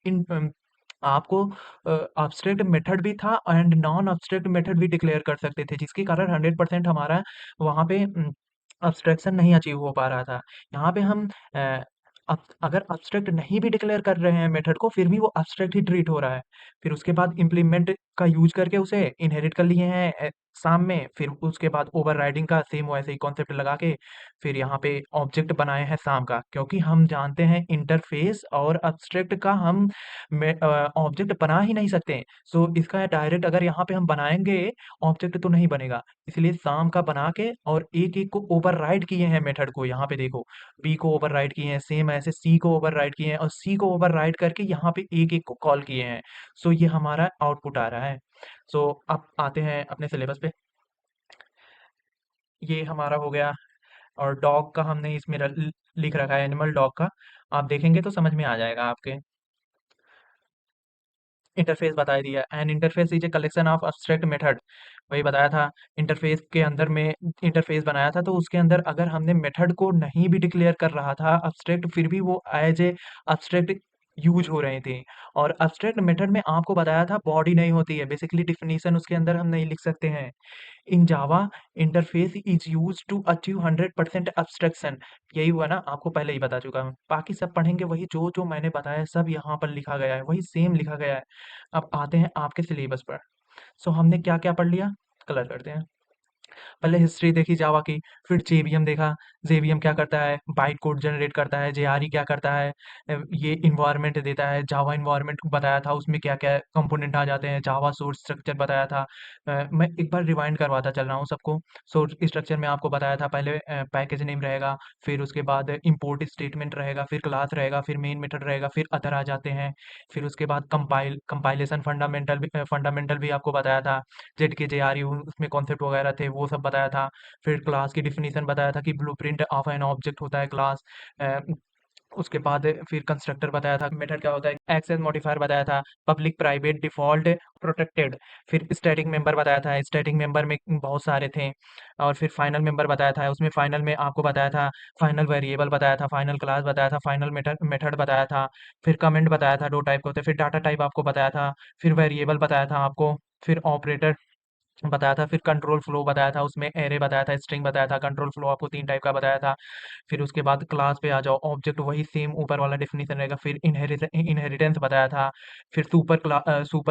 Speaker 1: आपको एब्स्ट्रैक्ट मेथड भी था एंड नॉन एब्स्ट्रैक्ट मेथड भी डिक्लेयर कर सकते थे, जिसके कारण 100% हमारा वहाँ पे अब्स्ट्रैक्शन नहीं अचीव हो पा रहा था। यहाँ पे हम अ, अगर अब्स्ट्रैक्ट नहीं भी डिक्लेयर कर रहे हैं मेथड को, फिर भी वो अब्स्ट्रैक्ट ही ट्रीट हो रहा है। फिर उसके बाद इम्प्लीमेंट का यूज़ करके उसे इनहेरिट कर लिए हैं साम में, फिर उसके बाद ओवरराइडिंग का सेम वैसे ही कॉन्सेप्ट लगा के फिर यहाँ पे ऑब्जेक्ट बनाए हैं साम का, क्योंकि हम जानते हैं इंटरफ़ेस और अब्स्ट्रैक्ट का हम ऑब्जेक्ट बना ही नहीं सकते। सो इसका डायरेक्ट अगर यहाँ पे हम बनाएँगे, ऑब्जेक्ट तो नहीं बनेगा। इसलिए साम का बना के और एक-एक को ओवरराइड किए हैं मेथड को, यहाँ पे देखो, बी को ओवरराइड किए हैं, सेम ऐसे सी को ओवरराइड किए हैं और सी को ओवरराइड करके यहाँ पे एक-एक को कॉल किए हैं। सो ये हमारा आउटपुट आ रहा है। सो अब आते हैं अपने सिलेबस पे। ये हमारा हो गया, और डॉग का हमने इसमें लिख रखा है, एनिमल डॉग का। आप देखेंगे तो समझ में आ जाएगा आपके। इंटरफेस बता दिया, N interface is a collection of abstract method, वही बताया था। इंटरफेस के अंदर में इंटरफेस बनाया था, तो उसके अंदर अगर हमने मेथड को नहीं भी डिक्लेयर कर रहा था एब्स्ट्रैक्ट, फिर भी वो एज ए एब्स्ट्रैक्ट यूज़ हो रही थी। और एब्स्ट्रैक्ट मेथड में आपको बताया था बॉडी नहीं होती है, बेसिकली डेफिनिशन उसके अंदर हम नहीं लिख सकते हैं। In Java interface is use to achieve 100% abstraction. यही हुआ ना, आपको पहले ही बता चुका हूँ। बाकी सब पढ़ेंगे वही जो जो मैंने बताया, सब यहाँ पर लिखा गया है, वही सेम लिखा गया है। अब आते हैं आपके सिलेबस पर। सो हमने क्या क्या पढ़ लिया, कलर करते हैं। पहले हिस्ट्री देखी जावा की, फिर जेवीएम देखा। जेवीएम क्या करता है, बाइट कोड जनरेट करता है। जेआरई क्या करता है, ये इन्वायरमेंट देता है। जावा इन्वायरमेंट बताया था, उसमें क्या क्या कंपोनेंट आ जाते हैं। जावा सोर्स स्ट्रक्चर बताया था। मैं एक बार रिवाइंड करवाता चल रहा हूँ सबको। सोर्स स्ट्रक्चर में आपको बताया था पहले पैकेज नेम रहेगा, फिर उसके बाद इंपोर्ट स्टेटमेंट रहेगा, फिर क्लास रहेगा, फिर मेन मेथड रहेगा, फिर अदर आ जाते हैं। फिर उसके बाद कंपाइलेशन फंडामेंटल भी आपको बताया था। जेड के जे आर यू उसमें कॉन्सेप्ट वगैरह थे, वो सब बताया था। फिर क्लास की डिफिनीशन बताया था कि ब्लूप्रिंट ऑफ एन ऑब्जेक्ट होता है क्लास। उसके बाद फिर कंस्ट्रक्टर बताया था, मेथड क्या होता है, एक्सेस मॉडिफायर बताया था, पब्लिक प्राइवेट डिफॉल्ट प्रोटेक्टेड। फिर स्टैटिक मेंबर बताया था, स्टैटिक मेंबर में बहुत सारे थे। और फिर फाइनल मेंबर बताया था, उसमें फाइनल में आपको बताया था, फाइनल वेरिएबल बताया था, फाइनल क्लास बताया था, फाइनल मेथड मेथड बताया था। फिर कमेंट बताया था, दो टाइप के होते हैं। फिर डाटा टाइप आपको बताया था। फिर वेरिएबल बताया था आपको। फिर ऑपरेटर बताया था। फिर कंट्रोल फ्लो बताया था, उसमें एरे बताया था, स्ट्रिंग बताया था। कंट्रोल फ्लो आपको 3 टाइप का बताया था। फिर उसके बाद क्लास पे आ जाओ, ऑब्जेक्ट वही सेम ऊपर वाला डेफिनिशन रहेगा। फिर इनहेरिटेंस बताया था। फिर सुपर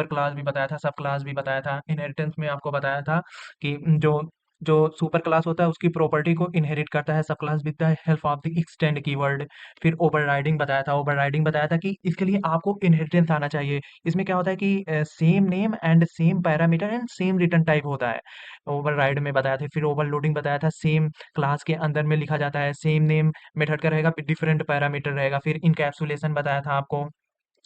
Speaker 1: क्लास भी बताया था, सब क्लास भी बताया था। इनहेरिटेंस में आपको बताया था कि जो जो सुपर क्लास होता है उसकी प्रॉपर्टी को इनहेरिट करता है सब class with the help of the extend keyword. फिर ओवरराइडिंग बताया था। ओवरराइडिंग बताया था कि इसके लिए आपको इनहेरिटेंस आना चाहिए। इसमें क्या होता है कि same name and same parameter and same return type होता है। ओवरराइड में बताया था। फिर ओवरलोडिंग बताया था, सेम क्लास के अंदर में लिखा जाता है, सेम नेम मेथड का रहेगा, डिफरेंट पैरामीटर रहेगा। फिर इनकैप्सुलेशन बताया था आपको।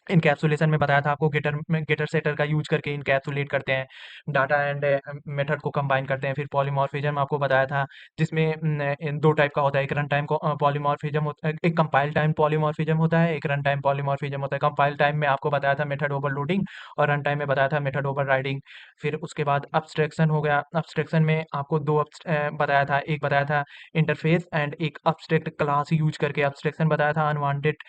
Speaker 1: इनकैप्सुलेशन में बताया था आपको, गेटर सेटर का यूज करके इनकैप्सुलेट करते हैं, डाटा एंड मेथड को कंबाइन करते हैं। फिर पॉलीमॉर्फिज्म आपको बताया था, जिसमें दो टाइप का होता है। एक रन टाइम पॉलीमॉर्फिज्म होता है, एक कंपाइल टाइम पॉलीमॉर्फिज्म होता है, एक रन टाइम पॉलीमॉर्फिज्म होता है। कंपाइल टाइम में आपको बताया था मेथड ओवरलोडिंग, और रन टाइम में बताया था मेथड ओवरराइडिंग। फिर उसके बाद अब्स्ट्रैक्शन हो गया। अब्स्ट्रैक्शन में आपको बताया था। एक बताया था इंटरफेस एंड एक अब्स्ट्रैक्ट क्लास यूज करके अब्स्ट्रैक्शन बताया था। अनवांटेड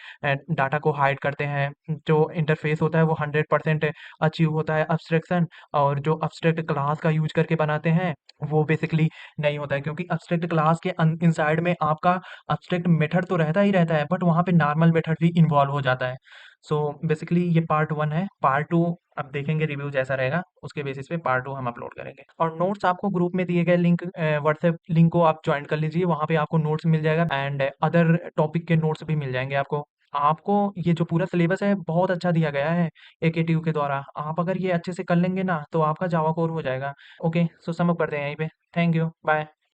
Speaker 1: डाटा को हाइड करते हैं। जो इंटरफेस होता है वो 100% अचीव होता है अब्स्ट्रैक्शन। और जो अब्स्ट्रैक्ट क्लास का यूज करके बनाते हैं वो बेसिकली नहीं होता है, क्योंकि अब्स्ट्रैक्ट क्लास के इनसाइड में आपका अब्स्ट्रैक्ट मेथड तो रहता ही रहता है, बट वहाँ पे नॉर्मल मेथड भी इन्वॉल्व हो जाता है। सो बेसिकली ये पार्ट वन है। पार्ट टू अब देखेंगे, रिव्यू जैसा रहेगा उसके बेसिस पे पार्ट टू हम अपलोड करेंगे। और नोट्स आपको ग्रुप में दिए गए लिंक, व्हाट्सएप लिंक को आप ज्वाइन कर लीजिए, वहाँ पे आपको नोट्स मिल जाएगा एंड अदर टॉपिक के नोट्स भी मिल जाएंगे आपको। आपको ये जो पूरा सिलेबस है बहुत अच्छा दिया गया है एकेटीयू के द्वारा। आप अगर ये अच्छे से कर लेंगे ना तो आपका जावा कोर हो जाएगा। ओके, सो सम अप करते हैं यहीं पे। Thank you, bye.